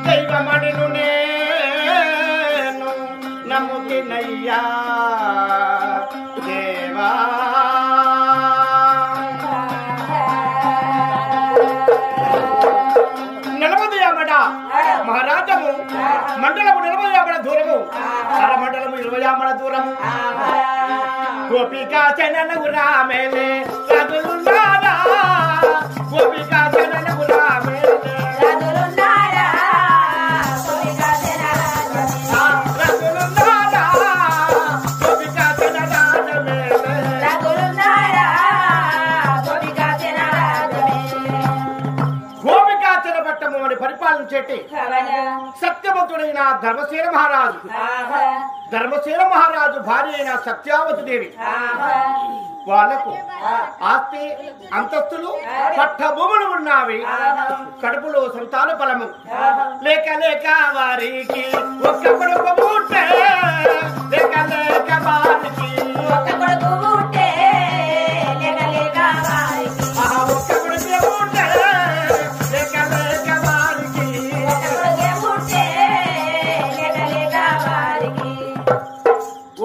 దైవమణిను నేను నమ్ముతినయ్యా దేవా మహారాజము మండలము 40 ఆమడ దూరము అరమండలము 20 ఆమడ దూరము గోపికా చననగు రామేలే రదులున్నారా గోపికా చననగు రామేలే రదులున్నారా గోపికా రదులున్నారా గోపికా చనరాజమేలే రదులున్నారా గోపికా చనరాజమేలే గోపికా చనపట్టము అని పరిపాలించేటి సత్యవంతుడైన ధర్మసేన మహారాజు భార్య అయిన సత్యావతి దేవి వాళ్ళకు ఆస్తి అంతస్తులు పట్టభూములు ఉన్నవి కడుపులో సంతాన ఫలము లేక లేక వారికి ఒక్క కొడుకు పుట్టే లేక లేక వారికి ఒక్క కొడుకు పుట్టే లేక లేక వారికి ఒక్క కొడుకు పుట్టే లేక లేక వారికి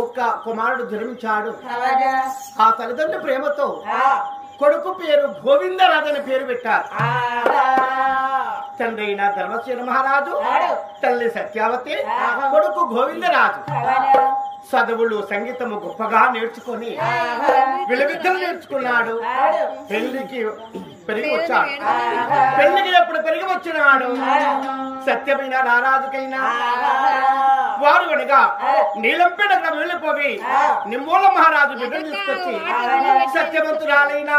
ఒక్క కుమారుడు జన్మించాడు. ఆ తల్లిదండ్రుల ప్రేమతో కొడుకు పేరు గోవిందరాజని పేరు పెట్టారు. తండ్రి అయిన ధర్మసేన మహారాజు, తల్లి సత్యావతి, కొడుకు గోవిందరాజు చదువులు సంగీతము గొప్పగా నేర్చుకుని విలువిద్యలు నేర్చుకున్నాడు. పెళ్లికి పెరిగి వచ్చాడు. పెళ్లికి ఎప్పుడు పెరిగి వచ్చినాడు సత్యమైన నారాజుకైనా వారు అనగా నీలంపేట వెళ్ళిపోయి నిమ్మూల మహారాజు బిడ్డను తీసుకొచ్చి సత్యవంతురాలైన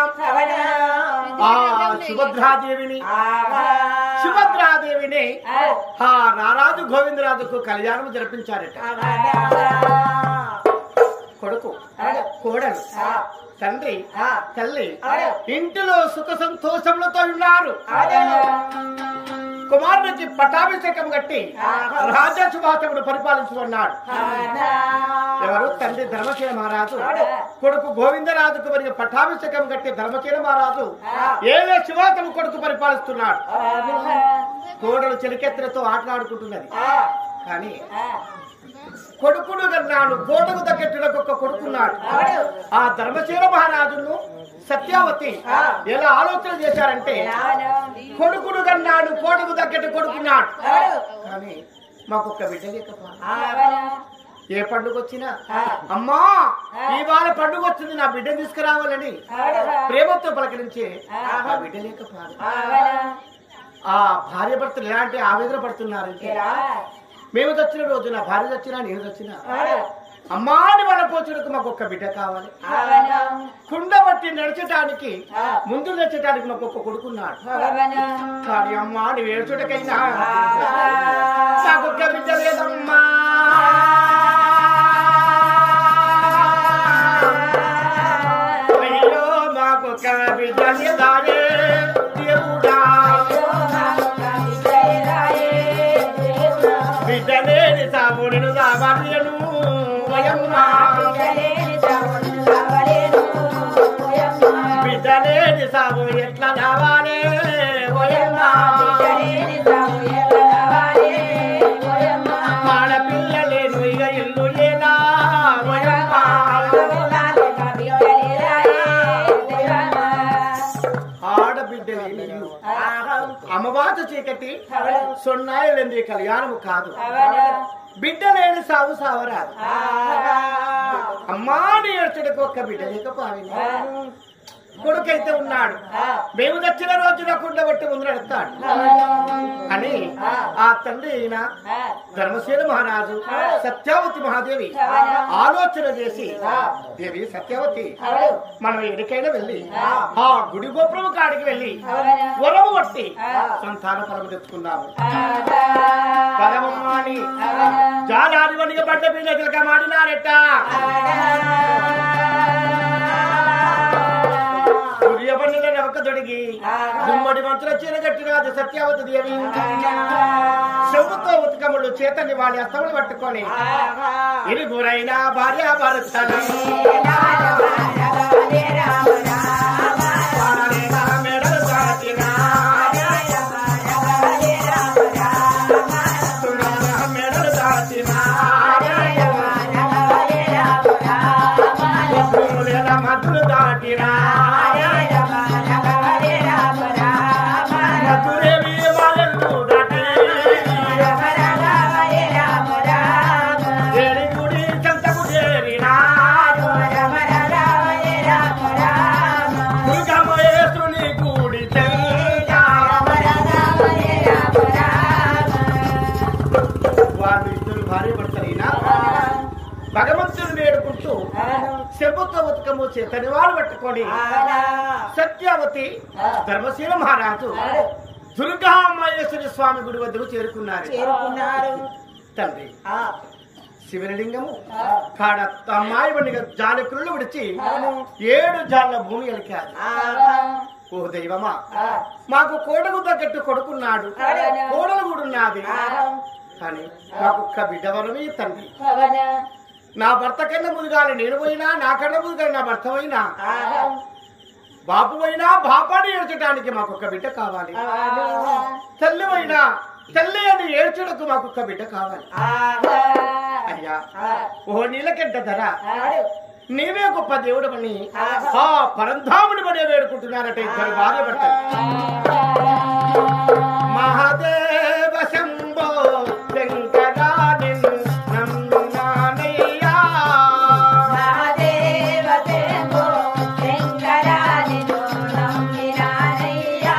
ఆ సుభద్రాదేవిని ఆ నారాజు గోవిందరాజుకు కళ్యాణం జరిపించారట. కొడుకు కోడలు తండ్రి తల్లి ఇంటిలో సుఖ సంతోషములతో ఉన్నారు. కుమారునికి పట్టాభిషేకం కట్టి రాజసుభాషముడు పరిపాలించుకున్నాడు. ఎవరు? తండ్రి ధర్మసేన మహారాజు, కొడుకు గోవిందరాజుకు మరి పట్టాభిషేకం కట్టి ధర్మసేన మహారాజు ఏలే శివాతము కొడుకు పరిపాలిస్తున్నాడు. కోడలు చెలికెత్తలతో ఆటలాడుకుంటున్నది. కానీ కొడుకుడు కన్నాడు, కోటకు తగ్గట్టులకు ఒక కొడుకున్నాడు. ఆ ధర్మసేన మహారాజును సత్యావతి ఎలా ఆలోచన చేశారంటే, కొడుకుడు కన్నాడు, కోటకు తగ్గట్టు కొడుకున్నాడు, కానీ మాకొక్క బిడ్డ లేకపోతే ఏ పండుగ వచ్చినా అమ్మా ఇవాళ పండుగ వచ్చింది నా బిడ్డను తీసుకురావాలని ప్రేమతో పలకరించే ఆ బిడ్డ లేకపోతే ఆ భార్య భర్తలు ఎలాంటి ఆవేదన పడుతున్నారంటే, మేము చచ్చిన రోజు నా భార్య చచ్చినా నేను చచ్చినా అమ్మాని వాళ్ళ పోచులకు మాకు ఒక్క బిడ్డ కావాలి. కుండ బట్టి నడచటానికి ముందు నడచటానికి మాకు ఒక్క కొడుకున్నాడు. కానీ అమ్మా నీ వేచుడికైనా నాకొక్క బిడ్డ లేదమ్మా. అయ్యో మాకొక్క బిడ్డ లేదాయే దేవుడా, బిడ్డలేని సాగు నేను సావాలను బిడ్డలేని సాగు ఎట్లా కావాలి ఆడపిల్లలేను ఇక ఇల్లు ఎలా ఆడబిడ్డలేని అమ్మవాస చీకటి సొన్నాయిలంది కళ్యాణము కాదు. బిడ్డ లేని సాగు సావరాదు. అమ్మాని ఏడ్చడానికి ఒక్క బిడ్డ లేకపోయింది. కొడుకైతే ఉన్నాడు, మేము దచ్చిన రోజున కుండబట్టి ముందు నడుస్తాడు అని ఆ తండ్రి అయిన ధర్మసేన మహారాజు సత్యావతి మహాదేవి ఆలోచన చేసి, దేవి సత్యావతి మనం ఎక్కడికైనా వెళ్ళి ఆ గుడి గోపురం కాడికి వెళ్ళి వరము పట్టి సంతాన ఫలము తెచ్చుకున్నాము. పదమమ్మాని జాలాది వనిగా పడ్డ పిల్లలుగా మాడినారట. దుర్యబండిలో నవక దొడిగి దుమ్మ కోడి మంచుల చీర కట్టినది సత్యావతి దేవి చెవుతో ఉతకములు చేతని వాడి అస్తములు పట్టుకొని ఇరుగురైన భార్య భర్తలు మెడలు దాటిన మెడలు దాటిన మధులు దాటిన మధురేవి వాళ్ళను దాటి గుడి చెంతకు చేరిన దుర్గమయేసుని గుడి వాళ్ళు ఇద్దరు భార్య భర్తలైనా భగవంతుని వేడుకుంటూ చెబుతో ఉతకము చేతని వాళ్ళు పట్టుకొని సత్యావతి ధర్మశీల మహారాజు దుర్గామయేశ్వరి స్వామి గుడి వద్దకు చేరుకున్నారు తండ్రి శివలింగము కాడ అమ్మాయి జాలకులు విడిచి 7 జాళ్ల భూమి ఎలికారు. ఓ దైవమా, మాకు కోటకు తగ్గట్టు కొడుకున్నాడు, కోడలు కూడా ఉన్నది, కానీ మాకు ఒక్క బిడ్డవరమే తండ్రి. నా భర్త కన్నా ముందుగాలి నేను పోయినా, నా కన్నా ముందుగాలి నా భర్త పోయినా, బాపు అయినా బాపాని ఏడ్చడానికి మాకొక్క బిడ్డ కావాలి. తల్లి అయినా తల్లి అని ఏడ్చడానికి మాకొక్క బిడ్డ కావాలి. అయ్యా ఓ నీలకంఠ ధర, నీవే గొప్ప దేవుడు అని ఆ పరంధాముడి పడే వేడుకుంటున్నారట ఇద్దరు భార్య భర్తలు. మహాదేవ శంభో శంకరా నిన్ను నమ్మినానయ్యా, మహాదేవ శంభో శంకరా నిన్ను నమ్మినానయ్యా,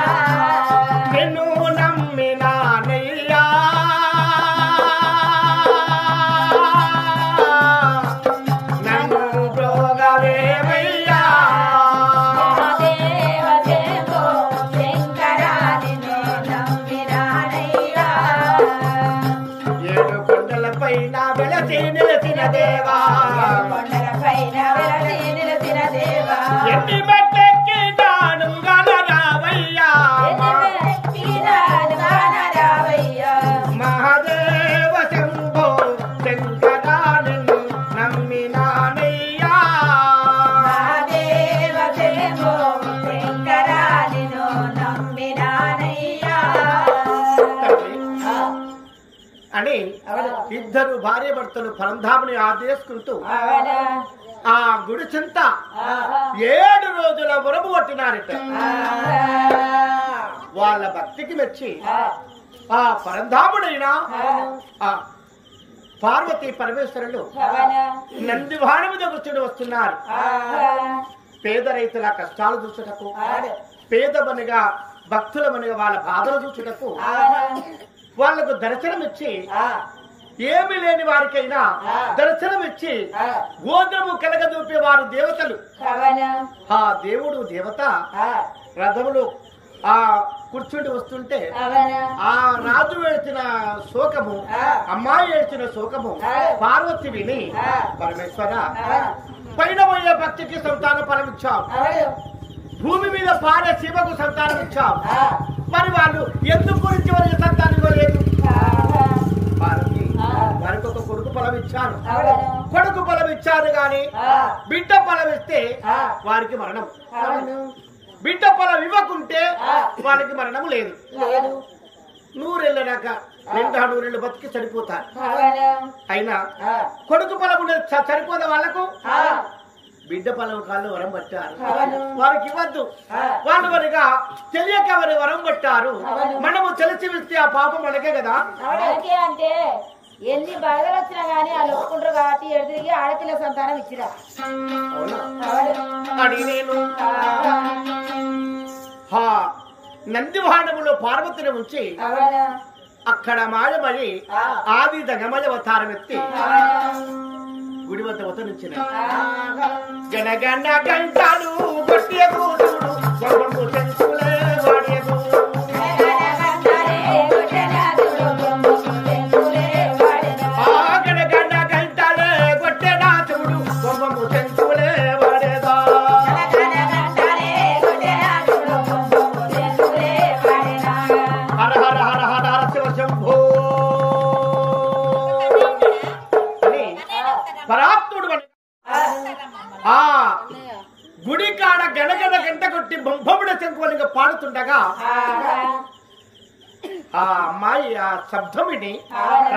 నిన్ను నమ్మినానయ్యా, నన్ను బ్రోగవేమయ్యా. మహాదేవ శంభో శంకరా నిన్ను నమ్మినానయ్యా, 7 కొండలపైన వెలసి నిలసిన దేవా, కొండలపైన వెలసి నిలసిన దేవా, ఎన్ని మెట్టెక్కి తాను గనరావయ్యా, మహాదేవ శంభో శంకరా నిన్ను నమ్మినానయ్యా, మహాదేవ శంభో శంకరా నిన్ను నమ్మినానయ్యా. అని ఇద్దరు భార్య భర్తలు పరంధాముని ఆదేశించుకుంటూ ఆ గుడి చింత 7 రోజుల వరము కొట్టినారట. వాళ్ళ భక్తికి మెచ్చి ఆ పరంధాముడైన ఆ పార్వతీ పరమేశ్వరులు నందివాహనం మీద కూర్చుని వస్తున్నారు. పేద రైతుల కష్టాలు చూచుటకు, పేదమనిగా భక్తులమనిగా వాళ్ళ బాధలు చూచుటకు వాళ్లకు దర్శనమిచ్చి, ఏమి లేని వారికైనా దర్శనమిచ్చి గోత్రము కలగదూపే వారు దేవతలు. ఆ దేవుడు దేవత రథములు ఆ కూర్చుండి వస్తుంటే ఆ రాజు ఏడ్చిన శోకము, అమ్మాయి ఏడ్చిన శోకము పార్వతి విని, పరమేశ్వర పైన పోయే భక్తికి సంతానం ఫలమిచ్చావు, భూమి మీద పాడే శివకు సంతానం ఇచ్చావు, మరి వాళ్ళు ఎందుకు గురించి వారికి సంతానం ఇవ్వలేదు? పార్వతి వారికి ఒక కొడుకు ఫలం ఇచ్చాను, కొడుకు ఫలం ఇచ్చారు గాని బిడ్డ ఫలం ఇస్తే వారికి మరణం, బిడ్డ ఫలం ఇవ్వకుంటే వారికి మరణం లేదు. 100 ఏళ్ళదాక 2 ఏళ్ళు బతికి చనిపోతారు. అయినా కొడుకు ఫలం చనిపోతే వాళ్లకు బిడ్డ పొలం కాళ్ళు వరం పట్టారు, వారికి ఇవ్వద్దు. వాళ్ళు మరిగా తెలియక వారి వరం పట్టారు. మనము తెలిసి ఇస్తే ఆ పాపం మనకే కదా. అంటే ఎన్ని బాధలు వచ్చినా గానీ వాళ్ళు ఒప్పుకుంటారు కాబట్టి ఎదురికి ఆడపిల్ల సంతానం ఇచ్చిరా అని నేను నందివాహనములో పార్వతిని ఉంచి అక్కడ మాయమని ఆది జగమయ అవతారం ఎత్తి గుడి వద్ద అవతరించిన గనగన గంటలు గొట్టియ కూతుడు గొప్ప చెంచులే వాడేదు, గనగన గంటలే గొట్టె నాచుడు గొప్ప చెంచులే వాడేదా, ఆ గుడి కాడ గణగణ గంట కొట్టి బొంబముడ శంకులింగ పాడుతుండగా ఆ అమ్మాయి ఆ శబ్దం విని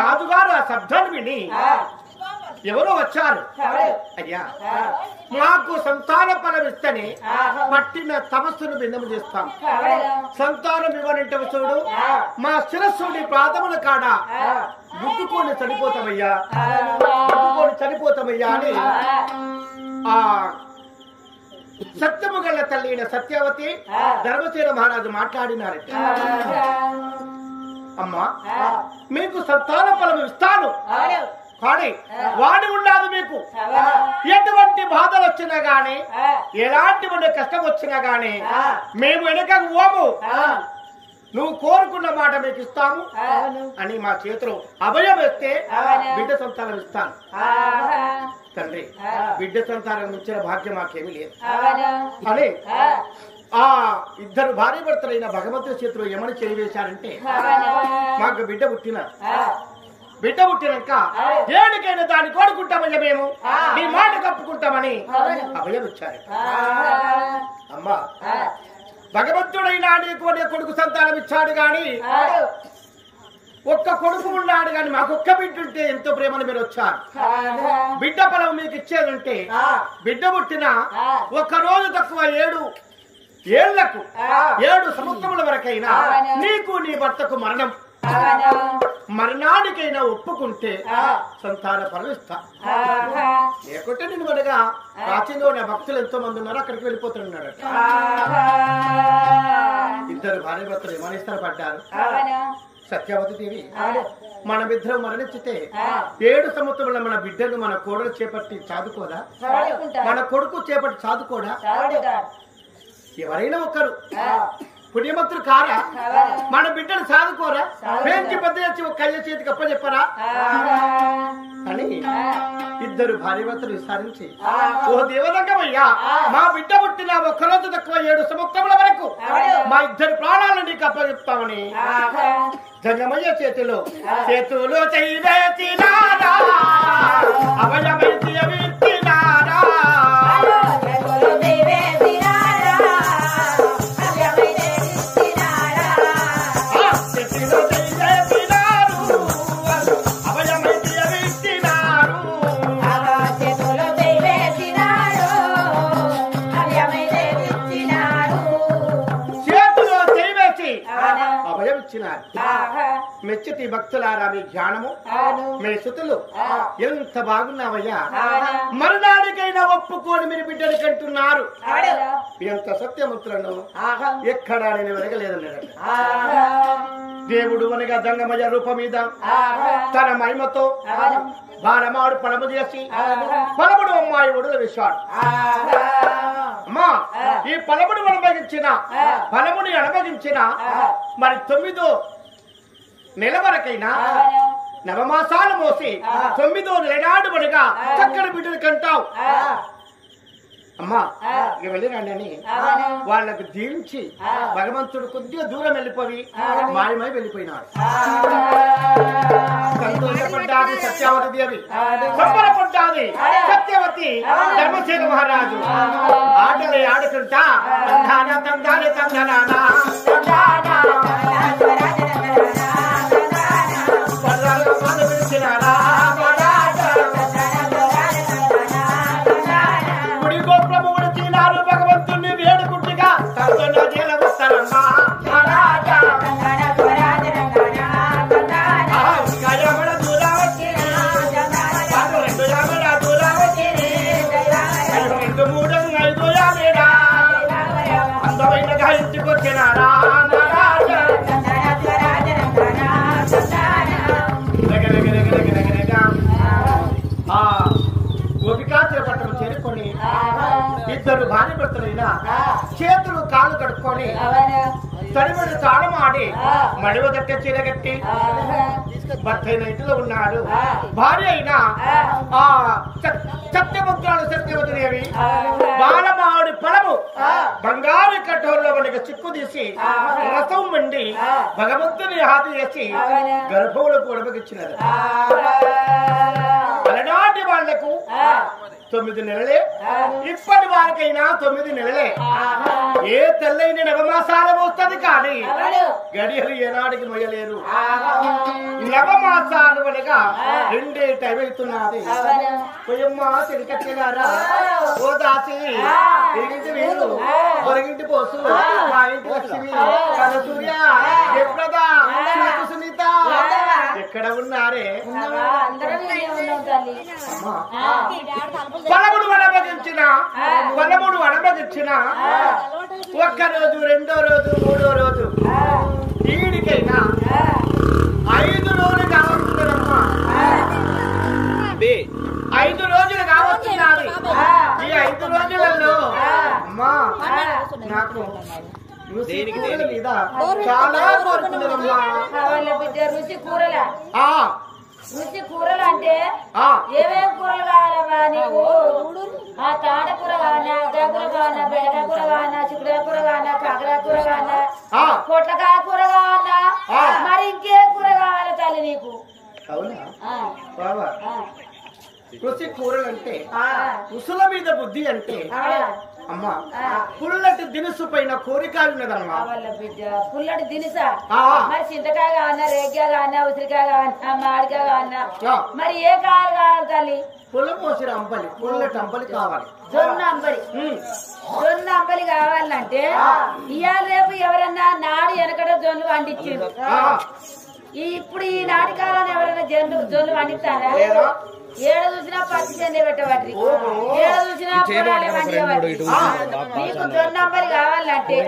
రాజుగారు ఆ శబ్దాన్ని విని ఎవరో వచ్చారు. అయ్యా మాకు సంతాన ఫలం ఇస్తేనే పట్టిన తపస్సును భిన్నము చేస్తాం. సంతానం ఇవ్వనంటే చూడు మా శిరస్సుని పాదముల కాడ గుద్దుకొని చనిపోతామయ్యా, గుద్దుకొని చనిపోతామయ్యా అని ఆ సత్యము గల తల్లి అయిన సత్యవతి ధర్మసేన మహారాజు మాట్లాడినారట. అమ్మా మీకు సంతాన ఫలం ఇస్తాను కానీ వాడి ఉండాలి. మీకు ఎటువంటి బాధలు వచ్చినా గాని ఎలాంటి కష్టం వచ్చినా గాని మేము వెనక ఓము, నువ్వు కోరుకున్న మాట మీకు ఇస్తాము అని మా చేతిలో అభయం వేస్తే బిడ్డ సంతానం ఇస్తాను. తండ్రి బిడ్డ సంతానం ఇచ్చిన భాగ్యం మాకేమీ లేదు అని ఆ ఇద్దరు భార్య భర్తలైన భగవంతుడి చేతిలో ఏమని చేయివేశారంటే మాకు బిడ్డ పుట్టినారు. బిడ్డ పుట్టినాక ఏడికైనా దాన్ని కోరుకుంటామయ్యా, మేము నీ మాట కప్పుకుంటామని అభయం ఇచ్చారు. అమ్మా భగవంతుడైనా నీకు కొడుకు సంతానం ఇచ్చాడు గాని ఒక్క కొడుకు ఉన్నాడు గాని మాకు ఒక్క బిడ్డ ఉంటే ఎంతో ప్రేమను మీరు వచ్చారు. బిడ్డ ఫలం మీకు ఇచ్చేదంటే బిడ్డ పుట్టిన ఒక్క రోజు తక్కువ 7 ఏళ్లకు 7 సంవత్సరముల వరకైనా నీకు నీ భర్తకు మరణం, మరణానికైనా ఒప్పుకుంటే సంతాన ఫలం ఇస్తా. లేకుంటే నేను మనగా ప్రాచీనంగా ఉన్న భక్తులు ఎంతో మంది ఉన్నారు, అక్కడికి వెళ్ళిపోతున్నాడు. ఇద్దరు భార్య భర్తలు ఏమని ఇష్టపడ్డారు. సత్యవతి దేవి మనమిద్దరం మరణించితే 7 సంవత్సరాల మన బిడ్డను మన కోడలు చేపట్టి చాదుకోదా, మన కొడుకు చేపట్టి చాదుకోడా? ఎవరైనా ఒక్కరు పుణ్యమంతులు కారా మన బిడ్డను సాదుకోరా? పెంచి పెద్ద చేసి ఒక కయ్య చేతికి అప్ప చెప్పరా అని ఇద్దరు భార్యభర్తలు విచారించి, ఓ దేవదంగమయ్యా మా బిడ్డ పుట్టిన ఒక్కరోజు తక్కువ 7 సంవత్సరముల వరకు మా ఇద్దరు ప్రాణాలను నీకు అప్పచెప్తామని జంగమయ్య చేతిలో చేతులు చేయవేసినారా, అవయమైతే అవిచ్చినారా, మెచ్చటి భక్తులారా మీ జ్ఞానము మీ శృతులు ఎంత బాగున్నావయ్యా, మరునాడికైనా ఒప్పుకొని మీరు బిడ్డని కంటున్నారు. ఎంత సత్యముతులను ఎక్కడా నేను వెరగలేదన్నాడు. దేవుడు అనగా దంగమయ్య రూపం మీద తన మహిమతో బాలమాడు పడము చేసి పలముడు అమ్మాయి ఒడులు వేశాడు. అమ్మా ఈ పలముడు అనుభవించిన ఫలముని అనుభవించిన మరి 9వ నెల వరకైనా నవమాసాలు మోసి 9వ నెలనాడు పడిగా చక్కని బిడ్డలు కంటావు. అమ్మా ఇక వెళ్ళిరండి అని వాళ్ళకు దీవించి భగవంతుడు కొద్దిగా దూరం వెళ్ళిపోయి మాయమై వెళ్ళిపోయినాడు. సంతోషపడ్డాది సత్యవతి దేవి, సంబరపడ్డాది సత్యవతి ధర్మసేన మహారాజు. ఆటలే ఆడుకుంటా తందాన తందాన తందనానా గుడి గోపురముడు తీనారు భగవంతుని వేడుకుంటుగా తందన జల వస్తారమ్మా అందమైన ఇంటికి వచ్చినారా గోపికాచరపట్టం చేరుకొని ఇద్దరు భార్య భర్తలైనా చేతులు కాళ్ళు కడుక్కొని తడిబడి తాళమాడి మడివ గట్ట చీర కట్టి భర్త అయిన ఇంటిలో ఉన్నాడు. భార్య అయినా ఆ సత్యముద్రాలు సత్యవతి దేవి బాలమాడి ఫలము బంగారు కఠోరలో మనకి చిక్కు తీసి రసం వండి భగవంతుని హాతి చేసి గర్భములకు ఉడబగిచ్చినది. అలనాటి అప్పటి వాళ్లకు 9 నెలలే, ఇప్పటి వారికైనా 9 నెలలే. ఏ తెల్లైన నవమాసాల వస్తుంది కానీ గడియలు ఏనాడికి మొయ్యలేరు. నవమాసాలు అనగా 2 టైం అవుతున్నది. పోయమ్మ తిరిగట్టినారా ఓ దాసి తిరిగింటి వీరు పొరగింటి పోసు మా ఇంటి లక్ష్మి కన సూర్య ఎప్పుడదా సునీత ఎక్కడ ఉన్నారే? పలముడు వనమగించిన ఒక్క రోజు, 2వ రోజు, 3వ రోజు ఈడికైనా 5 రోజులు కావచ్చునమ్మా. 5 రోజులు కావచ్చున్నది. ఈ 5 రోజులలో అమ్మా నాకు మీద చాలా కోరుకున్నారమ్మా. రుచి కూరలా? రుచి కూరలు అంటే ఆ ఏమేమి కూరలు కావాలమ్మా నీకు? ఆ తాడకూర కావాలా, అగ్రకూర కావాలా, బెండకూర కావాలా, చిక్కుడుకాయ కూర కావాలా, కాకర కూర కావాలా, పొట్లకాయ కూర కావాలా, మరి ఇంకే కూర కావాలా తల్లి నీకు? అవునా బాబా? రుచి కూరలు అంటే రుసుల మీద బుద్ధి అంటే అమ్మా పుల్లటి దినుసు పైన కోరిక ఉన్నదమ్మా. బిడ్డ పుల్లటి దినుసా? మరి చింతకాయ కావన్నా, రేగ్గాయ కావన్నా, ఉసిరికాయ కావన్నా, మామిడికాయ కావన్నా, మరి ఏ కాయలు కావాలి తల్లి? పుల్ల పోసిన అంబలి, పుల్లటి అంబలి కావాలి. జొన్న అంబలి. జొన్న అంబలి కావాలంటే ఇవాళ రేపు ఎవరన్నా నాడు వెనకట జొన్ను వండించారు. ఇప్పుడు ఈ నాటి కాలంలో ఎవరైనా జొన్ను వండిస్తారా? ఏడ చూసినా పచ్చి చెందే పెట్టబట్టి, ఏడ చూసినా పొలాలే వండియబట్టి. నీకు జొన్న అంబలి కావాలంటే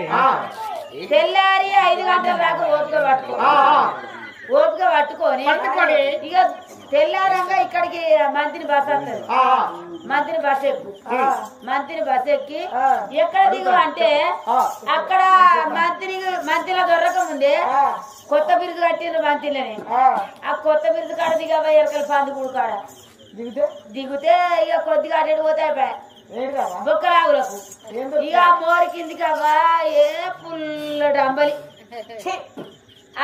తెల్లారి 5 గంటల దాకా ఓపిక పట్టుకొని ఇక తెల్లారంగా ఇక్కడికి మంత్రిని బస్ వస్తుంది. మంత్రిని బస్ ఎక్కు. మంత్రిని బస్ ఎక్కి ఎక్కడ దిగు అంటే అక్కడ మంత్రిలో దొరక ముందే కొత్త బిరుదు కట్టిండ్రు మంత్రిలోనే. ఆ కొత్త బిరుదు కాడ దిగబోయి ఎరకల పందుకూడు కాడ దిగితే ఇక కొద్దిగా అటు పోతే బొక్కలాగులకు ఇక మోరి కిందికి అవ్వా ఏ పుల్లటి అంబలి.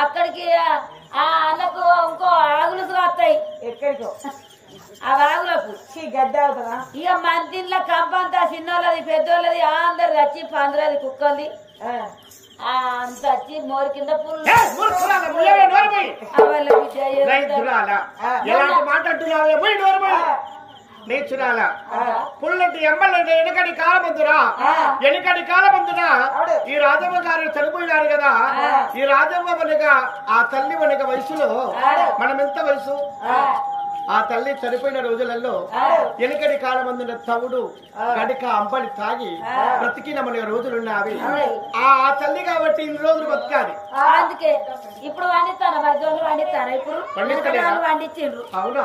అక్కడికి ఆ అన్నకు ఇంకో ఆగులు వస్తాయి. ఎక్కడికో ఆ వాగులకు గడ్డ అవుతుందా? ఇక మంతిలో కంపంతా చిన్నోళ్ళది, పెద్దోళ్ళది, అందరు వచ్చి పందులది, కుక్కలది అంత వచ్చి మోరి కింద పుల్లటి ఎమ్మెల్యే వెనకడి కాలమందురా, వెనకడి కాలమందున ఈ రాజమ్మ గారు చనిపోయినారు కదా. ఈ రాజమ్మ వనగా ఆ తల్లి వనక వయసులో మనం ఎంత వయసు? ఆ తల్లి చనిపోయిన రోజులలో వెనకడి కాలమందున తవుడు గడిక అంబలి తాగి బ్రతికిన మన రోజులున్నావి. ఆ తల్లి కాబట్టి ఇన్ని రోజులు బతకాలి. అందుకే ఇప్పుడు వండిస్తారా? మరి జోలు వండిస్తారా? ఇప్పుడు వండించిండ్రు. అవునా?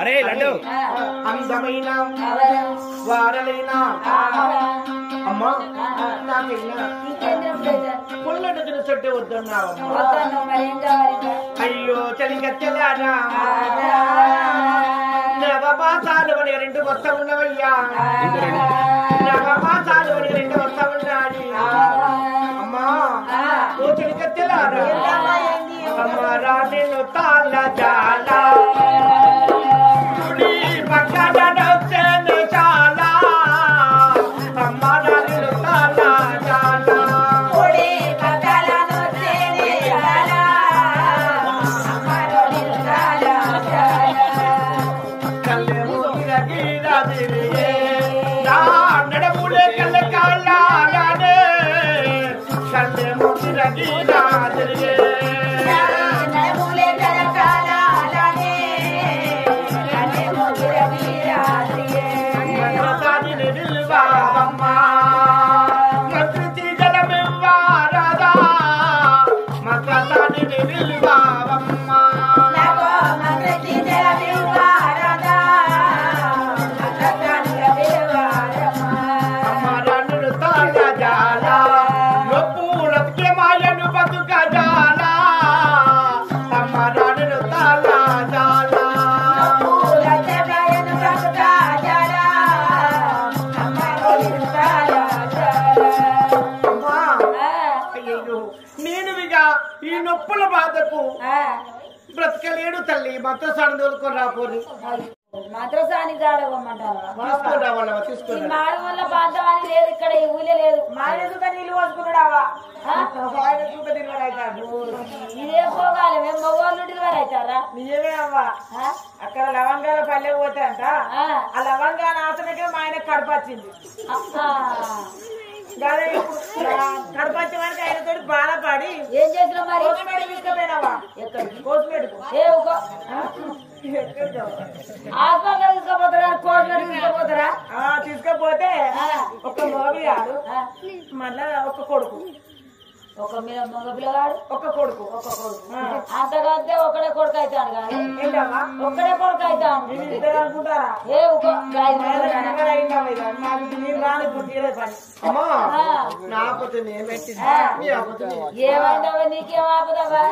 అరే లడ్డు అందమైన వారలైనా అమ్మా నాకైనా పుల్లటి దినుసట్టే వద్దన్నావమ్మా. అయ్యో చలిగత్తెలారా నవమాసాలు అని 2 వస్తా ఉన్నవయ్యా. నవమాసాలు అని 2 వస్తా ఉండాలి అమ్మా. ఓ చలిగత్తెలారా అమ్మా రాణిను తాళ చాలా పక్కన చాలా అమ్మ రాణిను తాళ చాలా నడములే కళ్ళ కాళ్ళే కళ్ళేమో తిరగీరా తిరిగే నిల్వావమ్మా మంత్రి జలమివ్వారదా మంత్రాన్ని నిల్వావమ్మా. అమ్మరాను తాళ జాలా నొప్పులకే మాయను బతుక జాలా. అమ్మరాను తాళ జాలా నేనుగా ఈ నొప్పుల బాధకు బ్రతకలేడు తల్లి మంత్రసాన్ని తోలుకొని రాపోని మంత్రసాని జాడగొమ్మంటావా తీసుకొని రావాలవా తీసుకొని రా. మాడు వల్ల బాధవాని లేదు ఇక్కడ ఈ ఊళ్ళో లేదు మానేసుగా నీళ్ళు పోసుకున్నాడావా ఆ? ఆయన చూక డెలివరీ అవుతాడు ఇదే పోగాలి మేము మగవాళ్ళు డెలివరీ అవుతారా నిజమే అవ్వా ఆ? అక్కడ లవంగాల పల్లె పోతాయంట ఆ. ఆ లవంగాల ఆసనకే మా ఆయన కడుపు వచ్చింది అబ్బా. అదే ఇప్పుడు కడుపు వరకు ఆయనతో బాధపడి ఏం చేసినావు మరి కోసిమేడు తీసుకుపోయినావా ఎక్కడికి కోసిమేడుకు ఏ ఊకో. హాస్పిటల్ తీసుకోపోతారా కోర్టు తీసుకోపోతారా తీసుకపోతే ఆ. ఒక మగపిల్లాడు ఆ. మళ్ళా ఒక కొడుకు ఒక మగ పిల్లగాడు ఒక కొడుకు అంతకంటే ఒకడే కొడుకు అవుతాడు కానీ ఏంటమ్మా ఒక్కడే కొడుకు అవుతాడు ఇద్దరు అనుకుంటారా ఏ ఊకో. ఐదు మంది ఉన్నారా? మీరు రాని ఇప్పుడు తీరే పని అమ్మా ఆ. నా ఆపతే నేమెట్టి నీ ఆపతే నేను. ఏమైందవా నీకేం ఆపదవా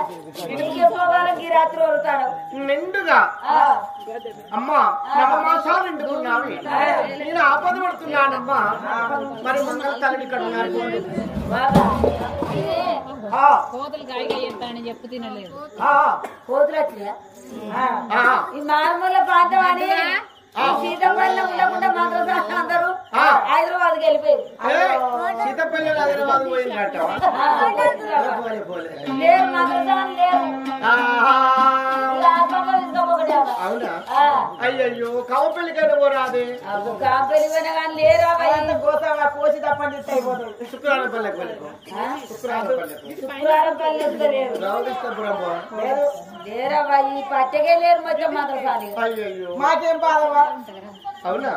నీకే పోగాలకి ఈ రాత్రి వరుతాడు నిండుగా అమ్మా నవమాసాలు నిండుకున్నావి నేను ఆపద పడుతున్నానమ్మా మరి మంగళ తల్లి ఇక్కడ ఉన్నారు బాబా ఇది కోతలు గాయగా చెప్తానని చెప్పు తినలేదు కోతులు వచ్చినా ఈ మారుమూల ప్రాంతం అని సీతపల్లి ఉండకుండా మాత్రం అందరూ హైదరాబాద్కి వెళ్ళిపోయారు సీతపల్లి హైదరాబాద్ పోయిందట లేరు మాత్రం లేరు ఇంకొకటి అవునా అయ్యయ్యో కవపల్లికైనా పోరాదే కాంపెల్లి పోయినా కానీ లేరు గోసావా కోసి తప్పని అయిపోతుంది శుక్రవారం పల్లెకు వెళ్ళిపో శుక్రవారం పల్లెకు శుక్రవారం పల్లె లేరు రామకృష్ణపురం పో లేరవ్వా ఈ పచ్చగే లేరు మొత్తం మాత్రం అయ్యయ్యో మాకేం బాధవా అవునా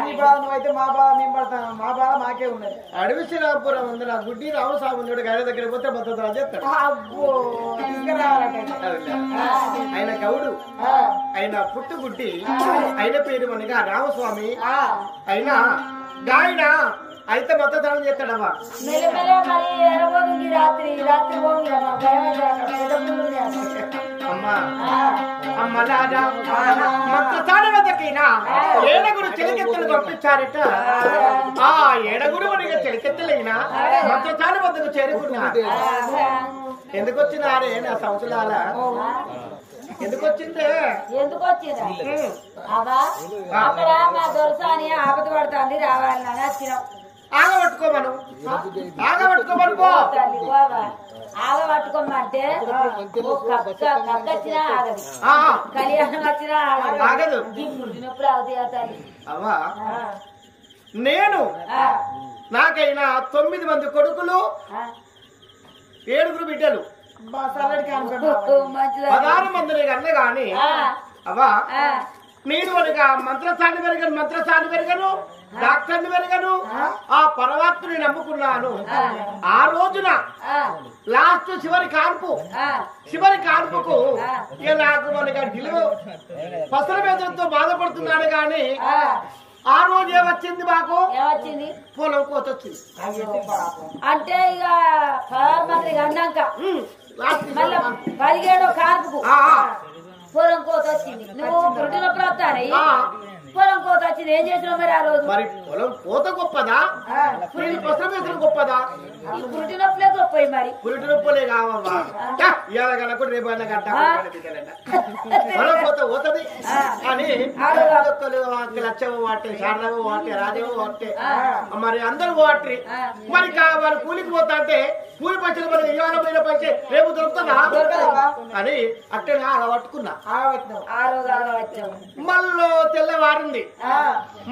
నీ బాధ నువ్వైతే మా బాధ మేము పడతాం మా బాధ మాకే ఉన్నది అడవి శ్రీరామపురం ఉంది నా గుడ్డి రామస్వామి ఉన్నాడు గారి దగ్గర పోతే భద్రత చెప్తాడు అబ్బో తీసుకురావాలంటే ఆయన గౌడు ఆయన పుట్టుగుడ్డి ఆయన పేరు మనగా రామస్వామి అయినా గాయన అయితే మద్దతనం చేస్తాడమ్మా మెల్లమెల్ల మరి ఎడబోతుంది రాత్రి రాత్రి పోతుంది అమ్మా అమ్మ రాజా మంత్రసాని వద్దకైనా ఏడుగురు చెలికెత్తలు పంపించారట ఆ ఏడుగురు మనకి చెలికెత్తలైనా మంత్రసాని వద్దకు చేరుకున్నారు ఎందుకు వచ్చినారే నా సంవత్సరాల ఎందుకు వచ్చిందే ఎందుకు వచ్చిందా అవా అక్కడ మా దొరసాని ఆపద పడుతుంది రావాలని వచ్చినాం ఆగబట్టుకోమను ఆగబట్టుకోమను పో తల్లి బాబా ఆగ పట్టుకోమంటే కక్కచ్చినా ఆగదు కళ్యాణం వచ్చినా ఆగదు ఆగదు పుట్టినప్పుడు అవుతాయి తల్లి అవ్వా నేను నాకైనా 9 మంది కొడుకులు 7 బిడ్డలు మంచిదా 16 మందిని కన్నా గాని అవ్వా నేను అనగా మంత్రసాని పెరగను డాక్టర్ని పెరగను ఆ పరమాత్మని నమ్ముకున్నాను ఆ రోజున లాస్ట్ చివరి కాన్పుకు ఇక నాకు మనగా ఢిల్లు పసల వేదనతో బాధపడుతున్నాడు గాని ఆ రోజు ఏమొచ్చింది మాకు ఏమొచ్చింది పొలం కోత వచ్చింది అంటే ఇక ప్రధానమంత్రి అన్నాక లాస్ట్ మళ్ళా 17వ కార్పుకు పొలం కోత వచ్చింది నువ్వు పుట్టినప్పుడు వస్తాను పొలం కోత వచ్చింది ఏం చేసినావు మరి ఆ రోజు మరి పొలం కోత గొప్పదా పసల వేదన గొప్పదా ఈ పుట్టినప్పుడే గొప్పయి మరి పురిటి నొప్పులే కావమ్మా ఇవాళ కనుక రేపు పొలం కోత పోతుంది అని లచ్చవ వాటే శారదవ వాటే రాజవ వాటే మరి అందరూ వాటి మరి వాళ్ళు కూలికి పోతా అంటే కూలి పైసలు మరి ఇవాళ మీద పైసే రేపు దొరుకుతుందా అని అట్టే పట్టుకున్నా ఆ రోజు వచ్చావు మళ్ళీ తెల్లవారింది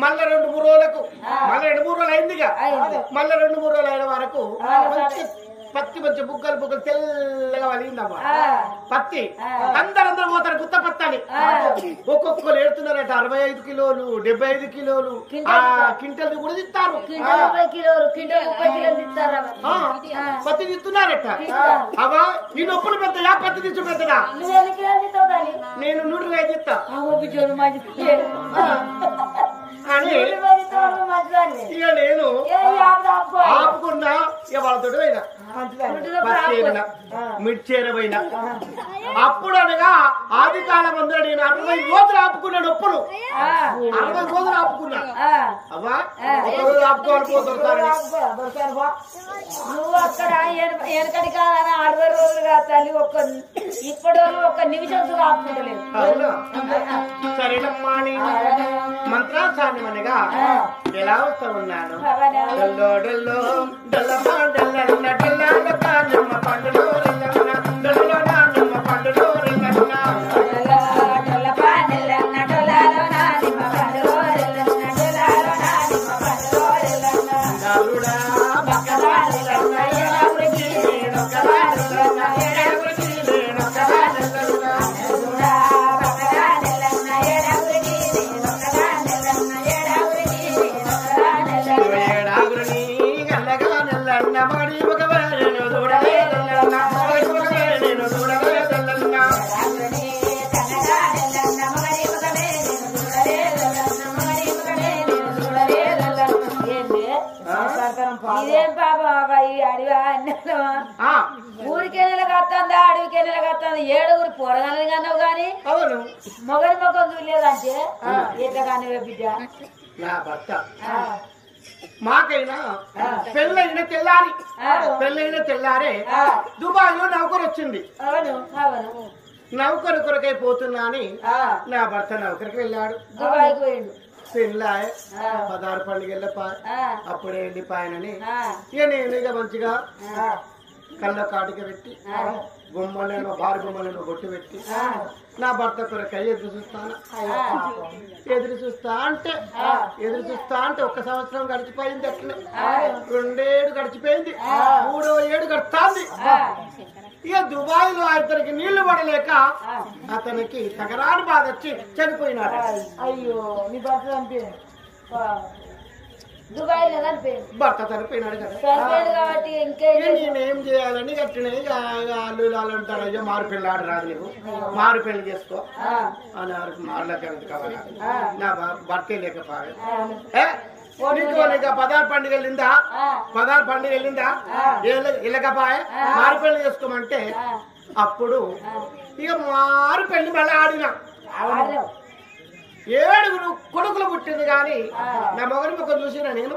మళ్ళీ 2-3 రోజులకు మళ్ళీ 2-3 రోజులు అయిందిగా మళ్ళీ 2-3 రోజులు అయిన వరకు పత్తి మంచి బుగ్గలు తెల్లగా వలిగిందమ్మా పత్తి అందరూ పోతారు గుత్త పత్తాని ఒక్కొక్కరు ఏడుతున్నారట 65 కిలోలు 75 కిలోలు కింటల్ కూడా తిస్తారు పత్తి తిస్తున్నారట అవా ఈ నొప్పులు పెద్దయా పత్తి తీసు పెద్దదా నేను 100 తిత్తా అని ఇక నేను ఆపుకున్నా ఇక వాళ్ళతో పోయినా మిడ్చేరపోయినా అప్పుడు అనగా ఆది కాలం అందరూ నేను 60 రోజులు ఆపుకున్న నొప్పులు 60 రోజులు ఆపుకున్నా ఆ. అవ్వా ఒక రోజు ఆపుకోవాలి పోతారు నువ్వు అక్కడ వెనకటి కాదని 60 రోజులు కాదు తల్లి ఇప్పుడు ఒక నిమిషం కూడా ఆపుకుంటలేదు సరేనమ్మా మంత్రాసాన్ని అనగా ఎలా వస్తా ఉన్నాను డల్లో డల్లో డల్లమ్మ డల్లన్న డల్లన్న కానమ్మ పండులో రిల్లన్న డల్లో నానమ్మ పండులో రిల్లన్న నాలుడా బక్కదా రిల్లన్న ఏడవరికి నేనొక్కదా రిల్లన్న ఏడవరికి నేనొక్కదా రిల్లన్న ఏడాగురిని గల్లగా నెల్లన్న మడి ఒకవేళ చూడలే తెల్లన్న నేను చూడలే తెల్లన్న ఇదేం పాపం ఈ అడివా ఊరికే నెల కత్తందా అడవికే నెల కత్తంది 7 పొరగాలని కన్నావు గాని అవును మొగలి మొక్కం చూడలేదంటే ఎట్లా కానీ బిడ్డ నా భర్త మాకైనా పెళ్ళైన తెల్లారే దుబాయ్ లో నౌకరు వచ్చింది అవును అవును నౌకరు కొరకై పోతున్నా అని నా భర్త నౌకరికి వెళ్ళాడు దుబాయ్కి పోయిండు పెళ్ళాయ 16 పండుగ వెళ్ళిపాయ అప్పుడే వెళ్ళిపాయనని ఇక నేను ఇక మంచిగా కళ్ళ కాటిక పెట్టి గుమ్మలేమో భారీ గుమ్మలేమో కొట్టి పెట్టి నా భర్త కొరకై ఎదురు చూస్తా అంటే 1 సంవత్సరం గడిచిపోయింది అట్లనే 2 ఏళ్ళు గడిచిపోయింది 3వ ఏడు గడుస్తాంది ఇక దుబాయ్ లో అతనికి నీళ్లు పడలేక అతనికి తగరాని బాధ వచ్చి చనిపోయినాడు. అయ్యో నీ భర్త చనిపోయింది దుబాయ్ లో చనిపోయింది భర్త చనిపోయినాడు కదా చనిపోయాడు కాబట్టి ఇంకేం నేనేం చేయాలని గట్టినే అల్లు అంటాడు అయ్యో మారు పెళ్ళి ఆడ రాదు నీకు మారు పెళ్లి చేసుకో అని మారులకి ఎంత కావాలి నా భర్తే లేకపోయా నీకు 16 పండుగ వెళ్ళిందా 16 పండుగ వెళ్ళిందా ఇళ్ళకపాయ మారు పెళ్లి చేసుకోమంటే అప్పుడు ఇక మారు పెళ్లి మళ్ళీ ఆడినా 7 కొడుకులు పుట్టింది కానీ నా మొగలి ముఖం చూసినా నేను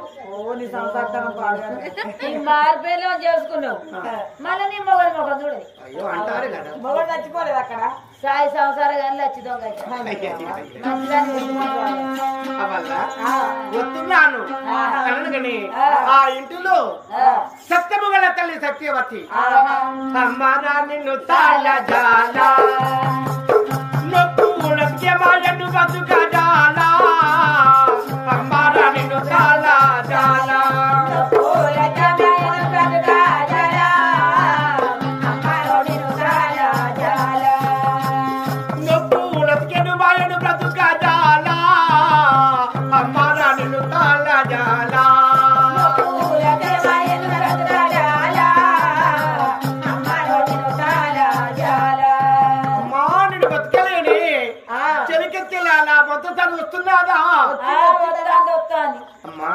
నీ సంసారం మార్పేలో చేసుకున్నావు మళ్ళీ నీ మొగలి ముఖం చూడదు అయ్యో అంటారు కదా మొగడు చచ్చిపోలేదు అక్కడ సాయి సంసారం కానీ లచ్చిదోంగ వస్తున్నాను అనగానే ఆ ఇంటిలో సత్యము గల తల్లి సత్యవతి అమ్మారా నిన్ను తాళ జాల నొప్పు నృత్యమాయను బతుక జాల అమ్మారా నిన్ను తాళ జాల వస్తున్నాదా అమ్మా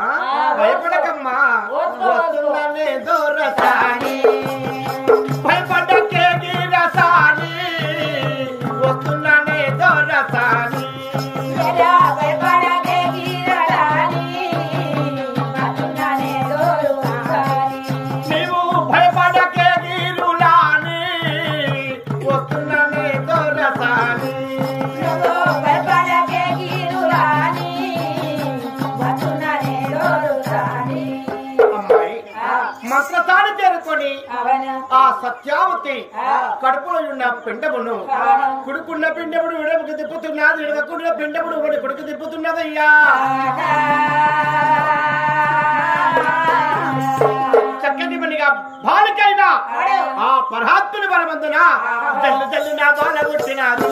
భయపడకమ్మా వస్తున్నానే దూరసాని భయపడకే రసాని వస్తున్నానే దూరసాని నీవు భయపడకే గీరులాని వస్తున్నానే దూరసాని మంత్రసాని చేరుకొని ఆ సత్యావతి కడుపులో ఉన్న పిండమును కొడుకున్న పిండముడు విడముకు తిప్పుతున్నది విడవకుండా పిండముడు ఒకటి కొడుకు తిప్పుతున్నదయ్యా చక్కటి పనిగా బాలికైనా ఆ పరహాత్ముని బలమందున తల్లి తల్లి నా బాల పుట్టినది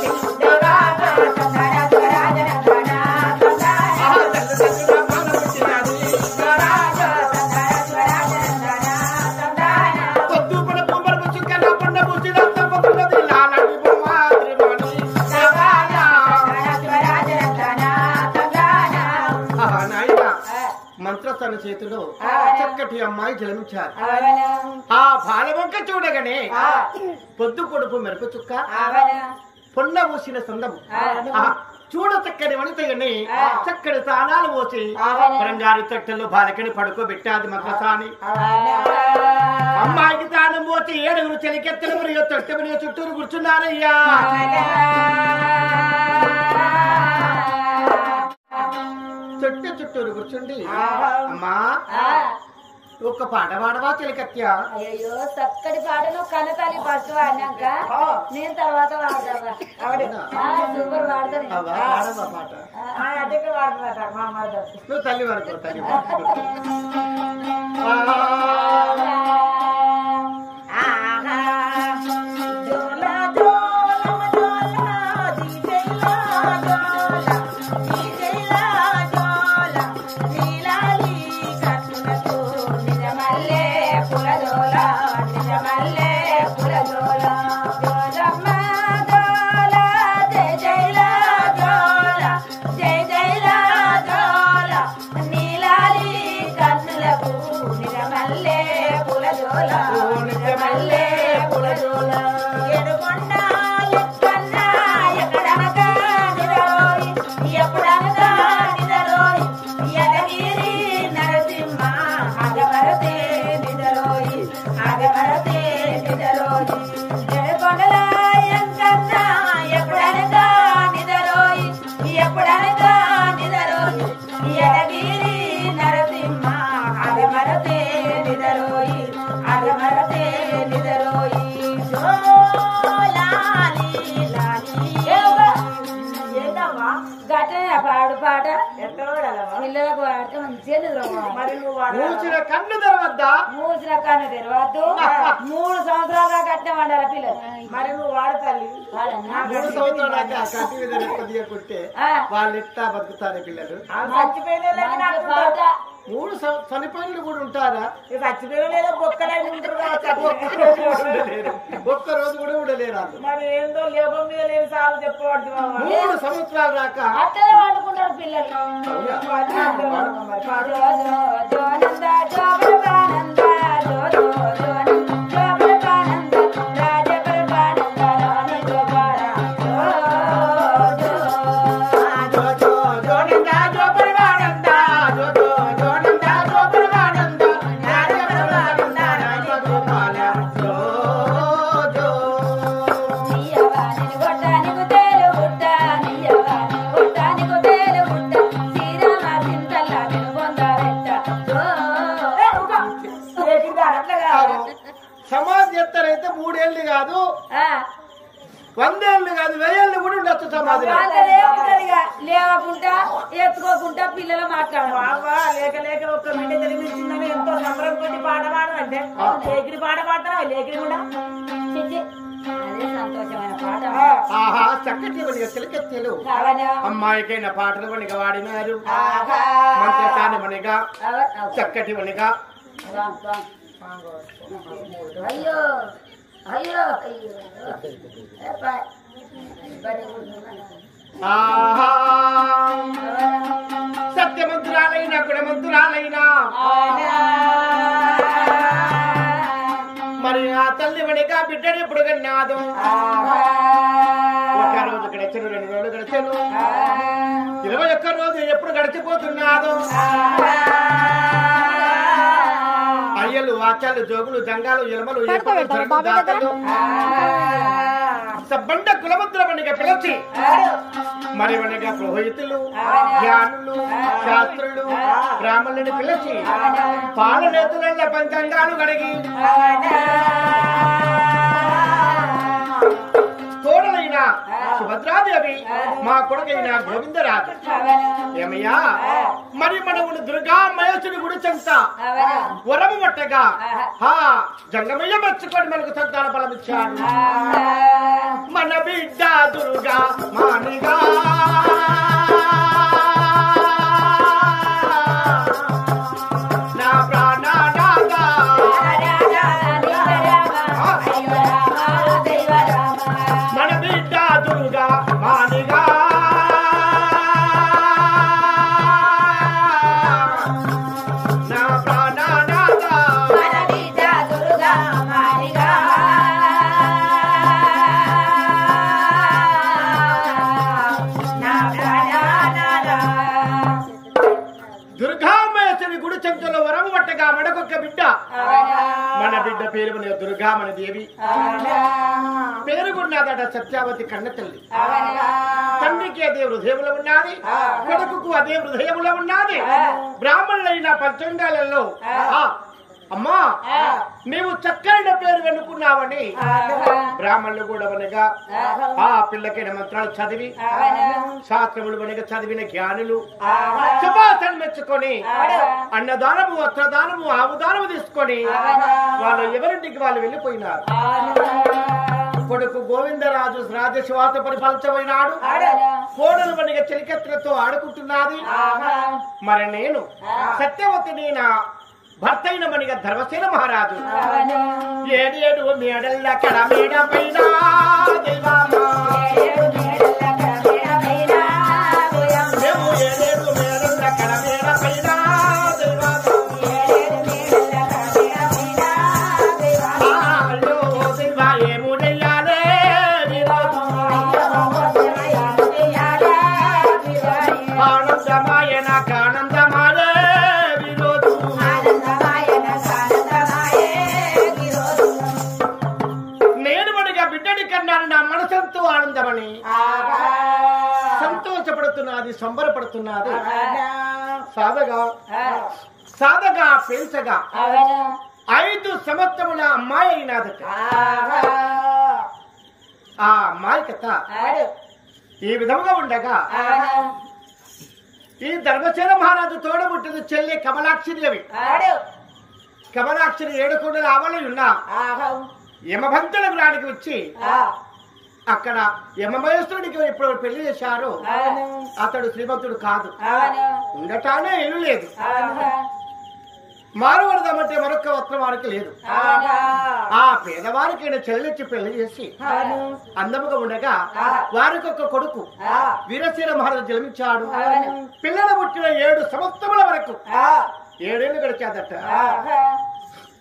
మంత్రస్థాన చేతిలో చక్కటి అమ్మాయి జన్మించారు. ఆ బాలవంక చూడగానే పొద్దు పొడుపు మెరుపు చుక్క పొన్న ఊసిన సొందము చూడ చక్కని వనితని చక్కని స్థానాలు పోసి బంగారు తట్టెల్లో బాలకని పడుకోబెట్టాది మంత్రసాని అమ్మాయికి తానం పోసి 7 చెలికెత్తలు మరియు తొట్టె మరియు చుట్టూరు కూర్చున్నారయ్యా చుట్టూ చుట్టూరు కూర్చుండి అమ్మా ఒక్క పాట పాడవా చెలికత్యా అయ్యో చక్కటి పాటలు కనతాలి ఫస్ట్ వాడినాక నేను తర్వాత వాడతావా సూపర్ వాడతాను పాడవా పాట అదే వాడుతున్నట మా మరద నువ్వు తల్లి వరకు తల్లి పాడు పాట పిల్లలకు వాడితే మంచిగా మూసిన కన్ను తెరవద్దా మూసిన కన్ను తెరవద్దు 3 సంవత్సరాల కట్టిన వండాల పిల్లలు మరి నువ్వు వాడతాలి 3 సంవత్సరాలు కట్టి మీద కొద్దిగా కొట్టే వాళ్ళు ఎట్లా బతుకుతారు పిల్లలు పాట 3 చనిపోయినలు కూడా ఉంటారా చచ్చిపోయిన లేదా బొక్కలైన ఉంటారు ఒక్క రోజు కూడా ఉండలేరు మరి ఏందో లేబం మీద లేని సాగు చెప్పబడుతు 3 సంవత్సరాలు దాకా అట్లనే వండుకుంటారు పిల్లలు సమాజ్ ఎత్తరైతే 3 ఏళ్ళు కాదు 100 ఏళ్ళు కాదు 1000 ఏళ్ళు కూడా ఉండొచ్చు సమాజ్ లేవకుండా ఎత్తుకోకుండా పిల్లలు మాట్లాడారు లేక లేక ఒక్క మిండి తెలిపించిందని ఎంతో సంబరం కొట్టి పాట పాడమంటే లేకిడి పాట పాడతారా లేకిడి కూడా అదే సంతోషమైన పాట ఆహా చక్కటి చిలకెత్తెలు అమ్మాయికైన పాటలు వనిగా వాడినారు మంత్రసాని వనిగా చక్కటి వనిగా అయ్యో అయ్యో సత్యమంతురాలైన గుణమంతురాలైనా మరి ఆ తల్లి వనిగా బిడ్డని ఎప్పుడు కన్నాదు ఒక రోజు గడిచను 2 రోజులు గడిచను 21 రోజు ఎప్పుడు గడిచిపోతున్నాదో అయ్యలు వాచాలు జోగులు జంగాలు ఎలమలు సబ్బండ కులముద్ర వనిగా పిలిచి మరి వనిగా పురోహితులు జ్ఞానులు శాస్త్రులు బ్రాహ్మణుని పిలిచి పాలనేతుల పంచాంగాలు గడిగి తోడలైన సుభద్రాదేవి మా కొడుకైన గోవిందరాజు ఏమయ్యా మరి మనవుడు దుర్గా మహేశుడి గుడి చెంత వరము పట్టగా జంగమయ్య మెచ్చుకొని మనకు సంతాన బలం ఇచ్చాడు మన బిడ్డ దుర్గా మానిగా నా ప్రాణనాథా మన బిడ్డ దుర్గా మానిగా నా ప్రాణనాథా నా చెంచులో వరం పట్టగా మనకొక్క బిడ్డ మన బిడ్డ పేరు మన దుర్గా మన దేవి పేరుగున్నదట సత్యావతి కన్న తల్లి తండ్రికి అదే హృదయంలో ఉన్నది కొడుకుకు అదే హృదయంలో ఉన్నది బ్రాహ్మణులైన పంచంగాలలో అమ్మా నీవు చక్కని పేరు వెనుకున్నావని బ్రాహ్మణులు కూడా వనగా ఆ పిల్లకైన మంత్రాలు చదివి శాస్త్రములు వనగా చదివిన జ్ఞానులు శుభాసన మెచ్చుకొని అన్నదానము వస్త్రదానము ఆవుదానము తీసుకొని వాళ్ళు ఎవరింటికి వాళ్ళు వెళ్ళిపోయినారు కొడుకు గోవిందరాజు రాజశివాత పరిపాలించబోయినాడు కోడలు వనగా చెలికత్రతో ఆడుకుంటున్నది మరి నేను సత్యవతిని నా భర్త అయిన మనిగా ధర్మసేన మహారాజు ఏడేడు మేడల్ల కడ మేడ పైన ఏడేడు మేడల్ల కడ మేడ పైన ఏముడయ్యాలే ఆనందమాయ నాకు ఆనందమాయే నా మనసంతో ఆనందమని సంతోషపడుతున్నది సంబరపడుతున్నది సాదగా పెంచగా 5 సంవత్సరముల అమ్మాయి అయినదట ఆ అమ్మాయి కథ ఈ విధంగా ఉండగా ఈ ధర్మసేన మహారాజు తోడబుట్టిన చెల్లి కమలాక్షిదేవి కమలాక్షిని 7 కొండల ఆవలి ఉన్నా యమభంతుల గ్రానికి వచ్చి అక్కడ యమమహేశ్వరుడికి ఇప్పుడు పెళ్లి చేశారు అతడు శ్రీమంతుడు కాదు ఉండటానే ఇల్లు లేదు మారువడదామంటే మరొక వస్త్రం వారికి లేదు ఆ పేదవారికి చెల్లిచ్చి పెళ్లి చేసి అందముగా ఉండగా వారికి ఒక కొడుకు వీరసేన మహారాజు జన్మించాడు పిల్లలు పుట్టిన 7 సంవత్సరముల వరకు 7 ఏళ్ళు గడిచాదట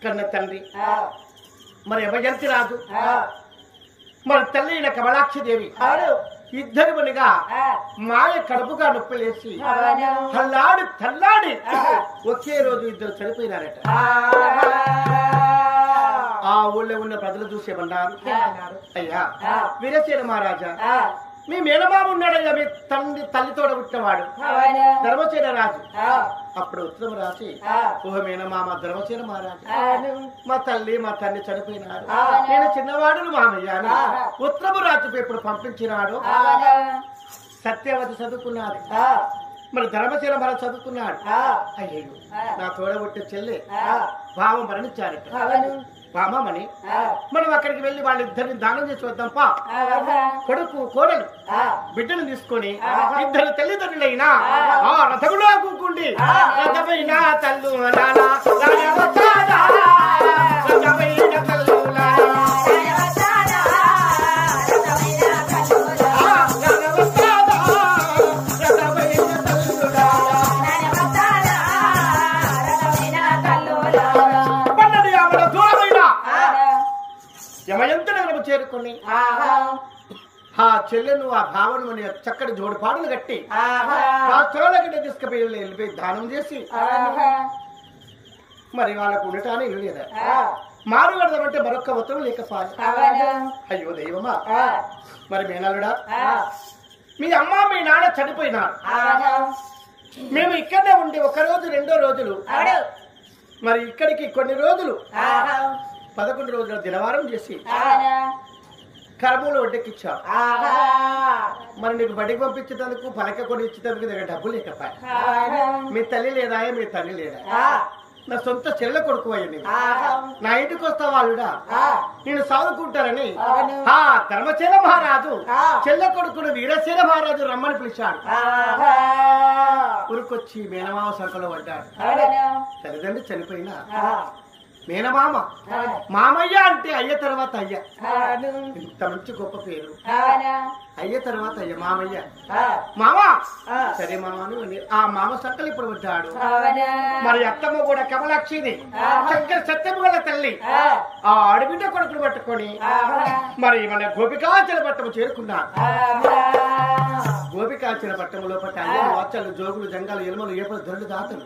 కన్న తండ్రి మరి యమజంతి రాజు మరి తల్లి అయిన కమలాక్షిదేవి ఇద్దరు మనిగా మాయ కడుపుగా నొప్పిలేసి తల్లాడి ఒకే రోజు ఇద్దరు చనిపోయినారట ఆ ఊళ్ళో ఉన్న ప్రజలు చూసేమన్నారు అయ్యా వీరసేన మహారాజా మీ మేనమామ ఉన్నాడయ్యా మీ తల్లితోడ పుట్టినవాడు ధర్మసేన రాజు అప్పుడు ఉత్తరం రాసి ఓహ మేనమామ ధర్మసేన మహారాజు మా తల్లి మా తండ్రి చనిపోయినాడు నేను చిన్నవాడును మామయ్య ఉత్తరము రాజు ఇప్పుడు పంపించినాడు సత్యవతి చదువుకున్నాడు మరి ధర్మసేన మహారాజు చదువుకున్నాడు అయ్యో నా తోడబుట్టిన చెల్లి భావం మరణించారట పామని మనం అక్కడికి వెళ్లి వాళ్ళిద్దరిని దానం చేసి వద్దాంపా కొడుకు కోడలు బిడ్డను తీసుకొని ఇద్దరు తల్లిదండ్రులైనా ఆ రథములో కూకుండి రథమైన తల్లు యమయంతుడు చేరుకుని ఆ చెల్లెను ఆ భావను చక్కటి జోడు పాటలు కట్టి ఆ చోళగడ్డ తీసుకుపోయి వెళ్ళిపోయి దానం చేసి మరి వాళ్ళకు ఉండటానే ఇల్లు లేదా మారు కడదామంటే మరొక్క ఉత్తరం లేకపోయి అయ్యో దైవమా మరి మేనల్లుడా మీ అమ్మ మీ నాన్న చనిపోయినారు మేము ఇక్కడనే ఉండి 1 రోజు 2 రోజులు మరి ఇక్కడికి కొన్ని రోజులు 11 రోజుల దినవారం చేసి కర్మూలు వడ్డెక్కిచ్చావు మరి నీకు బడికి పంపించేందుకు పలక కొని ఇచ్చేందుకు దగ్గర డబ్బు లేకపోయా మీ తల్లి లేదా మీ తల్లి లేదా నా సొంత చెల్లె కొడుకు అయ్యింది నా ఇంటికి వస్తావు వాళ్ళుడా నేను సాదుకుంటారని ఆ ధర్మసేన మహారాజు చెల్లె కొడుకును వీరసేన మహారాజు రమ్మని పిలిచాడు ఉరికొచ్చి మేనమామ సంకలో పడ్డాడు తల్లిదండ్రి చనిపోయినా మేనమామ మామయ్య అంటే అయ్య తర్వాత అయ్య ఇంత మంచి గొప్ప పేరు అయ్య తర్వాత అయ్య మామయ్య మామ సరే మామ ఆ మామ సంకలు ఇప్పుడు వచ్చాడు మరి అత్తమ్మ కూడా కమలాక్షిది చక్కని సత్యము గల తల్లి ఆ అడబిడ్డ కొడుకును పట్టుకొని మరి మన గోపికాచల పట్టము చేరుకున్నాడు గోపికాచిన పట్టం లోపల వాచలు జోగులు జంగాలు ఎలుమలు ఏపలు దొరలు దాతలు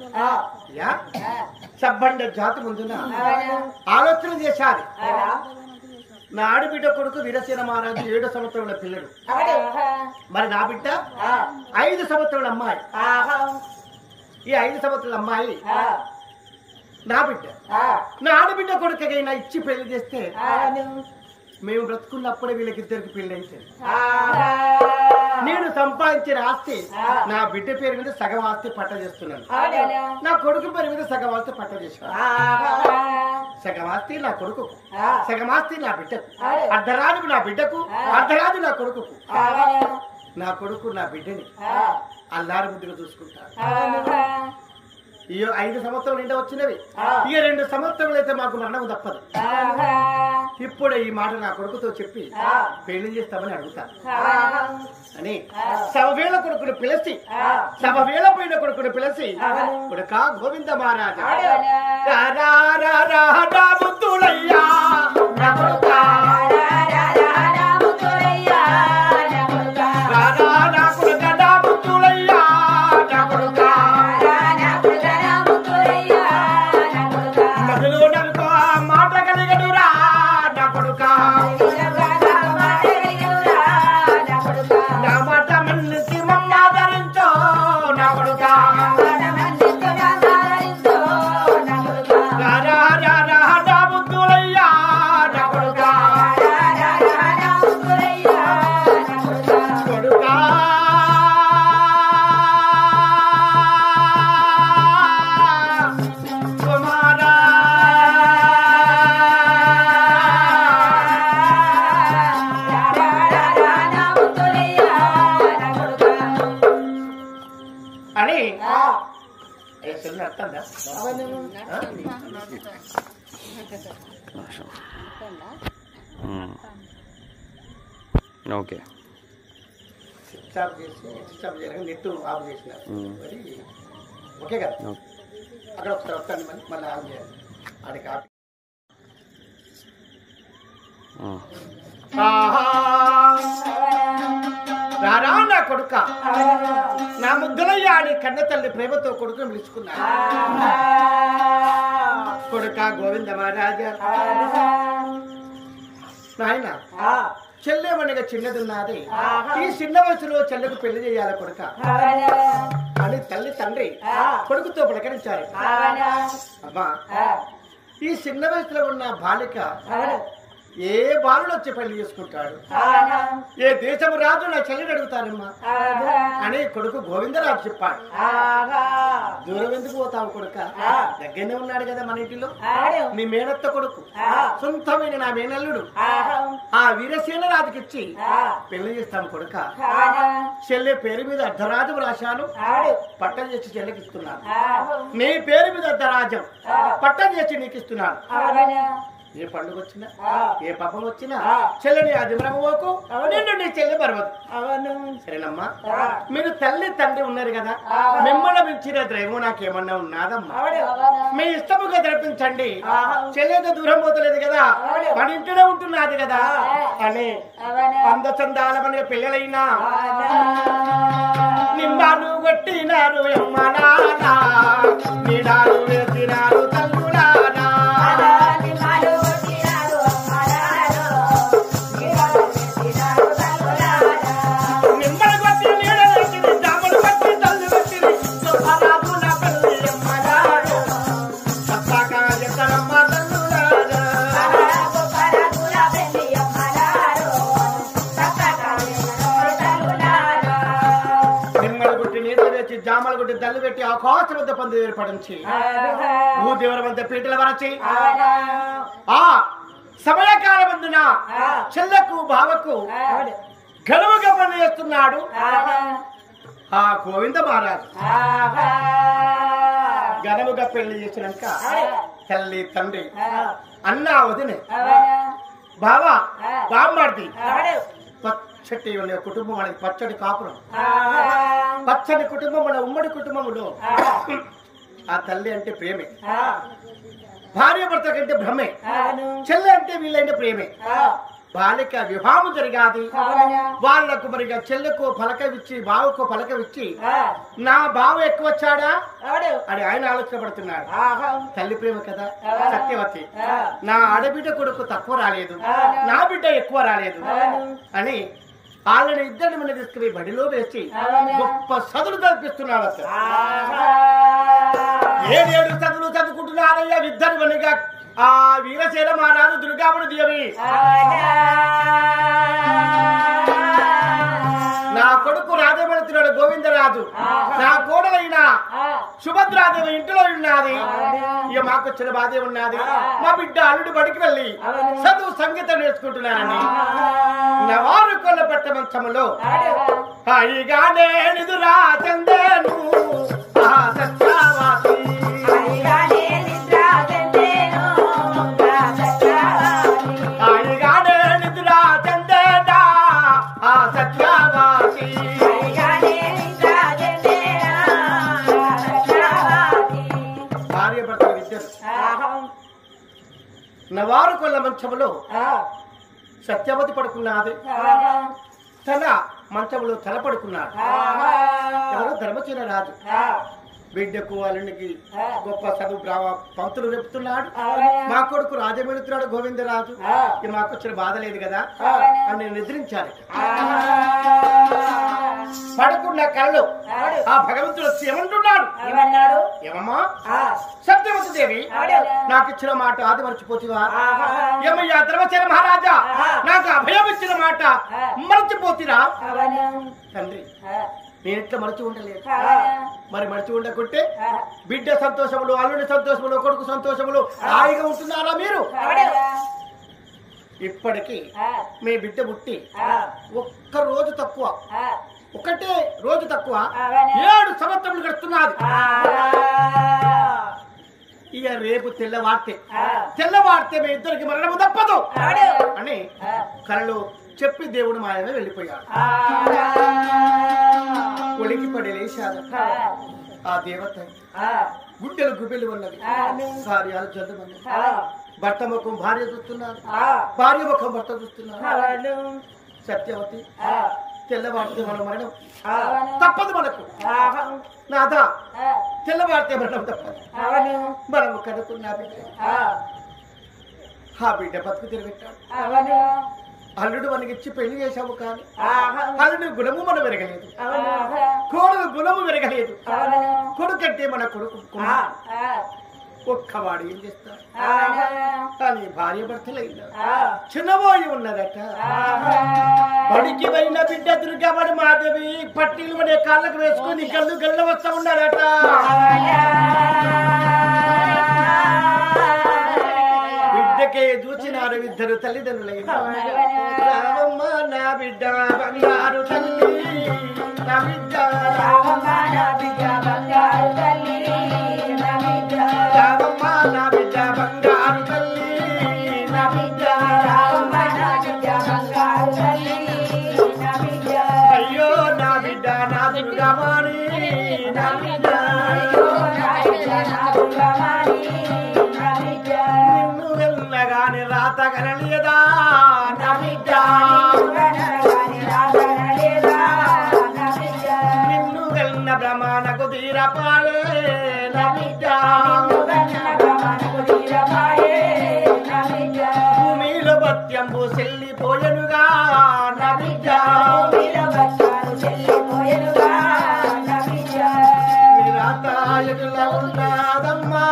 సబ్బండ జాతి ముందున ఆలోచన చేశారు. నా ఆడబిడ్డ కొడుకు వీరసేన మహారాజు 7 సంవత్సరాల పిల్లడు, మరి నా బిడ్డ 5 సంవత్సరాల అమ్మాయి. ఈ 5 సంవత్సరాల అమ్మాయి నా బిడ్డ. నా ఆడబిడ్డ కొడుకైనా ఇచ్చి పెళ్లి చేస్తే మేము బ్రతుకున్నప్పుడే వీళ్ళకిద్దరికి పెళ్లి అయితే నేను సంపాదించిన ఆస్తి నా బిడ్డ పేరు మీద సగం ఆస్తి పట్ట చేస్తున్నాను, నా కొడుకు పేరు మీద సగం ఆస్తి పట్ట చేస్తున్నాను. సగం ఆస్తి నా కొడుకుకు, సగం ఆస్తి నా బిడ్డకు, అర్ధరాజు నా బిడ్డకు, అర్ధరాజు నా కొడుకుకు. నా కొడుకు నా బిడ్డని అల్లారి ముద్దుగా చూసుకుంటాను. ఈ 5 సంవత్సరాలు నిండా వచ్చినవి, ఇక 2 సంవత్సరాలు అయితే మాకు మరణం తప్పదు. ఇప్పుడు ఈ మాట నా కొడుకుతో చెప్పి పెళ్లి చేస్తామని అడుగుతాను అని సభవేళ కొడుకుని పిలిచి, సభవేళ పైన కొడుకుని పిలిచి, కొడుక గోవింద మహారాజా బుద్ధులయ్యా ఓకే నెట్టు ఆఫ్ చేసిన ఓకే కదా. అక్కడ ఒకసారి వస్తాను మళ్ళీ ఆఫ్ చేయాలి. అది కాపీ రారా నా కొడుక, నా ముద్దులయ్యా అని కన్న తల్లి ప్రేమతో కొడుకుని పిలుచుకున్నా. కొడుక గోవింద మహారాజా, నాయన చెల్లెమనిగా చిన్నదున్నది, ఈ చిన్న వయసులో చెల్లెకు పెళ్లి చేయాలి కొడుక అని తల్లి తండ్రి కొడుకుతో పలకరించారు. అమ్మా, ఈ చిన్న వయసులో ఉన్న బాలిక ఏ బాలుడు వచ్చి పెళ్లి చేసుకుంటాడు, ఏ దేశము రాజు నా చెల్లిని అడుగుతానమ్మా అని కొడుకు గోవిందరాజు చెప్పాడు. దూరం ఎందుకు పోతావు కొడుక, దగ్గరనే ఉన్నాడు కదా మన ఇంటిలో నీ మేనత్త కొడుకు, సొంతమైన నా మేనల్లుడు ఆ వీరసేన రాజుకిచ్చి పెళ్లి చేస్తాను కొడుక. చెల్లె పేరు మీద అర్ధరాజం రాశాను, పట్టం చేసి చెల్లెకి ఇస్తున్నాను. నీ పేరు మీద అర్ధరాజం పట్టం చేసి నీకు ఇస్తున్నాను. ఏ పండుగ వచ్చినా ఏ పాపం వచ్చినా చెల్లని అది మరవకు, నిన్ను నీ చెల్లి మరవదు. సరేనమ్మా, మీరు తల్లి తండ్రి ఉన్నారు కదా, మిమ్మల్ని మించిన ద్రైవం నాకేమన్నా ఉన్నాదమ్మా, మీ ఇష్టముగా జరిపించండి. చెల్లెతో దూరం పోతలేదు కదా, మన ఇంటిలో ఉంటున్నది కదా అని అందచందాల మన పిల్లలైనా నిమ్మాను కొట్టినారు ఎమ్మనానా, నీడాలు వేసినారు తల్లులానా. జామలు కొట్టి దల్లు పెట్టి ఆకాశం వద్ద పంది ఏర్పడించి భూదేవర వద్ద పీటల వరచి ఆ సమయకాలమందున చెల్లకు బావకు గడువుగా పని చేస్తున్నాడు ఆ గోవింద మహారాజు. గడువుగా పెళ్లి చేసినాక తల్లి తండ్రి అన్న వదిన బావ బామ్మార్ది పచ్చటి కుటుంబం అనేది పచ్చడి కాపురం, పచ్చని కుటుంబం మన ఉమ్మడి కుటుంబములో ఆ తల్లి అంటే ప్రేమే, భార్య భర్త కంటే భ్రమే, చెల్లె అంటే వీళ్ళంటే ప్రేమే. బాలిక వివాహం జరిగాది వాళ్ళకు మరిగా చెల్లెకు పలకవిచ్చి బావకు పలకవిచ్చి నా బావ ఎక్కువ వచ్చాడా అని ఆయన ఆలోచన పడుతున్నాడు. తల్లి ప్రేమ కదా సత్యవతి, నా ఆడబిడ్డ కొడుకు తక్కువ రాలేదు, నా బిడ్డ ఎక్కువ రాలేదు అని వాళ్ళని ఇద్దరిని మన తీసుకుని బడిలో వేసి గొప్ప చదువులు కల్పిస్తున్నాడు. అసలు 7 చదువులు చదువుకుంటున్నారయ్యా ఇద్దరు మనగా ఆ వీరసేన మహారాజు దుర్గాపుడు దేవి. నా కొడుకు రాజమడుతున్నాడు గోవిందరాజు, నా కోడలైన సుభద్రాదేవి ఇంటిలో ఉన్నది. ఇక మాకు వచ్చిన బాధే ఉన్నది, మా బిడ్డ అల్లుడు బడికి వెళ్ళి చదువు సంగీతం నేర్చుకుంటున్నానని నవారు కొల్ల పెట్ట మంచములో హాయిగానే నిదురా చందేను సత్యావాసి. నవారు కొల్ల మంచములో సత్యవతి పడుకున్నది, తన మంచములో తల పడుకున్నాడు. ఎవరు ధర్మచీన రాజు బిడ్డకు అల్లునికి గొప్ప చదువు పంతులు చెప్తున్నాడు. మా కొడుకు రాజమేలుతున్నాడు గోవిందరాజు, మాకు వచ్చిన బాధ లేదు కదా అని నేను నిద్రించాను. పడుకున్న కళ్ళు ఆ భగవంతుడు వచ్చి ఏమంటున్నాడు, ఏమమ్మా సత్యవతి దేవి నాకు ఇచ్చిన మాట అది మర్చిపోతువా? ఏమయ్యా ధర్మచీన మహారాజా నాకు అభయం ఇచ్చిన మాట మర్చిపోతురా? తండ్రి నేను ఇట్లా మరచి ఉండలేదు, మరి మరచి ఉండకుంటే బిడ్డ సంతోషములు, అల్లుడి సంతోషములు, కొడుకు సంతోషములు హాయిగా ఉంటున్నారా మీరు? ఇప్పటికీ మీ బిడ్డ పుట్టి ఒక్క రోజు తక్కువ, ఒకటే రోజు తక్కువ 7 సంవత్సరములు గడుస్తున్నది. ఇక రేపు తెల్లవారితే మీ ఇద్దరికి మరణము తప్పదు అని కలలో చెప్పి దేవుడు మాయమే వెళ్ళిపోయాడు. కొలికి పడి లేచాడు. ఆ దేవత గుడ్డెలు గుబెలు ఉన్నది, కార్యాలు జరుగుతుంది. భర్త ముఖం భార్య చూస్తున్నారు, భార్య ముఖం భర్త చూస్తున్నారు. సత్యవతి తెల్లవారితే మన మరణం తప్పదు మనకు. నాదా తెల్లవారితే మరణం తప్పదు. మనము కనుక్కున్న బిడ్డ ఆ బిడ్డ బతుకు తిరగట్టాడు. అల్లుడు మనకిచ్చి పెళ్లి చేశాము కానీ అల్లుడి గుణము మనం విరగలేదు, కోడలు గుణము విరగలేదు. కొడుకంటే మన కొడుకు ఒక్కవాడు ఏం చేస్తాడు కానీ భార్య భర్తలైనా చిన్నబోయి ఉన్నదట. బడికి పోయిన బిడ్డ దుర్గాబడి మాధవి పట్టీలు అనే కాళ్ళకు వేసుకుని గల్లు గల్ల వస్తా ఉన్నారట. బిడ్డకే చూచినారు ఇద్దరు తల్లిదండ్రులైన. రామమ్మ నా బిడ్డ బంగారు తల్లి, నా బిడ్డ రామమ్మ నా బిడ్డ బంగారు తల్లి, రామమ్మ నా బిడ్డ బంగారు తల్లి, నా బిడ్డ రామమ్మ నా బిడ్డ బంగారు తల్లి, నా బిడ్డ అయ్యో నా బిడ్డ నా దుర్గమాని, నా బిడ్డ అయ్యో నా బిడ్డ నా దుర్గమాని, నా బిడ్డ నిన్ను వెళ్ళగాని రాత కనలేదా, నా బిడ్డ నిన్ను వెళ్ళిన బ్రహ్మానకు తీరపాయే, నా బిడ్డ భూమిలో భత్యంబు చెల్లిపోయెనుగా, నా బిడ్డ రాత ఎదులా ఉన్నదమ్మా.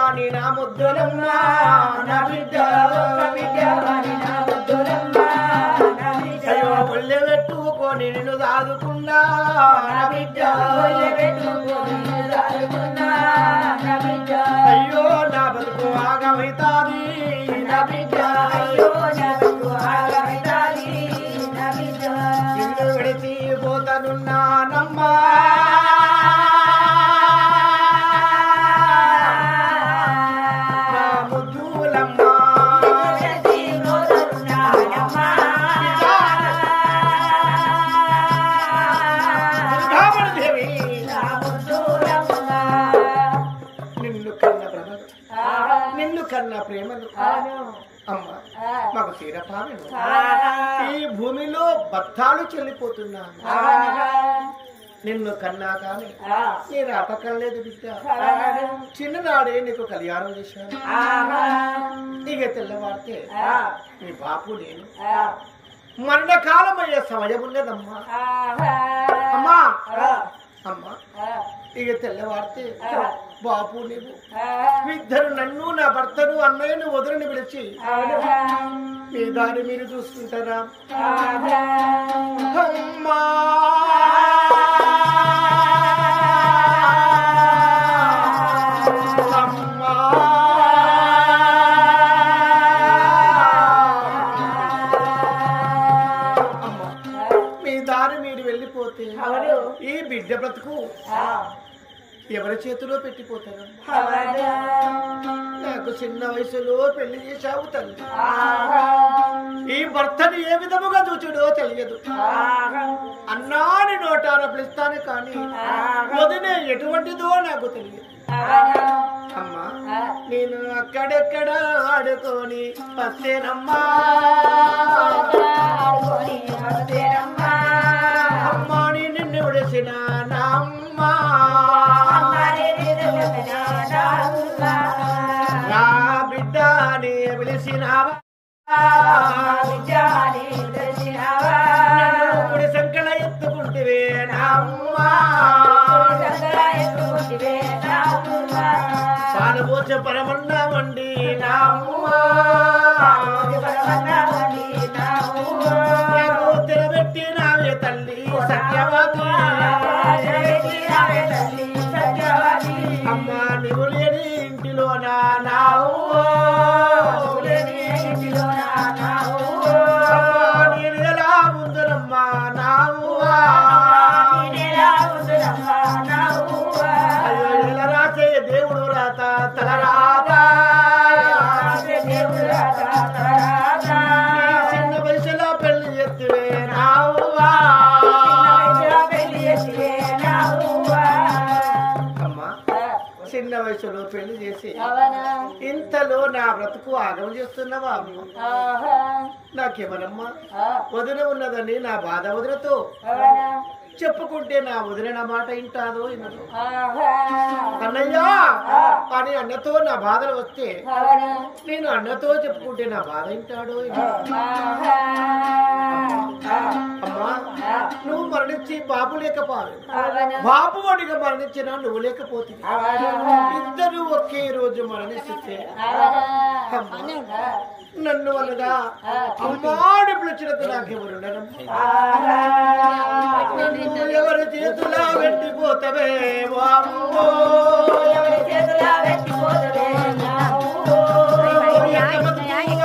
వాణి నా ముద్దులమ్మ నా బిడ్డ అయ్యో ఒళ్ళె పెట్టుకొని నిన్ను దాదుకున్నా నా బిడ్డ అయ్యో నా బతుకు ఆగమైతాది నా బిడ్డ నిన్ను విడిచి పోతనున్నానమ్మా నా ముద్దులమ్మ రామదేవి నిన్ను కన్న బ్రహ్మను నిన్ను కన్న ప్రేమను అమ్మ మాకు తీరపాలను ఈ భూమిలో బత్తాలు చెల్లిపోతున్నాను నిన్ను కన్నా కానీ నేను అపకలేదు బిడ్డ చిన్ననాడే నీకు కళ్యాణం చేశాను ఇక తెల్లవారితే నీ బాపు నేను మరణకాలం అయ్యే సమయం ఉన్నదమ్మా అమ్మా అమ్మా ఇక తెల్లవారితే బాపు నీవు ఇద్దరు నన్ను నా భర్తను అన్నయ్యను వదిలిని పిలిచి మీ దారి మీరు చూసుకుంటారా అమ్మా అమ్మా మీ దారి మీరు వెళ్ళిపోతే ఈ బిడ్డ బ్రతుకు ఎవరి చేతిలో పెట్టిపోతారు నాకు చిన్న వయసులో పెళ్లి చేశావు తల్లి ఈ భర్తని ఏ విధముగా చూచుడో తెలియదు అన్నాని నోటాన పిలుస్తాను కానీ వదినే ఎటువంటిదో నాకు తెలియదు అమ్మా నేను అక్కడెక్కడ ఆడుకొని పస్తేనమ్మా అమ్మా నిన్ను విడిసిన నా అమ్మా నా బిడ్డ నీ పిలిసినావా నన్ను సంకల ఎత్తుకుంటివే నా అమ్మా పాలపోచ పరమన్నామండి నా అమ్మా తెరబెట్టి నావే తల్లి సత్యవతి అమ్మా నువ్వు లేని ఇంటిలో నా నేను ఎలా ముందునమ్మా నావువా అయ్యో ఇలా రాసే దేవుడు రాత తల రాత చిన్న వయసులో పెళ్లి చేస్తే నావువా అమ్మా చిన్న వయసులో పెళ్లి చేసి ఇంతలో నా బ్రతుకు ఆగం చేస్తున్నావా అమ్మ నాకేమనమ్మా వదిన ఉన్నదని నా బాధ వదినతో చెప్పుకుంటే నా వదిలిన మాట ఇంటాదో వినదు అన్నయ్యా అని అన్నతో నా బాధలు వస్తే నేను అన్నతో చెప్పుకుంటే నా బాధ ఇంటాడో అమ్మా నువ్వు మరణించి బాబు లేకపోవాలి బాబు వాడిగా మరణించినా నువ్వు లేకపోతే ఇద్దరు ఒకే రోజు మరణిస్తే నన్ను అనగా అమ్మాడి పిలిచినట్టు నాకెవరుండరమ్మా ఎవరి చేతులా పెట్టిపోతవే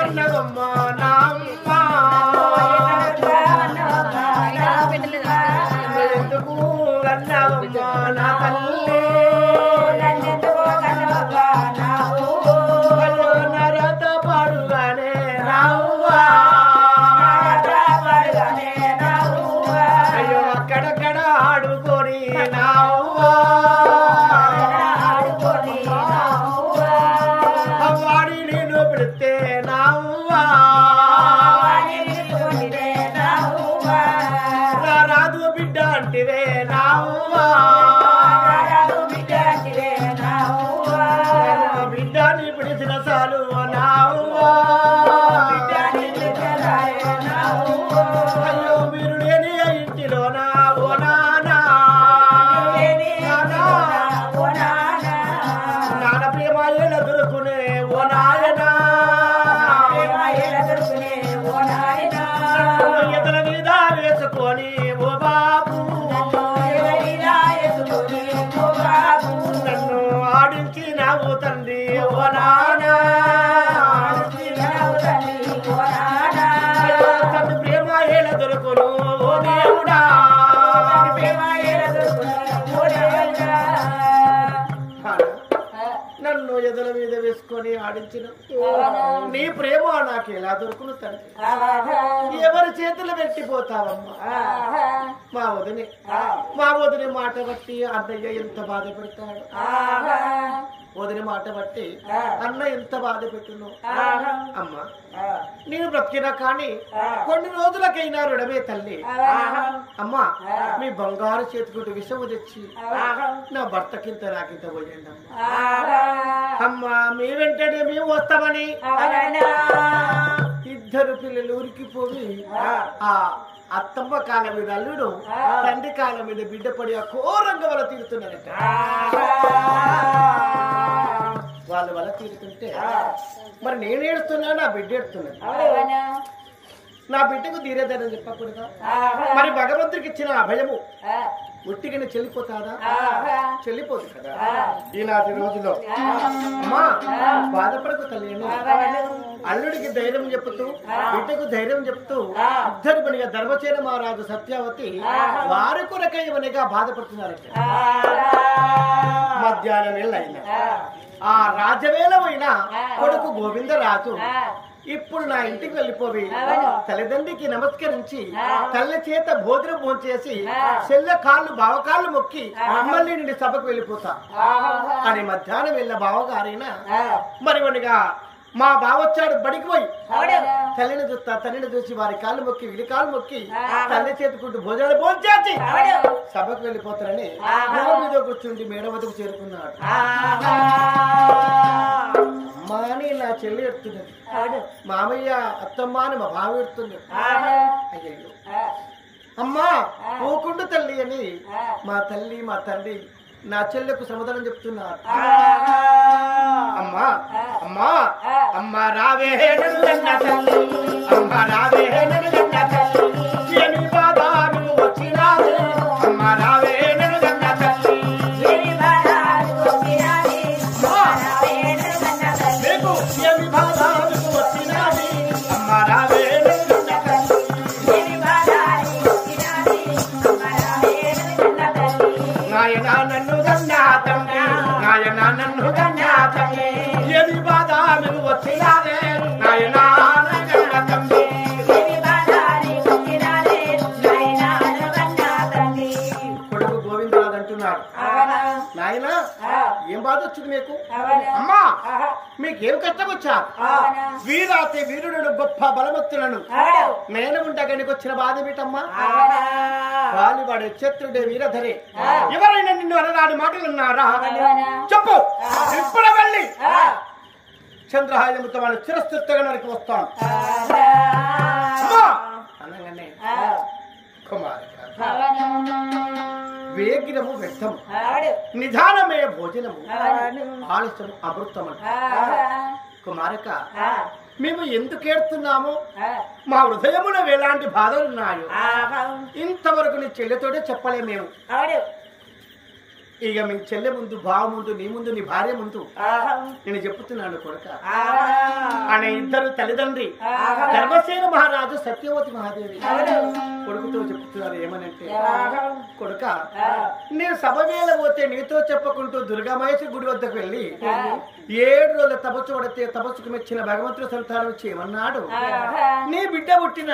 అన్నదమ్మా నా అమ్మా ఎందుకు అన్నదమ్మా నా తల్లి నరత పాడుగానే రావువా అయ్యో అక్కడక్కడ ఆడుకొని నావువా ఓ నాయనా ఎదల మీద వేసుకొని ఓ బాబు నన్ను ఆడించినావు తండ్రి ఓ నానా తను ప్రేమ ఏల దొరుకును ఓ దేవుడా నన్ను ఎదల మీద వేసుకొని ఆడించిన నీ ప్రేమ నాకు ఎలా దొరుకును తండ్రి ఎవరి చేతులు పెట్టిపోతావమ్మా మా వదిని మాట బట్టి అన్నయ్య ఎంత బాధపడతాడు వదిన మాట బట్టి అన్న ఎంత బాధ పెట్టును అమ్మా నేను బ్రతికినా కానీ కొన్ని రోజులకైనా రుడమే తల్లి అమ్మా మీ బంగారు చేతికొట్టు విషము తెచ్చి నా భర్తకింత నాకింత పోయండి అమ్మా మీ వెంటనే మేము వస్తామని ఇద్దరు పిల్లలు ఉరికిపోయి ఆ అత్తమ్మ కాళ్ళ మీద అల్లుడు తండ్రి కాళ్ళ మీద బిడ్డ పడి ఆ ఘోరంగా వల్ల తీరుతున్నారట వాళ్ళు వల్ల తీరుతుంటే మరి నేను ఏడుస్తున్నా నా బిడ్డ ఏడుతున్నాను నా బిడ్డకు ధీరేదని చెప్పకూడదా మరి భగవంతుడికి ఇచ్చిన అభయము ఒట్టిగానే చెల్లిపోతాదా చెల్లిపోదు కదా ఈనాటి రోజులో అమ్మా బాధపడకు తల్లి అల్లుడికి ధైర్యం చెప్తూ బిడ్డకు ధైర్యం చెప్తూ ఇద్దరు పనిగా ధర్మచేన మహారాజు సత్యావతి వారి కొరకైవనిగా బాధపడుతున్నారట మధ్యాహ్నం వేళ అయినా ఆ రాజవేళ అయిన కొడుకు గోవిందరాజు ఇప్పుడు నా ఇంటికి వెళ్ళిపోయి తల్లిదండ్రికి నమస్కరించి తల్లి చేత భోజనం భోంచేసి చెల్లె కాళ్ళు బావకాళ్ళు మొక్కి మళ్ళీ నుండి సభకు వెళ్ళిపోతా అని మధ్యాహ్నం వెళ్ళిన బావగారైనా మరివనిగా మా బావొచ్చాడు బడికి పోయి తల్లిని చూస్తా తల్లిని చూసి వారి కాళ్ళు మొక్కి వీడి కాళ్ళు మొక్కి తల్లి చేతుకుంటూ భోజనాలు భోంచేసి సభకు వెళ్ళిపోతారని గుమ్మ మీద కూర్చుండి మేడ వద్దకు చేరుకున్నాడు అమ్మా అని నా చెల్లి ఎడుతున్నది మామయ్య అత్తమ్మ అని మా బావ ఎడుతున్నది అయ్యో అమ్మా పోకుండా తల్లి అని మా తల్లి మా తండ్రి నా చెల్లెకు సమాధానం చెప్తున్నారు అమ్మా అమ్మా అమ్మా రావే అమ్మా రావే వచ్చినావు అమ్మా రావే నన్ను కన్నా తండ్రి ఏమి బాధ నువ్వు వచ్చినావే నాయనా కొడుకు గోవిందరాజు అంటున్నాడు నాయనా ఏం బాధ వచ్చింది మీకు అమ్మా మీకేం కష్టం వచ్చా వీరాతే వీరుడు గొప్ప బలమత్తులను నేను ఉండగానికి వచ్చిన బాధ ఏమిటమ్మా వాలివాడే శత్రుడే వీరధరే ఎవరైనా నిన్ను అనరాని మాటలు ఉన్నారా చెప్పు ఇప్పుడు వెళ్ళి చంద్రహాయముతో వాళ్ళు చిరస్థితిగా నరికి వస్తాను అనగానే కుమారి వేగిరము వ్యర్థము నిధానమే భోజనము ఆలస్యము అమృతము కుమారక మేము ఎందుకు ఏడుతున్నామో మా హృదయములో ఎలాంటి బాధలున్నాయో ఇంతవరకు నీ చెల్లెతోటే చెప్పలే మేము ఇక మీ చెల్లె ముందు బావ ముందు నీ ముందు నీ భార్య ముందు నేను చెప్తున్నాను కొడుక అనే ఇద్దరు తల్లిదండ్రి ధర్మసేన మహారాజు సత్యవతి మహాదేవి కొడుకుతో చెప్తున్నారు ఏమనంటే కొడుక నేను సభ వేళ పోతే నీతో చెప్పకుంటూ దుర్గామహేశ్వరి గుడి వద్దకు వెళ్ళి 7 రోజుల తపస్సు పడితే తపస్సుకు మెచ్చిన భగవంతుడి సంతానం వచ్చి ఏమన్నాడు నీ బిడ్డ పుట్టిన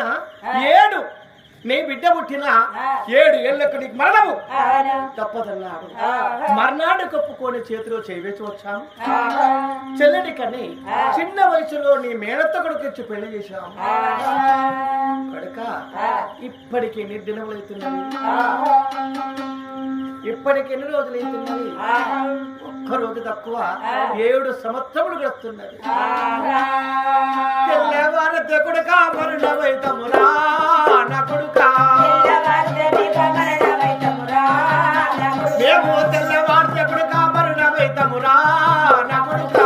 7 ఏళ్లకు నీకు మరణము తప్పదన్నాడు మర్నాడు కప్పుకొని చేతిలో చేయవేసి వచ్చాము చెల్లెడి కని చిన్న వయసులో నీ మేనత్త కొడుకు ఇచ్చి పెళ్లి చేశాము కనుక ఇప్పటికి ఎన్ని దినములు అవుతున్నవి ఇప్పటికి ఎన్ని రోజులు అవుతున్నవి ఒక్కరోజు తక్కువ 7 సంవత్సరములు గడుస్తున్నది తెల్లవారతే కొడుక మరణమైతమురా నా కొడుక మేము తెల్లవారతే కొడుక మరణమైతమురా నా కొడుక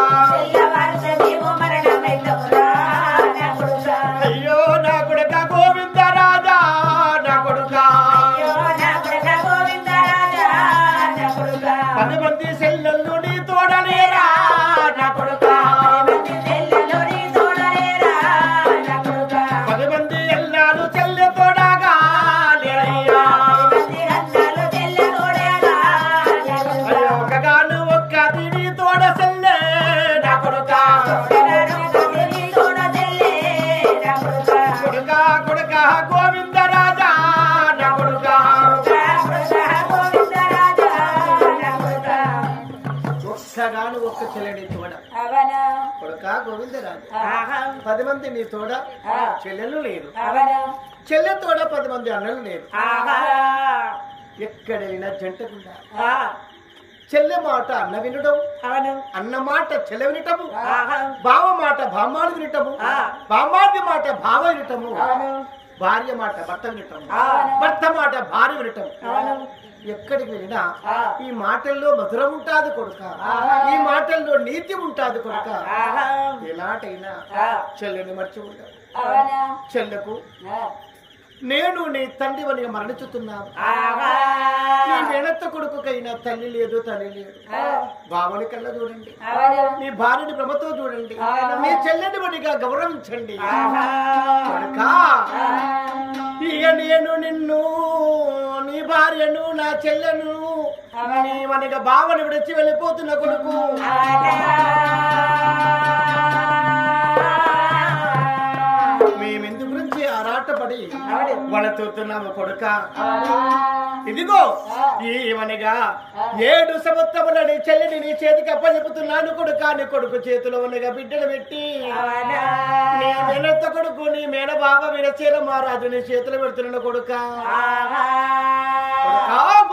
ఇంతగాను ఒక్క చెల్లె నీ తోడ అవనా కొడుక గోవిందరాజు ఆహా 10 మంది నీ తోడ చెల్లెలు లేరు అవనా చెల్లె తోడ 10 మంది అన్నలు లేరు ఆహా ఎక్కడైనా జంటకుండా ఆ చెల్లె మాట అన్న వినడం అవును అన్న మాట చెల్లె వినటము ఆహా బావ మాట బామ్మాడు వినటము బామ్మాడి మాట బావ వినటము భార్య మాట భర్త వినటము భర్త మాట భార్య వినటము ఎక్కడికి వెళ్ళినా ఈ మాటల్లో మధురం ఉంటాది కొడుక ఈ మాటల్లో నీతి ఉంటాది కొడుక ఎలాటైనా చెల్లెని మర్చి ఉంటాడు అవనా చెల్లెకు నేను నీ తండ్రివని మరణించుతున్నాను నీ మేనత్త కొడుకుకైనా తల్లి లేదు తల్లి లేదు బావని కళ్ళ చూడండి నీ భార్యని భ్రమతో చూడండి నీ చెల్లెని వనిగా గౌరవించండి కొడుకా ఇక నేను నిన్ను నీ భార్యను నా చెల్లెను నీ వనిగా బావని విడిచి వెళ్ళిపోతున్న కొడుకు మేమెందు గురించి ఆరాటపడి వనతూతున్నాము కొడుక ఇదిగో ఈవనిగా 7 సంవత్సరముల నీ చెల్లిని నీ చేతికి అప్పచెపుతున్నాను కొడుక నీ కొడుకు చేతిలో ఉన్నగా బిడ్డలు పెట్టి నీ మేనత్త కొడుకు నీ మేన బావ విడచేర మహారాజు నీ చేతులు పెడుతున్నాను కొడుక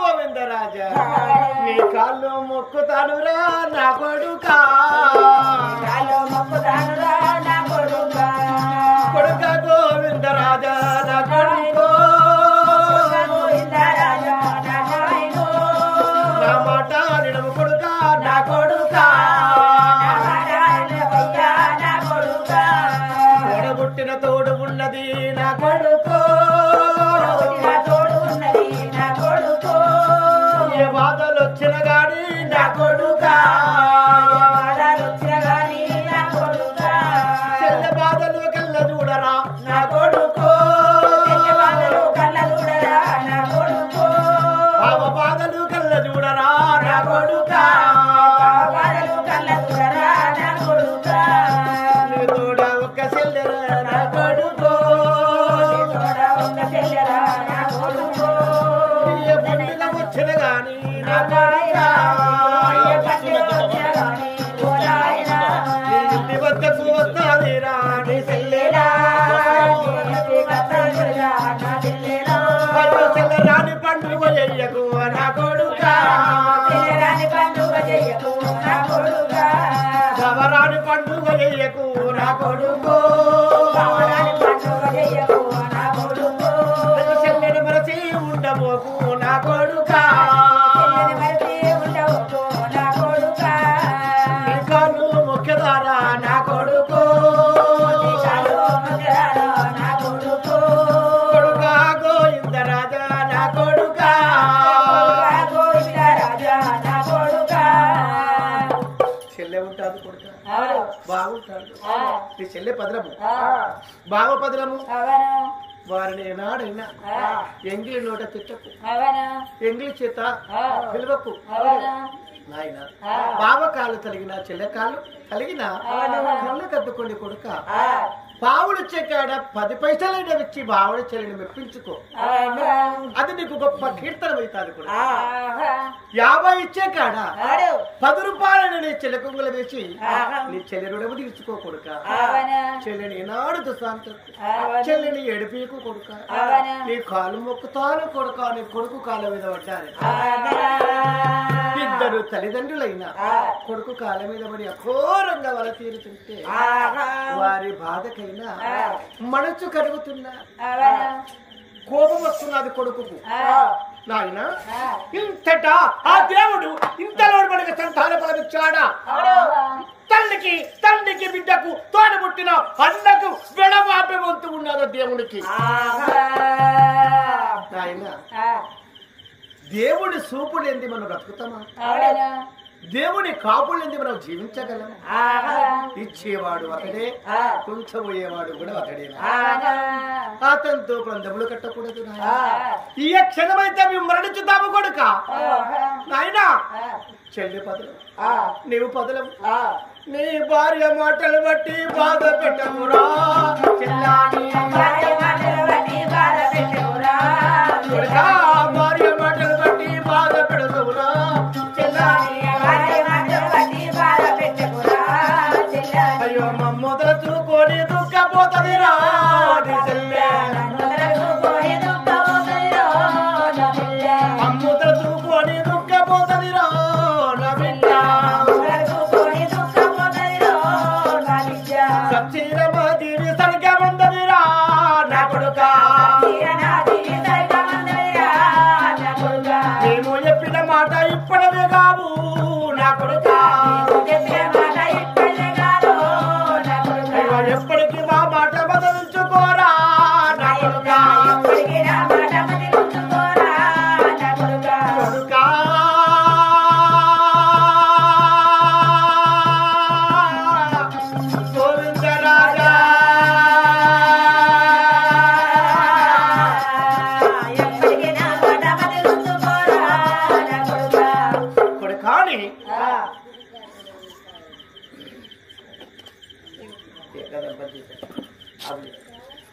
గోవిందరాజా నీ కాళ్ళు మొక్కుతానురా నా కొడుక కొడుక గోవిందరాజా నా కొడుకు నా మాట నిడము కొడుక నా కొడుక తోడబుట్టిన తోడు ఉన్నది నా కొడుకు ఏ బాధలు వచ్చిన గాని నా కొడుక చెల్లె బాధలు కళ్ళ చూడరా నా కొడుకు బావ బాధలు కళ్ళ చూడరా నా కొడుక నీ తోడ ఒక్క చెల్లెరా నా కొడుకు ఏ పుట్టిన వచ్చిన గాని నా ఇంటి వద్దకు వస్తాదిరా నీ చెల్లెరా రాని పండుగ చెయ్యకు నా కొడుక రాని పండుగ చెయ్యకు నా కొడుకు చెల్లెని మరచి ఉండబోకు నా కొడుక నీ కాళ్ళు ముఖ్యదారా నా కొడుకు కొడుక గోవిందరాజా నా కొడుక చెల్లె ఉంటాడు కొడుక బాగుంటాడు నీ చెల్లె పదలము బావ పదలము వారిని ఏనాడైనా ఎంగిలి నోట తిట్టకు ఎంగిలి చేత పిలువకు నాయన బావ కాళ్ళు కలిగిన చెల్లె కాళ్ళు కలిగిన కళ్ళు కట్టుకోండి కొడుక పావుడు చెక్కాడ 10 పైసలైన వచ్చి బావుడి చెల్లిని మెప్పించుకో అది నీకు గొప్ప కీర్తనం అవుతాది కూడా 50 ఇచ్చే కాడ 10 రూపాయలని నీ చెల్లె కొంగులు వేసి నీ చెల్లె రుణము తీర్చుకో కొడుక చెల్లెని ఏనాడు దుశాంతం చెల్లెని ఎడిపీకు కొడుక నీ కాలు మొక్కుతాను కొడుక నీ కొడుకు కాళ్ళ మీద పడ్డాను ఇద్దరు తల్లిదండ్రులైన కొడుకు కాళ్ళ మీద పడి అఘోరంగా వల తీరుతుంటే వారి బాధకైనా మనసు కరుగుతున్నా కోపం వస్తున్నది కొడుకుకు నాయన ఇంతటా ఆ దేవుడు ఇంతలో మనకి సంతాన ఫలమిచ్చాడా తండ్రికి బిడ్డకు తోడబుట్టిన అన్నకు వెడమాపే వంతు ఉన్నది దేవునికి నాయన దేవుడి సూపు లేనిది మనం బ్రతుకుతామా దేవుని కాపులేంది మనం జీవించగలం ఇచ్చేవాడు అతడే కుంచబోయేవాడు కూడా అతడే అతనితో బంధములు కట్టకూడదు ఈ క్షణమైతే మేము మరణించుతాము కొడుక నాయనా చెల్లి పదలం నీవు పదలం నీ భార్య మాటలు బట్టి బాధ పెట్టమురా చెల్లాని భార్య మాటలు బట్టి బాధ పెడతావురా చెల్లాని భార్య మాటలు బట్టి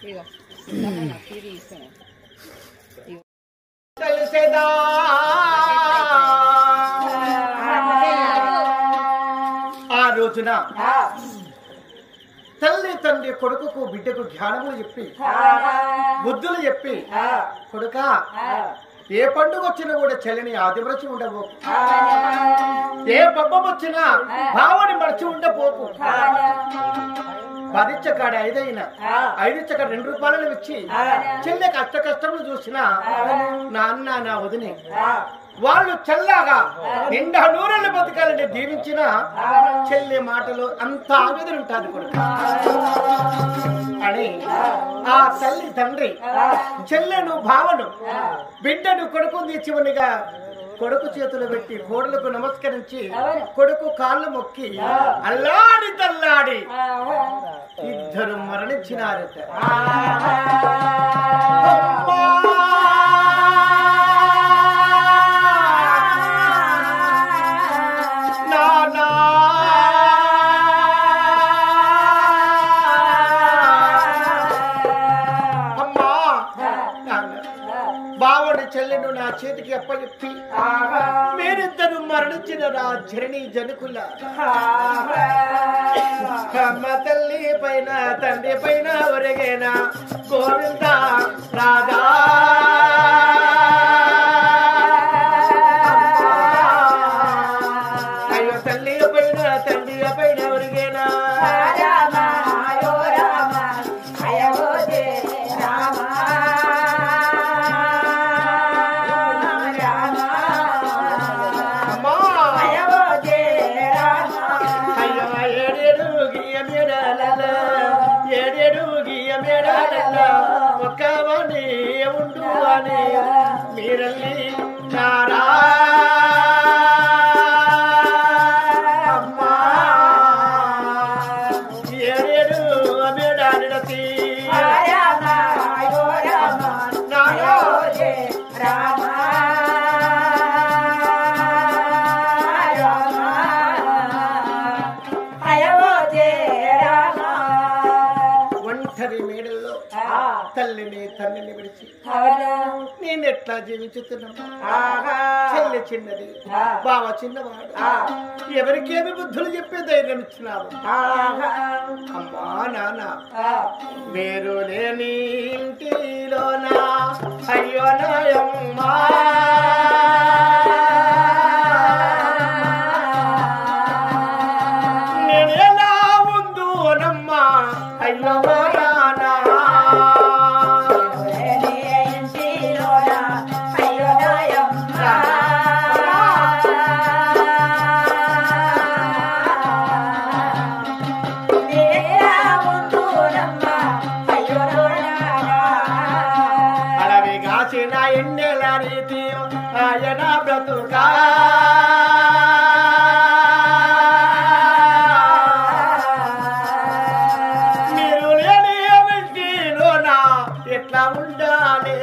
ఇగో ఇది ఇస్తాను. తెలిసేదా ఆ రోజున తల్లి తండ్రి కొడుకుకు బిడ్డకు జ్ఞానములు చెప్పి బుద్ధులు చెప్పి కొడుక ఏ పండుగ వచ్చినా కూడా చెల్లిని ఆదిమరచి ఉండబో, ఏ పబ్బం వచ్చినా భావని మరచి ఉండబోకు, 10 ఇచ్చకాడ 5 అయినా 5 ఇచ్చకాడ 2 రూపాయలను ఇచ్చి చెల్లె కష్టములు చూసినా నాన్న నా వదిని వాళ్ళు చల్లగా నిండా నూరెళ్ళు బతకాలని దీవించిన చెల్లి మాటలు అంత ఆవేదన ఉంటుంది కొడుకు అని ఆ తల్లి తండ్రి చెల్లెను భావను బిడ్డను కొడుకుని తెచ్చివనిగా కొడుకు చేతులు పెట్టి కోడలకు నమస్కరించి కొడుకు కాళ్ళు మొక్కి అల్లాడి తల్లాడి ఇద్దరు మరణించినారట. బావడి చెల్లెను నా చేతికి అప్పచెప్పి మీరిద్దరు మరణించిన నా జరణి జనకుల అమ్మ తల్లి పైన తండ్రి పైన ఒరిగేనా గోవింద రాధా అయ్యో తల్లి పైన తండ్రి పైన ఒరిగేనా ఒక్కవని ఉండు అని మీరల్లి నారా అమ్మా ఏడేడు మేడాని రతి ఒంటరి మేడల్లో తల్లిని తండ్రిని విడిచి నేను ఎట్లా జీవించుతున్నా? చెల్లి చిన్నది, బావ చిన్నవాడు, ఎవరికేమి బుద్ధులు చెప్పే ధైర్యం ఇచ్చినావు. అమ్మా నాన్న మీరు లేని ఇంటిలోనా అయ్యో నాయమ్మా నేను ఎలా ఉందునమ్మా అయ్యో నానా ఎన్నెల రీతి ఆయన బ్రతుకా మీరు లేని ఇంటిలోనా ఎట్లా ఉండాలి?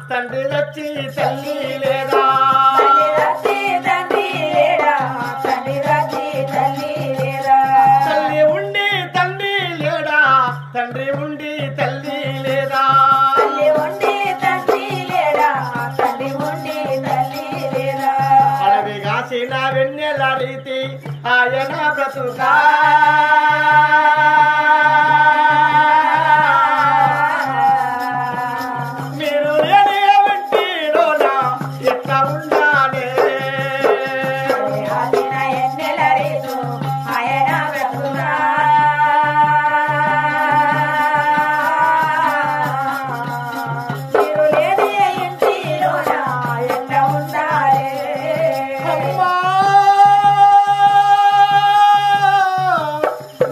తండ్రి వచ్చి తల్లి లేదా తల్లి ఉండి తండ్రి లేడా తండ్రి ఉండి తల్లి లేదా అడవి కాసిన వెన్నెల రీతి ఆయన బ్రతుకా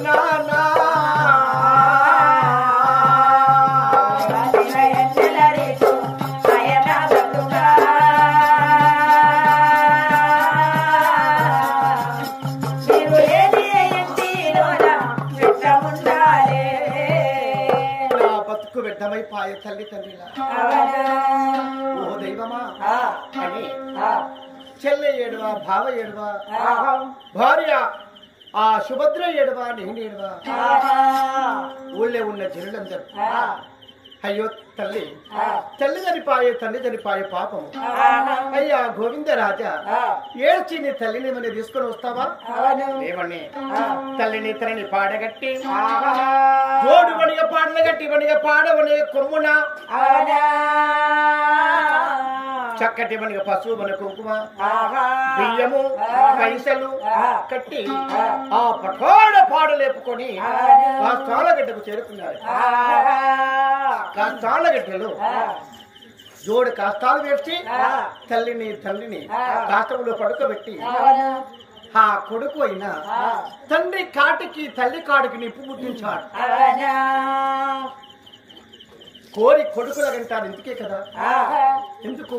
నా పాయ తల్లి తండ్రిలా ఓ దైవమా అని చెల్లె ఏడువా బావ ఏడువా భార్య ఆ సుభద్ర ఏడువా నేను ఏడువా ఊళ్ళో ఉన్న జనులందరూ అయ్యో తల్లి తల్లి చనిపాయే తండ్రి చనిపాయే పాపము అయ్యా గోవిందరాజా ఏడ్చి నీ తల్లిని మన తీసుకొని వస్తావా ఏమని తల్లిని తల్లిని పాడగట్టి జోడు వనిగ పాటలు గట్టి వనిగ పాడవని కొమ్మున చక్కటి మనకి పశువు మన కుంకుమ బియ్యము పైసలు కట్టి ఆ పఠోడ పాడు లేపుకొని కాస్తాలగడ్డకు చేరుకున్నారు. కాస్తాలగడ్డలు జోడు కాస్తాలు వేసి తల్లిని తండ్రిని కాష్టంలో పడుకోబెట్టి ఆ కొడుకు అయినా తండ్రి కాటికి తల్లి కాడికి నిప్పు ముట్టించాడు. కోరి కొడుకుల కంటారు ఇందుకే కదా. ఎందుకు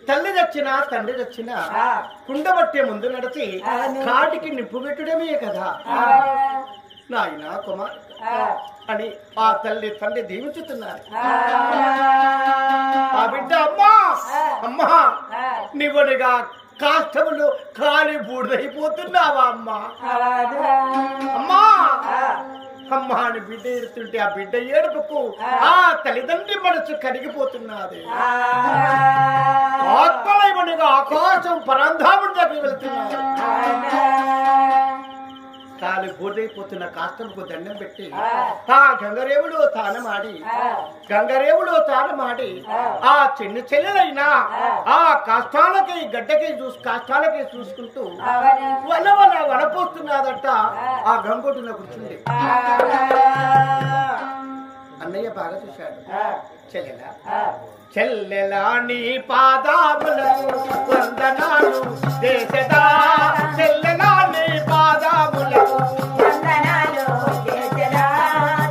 తల్లి తెచ్చినా తండ్రి తెచ్చినా కుండబట్టే ముందు నడిచి కాటికి నిప్పు పెట్టుడమే కదా. నాయన కుమార్ అని ఆ తల్లి తండ్రి దీవించుతున్నారు. ఆ బిడ్డ అమ్మా అమ్మా నీవునిగా కాష్టములు కాలి బూడిదైపోతున్నావా అమ్మా అమ్మా అమ్మా అని బిడ్డ ఏడుతుంటే ఆ బిడ్డ ఏడుపుకు ఆ తల్లిదండ్రి మనసు కరిగిపోతున్నది. ఆత్మలైవనిగా ఆకాశం పరంధాముడి దగ్గర వెళ్తున్నారు. తాను బూడిదైపోతున్న కాష్టముకు దండం పెట్టి ఆ గంగరేవుడు తానమాడి ఆ చిన్న చెల్లెలైనా ఆ కాష్టాలకి గడ్డకి కాష్టాలకి చూసుకుంటూ వనపోస్తున్నదట. ఆ గంగొట్టున కూర్చుంది. అన్నయ్య బాగా చూశాడు. చెల్లెలా నీ పాదాములకు వందనాలు చేసెదా, చెల్లెలా నీ పాదాములకు వందనాలు చేసెదా,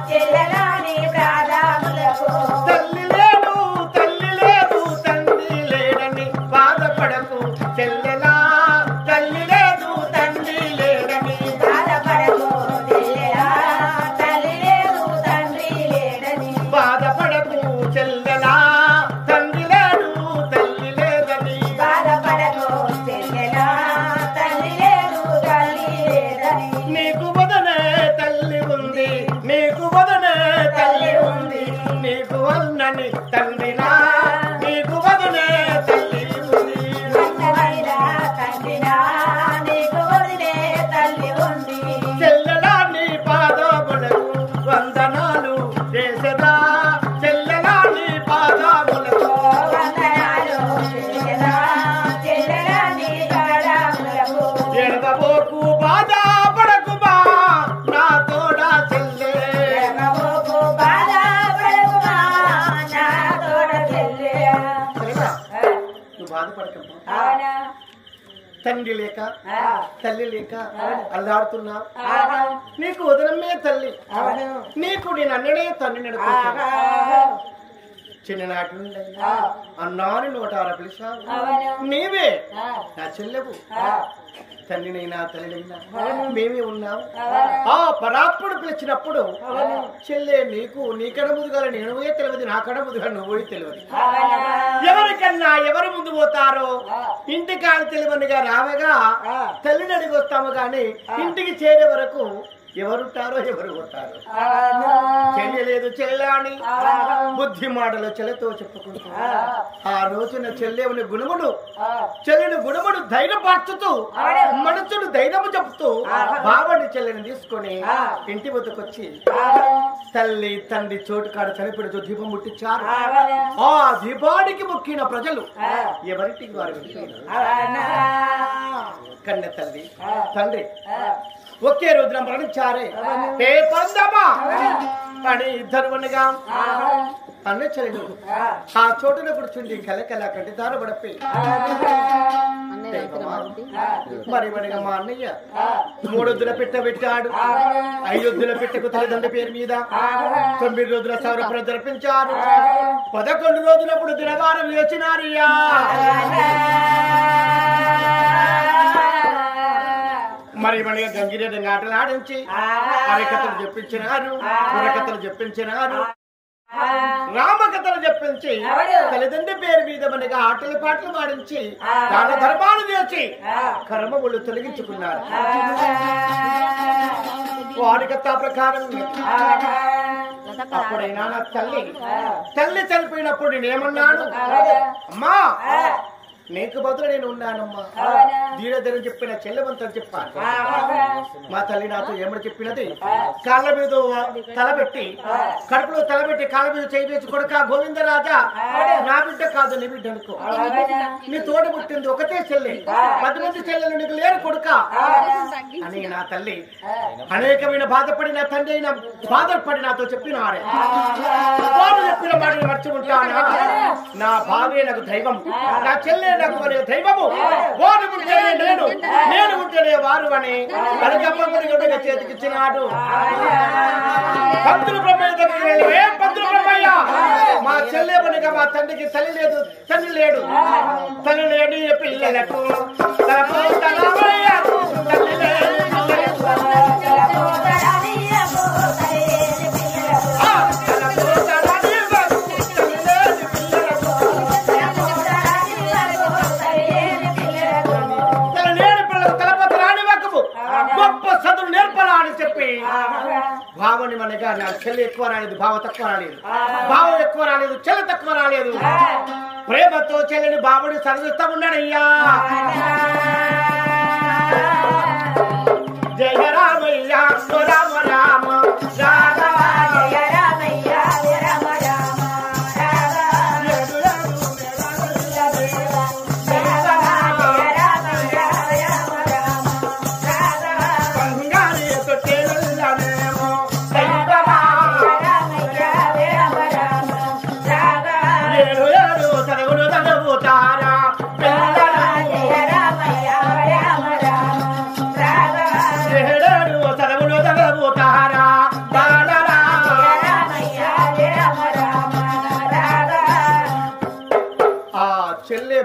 చెల్లెలా నీ పాదాములకు. తల్లి లేదు తండ్రి లేడని బాధపడకు చెల్లెలా, తల్లి లేదు తండ్రి లేడని బాధపడకు చెల్లెలా, తల్లి లేదు తండ్రి లేడని బాధపడకు చెల్లెలా, తండ్రి లేడు తల్లి లేదని బాధపడకు చెల్లెలా, తల్లి లేదు తల్లి లేదని. నీకు వదనే తల్లి ఉంది, నీకు వదనే తల్లి ఉంది, నీకు వన్నని తండ్రినా, నీకు వదనే తల్లి ఉంది, తండ్రినా నీకు వదనే తల్లి ఉంది. చెల్లెలా నీ పాదములకు వందనాలు చేసెదా, చెల్లెలా నీ పాదములకు వందనాలు చేసెదా, చెల్లెలా నీ పాదములకు. ఎడబోకు బాధ పడకు బా నా తోడా చెల్లె, ఎడబోకు బాధ పడకు బా నా తోడా చెల్లె. నువ్వు బాధపడకమ్మా. తండ్రి లేక తల్లి లేక అల్లాడుతున్నా. నీకు వదనమే తల్లి, నీకు నేను అన్నడే తండ్రి నడుపు. చిన్ననాటి నుండి అన్నాని 106 పిలిచావు. నీవే నా చెల్లెవు. తండ్రినైనా తల్లినైనా మేమే ఉన్నావు. ఆ పరాత్ముడు పిలిచినప్పుడు చెల్లె నీకు నీ కడ ముందుగా నేనువే తెలియదు, నా కడ ముందుగా నువ్వే తెలియదు. ఎవరికన్నా ఎవరు ముందు పోతారో ఇంటికాడ తెలియనిగా రావగా తల్లిని అడిగి వస్తాము గాని ఇంటికి చేరే వరకు ఎవరుంటారో ఎవరు పోతారో చెల్లెలేదు చెల్లె అని బుద్ధి మాటలు చెల్లెతో చెప్పుకుంటూ ఆ రోజున చెల్లెవుని గుణముడు చెల్లెని గుణముడు ధైర్యపరుచుతూ మనసును ధైర్యము చెప్తూ బావని చెల్లెని తీసుకొని ఇంటి వద్దకొచ్చి తల్లి తండ్రి చోటు కాడ చనిపెడుతూ దీపం ముట్టించారు. ఆ దీపానికి మొక్కిన ప్రజలు ఎవరింటికి వారు కన్న తల్లి తండ్రి ఒకే రోజున మరణించారే. ఏ పందమా అని ఇద్దరుగా అన్న చెల్లెలు ఆ చోటున కూర్చుండి కలకల కంటిదారు పడపి మరి మరిగా మా అన్నయ్య 3 వద్దుల పెట్ట పెట్టాడు. 5 వద్దుల పెట్టకు తల్లిదండ్రి పేరు మీద 9 రోజుల సౌరపుర జరిపించారు. 11 రోజులప్పుడు దినవారం వేసినారయ్యా. మరి మనకి గంగిరెడ్డి ఆటలు ఆడించి అరకథలు చెప్పించినారు, బుర్రకథలు చెప్పించినారు. రామకథలు చెప్పించి తల్లిదండ్రి పేరు మీద మనగా ఆటలు పాటలు పాడించి దాన ధర్మాలు చేసి కర్మములు తొలగించుకున్నారు. వారికథా ప్రకారం అప్పుడైనా నా తల్లి చనిపోయినప్పుడు నేనేమన్నాను, అమ్మా నీకు బదులు నేను ఉన్నానమ్మా. ధీరధరం చెప్పిన చెల్లెమంతని చెప్పాను. మా తల్లి నాతో ఏమని చెప్పినది, కాళ్ళ మీద తలబెట్టి కడుపులో తలబెట్టి కాళ్ళ మీద చేసి కొడుక గోవిందరాజా నా బిడ్డ కాదు నీ బిడ్డ అనుకో, నీ తోట పుట్టింది ఒకటే చెల్లె, 10 మంది చెల్లెలు నీకు లేరు కొడుక అని నా తల్లి అనేకమైన బాధపడిన తండ్రి అయిన బాధపడి నాతో చెప్పినారే. వారు చెప్పిన మాటలు మర్చిపోతానా? నా భార్య నాకు దైవం, నా చెల్లె నాకు మరి దైవము. వారు ఉంటేనే నేను ఉంటేనే వారు అని కనకమ్మగా చేతికిచ్చినాడు. పంతులు బ్రహ్మయ్య దగ్గర పంతులు బ్రహ్మయ్య మా చెల్లె పనిగా మా తండ్రికి తల్లి లేదు తండ్రి లేడు, తల్లి లేని పిల్లలకు భావని మనగా నా చెల్లి ఎక్కువ రాలేదు, భావ తక్కువ రాలేదు, భావం ఎక్కువ రాలేదు, చెల్లి తక్కువ రాలేదు. ప్రేమతో చెల్లిని బావుని చదివిస్తా ఉన్నాడయ్యా. జయ రామయ్య రామ రామ జయ రామయ్య రామ రామ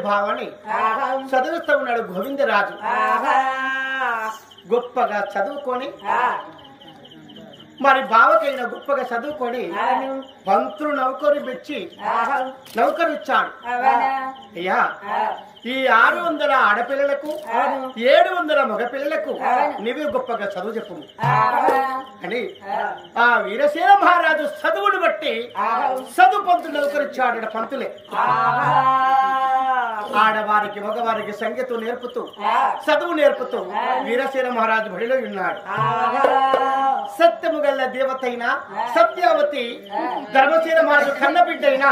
భావని చదువుతూ ఉన్నాడు గోవిందరాజు. గొప్పగా చదువుకొని మరి బావకైనా గొప్పగా చదువుకొని పంతులు నౌకరు మెచ్చి నౌకరు ఇచ్చాడు. అయ్యా ఈ 600 ఆడపిల్లలకు 700 మగపిల్లలకు నీవే గొప్పగా చదువు చెప్పు అని ఆ వీరసేన మహారాజు చదువును బట్టి చదువు పంతులు నౌకరిచ్చాడు. పంతులే ఆడవారికి మగవారికి సంగీతం నేర్పుతూ చదువు నేర్పుతూ వీరసేన మహారాజు బడిలో ఉన్నాడు. సత్యము గల్ల దేవతైన సత్యావతి ధర్మసేన మహారాజు కన్న బిడ్డైనా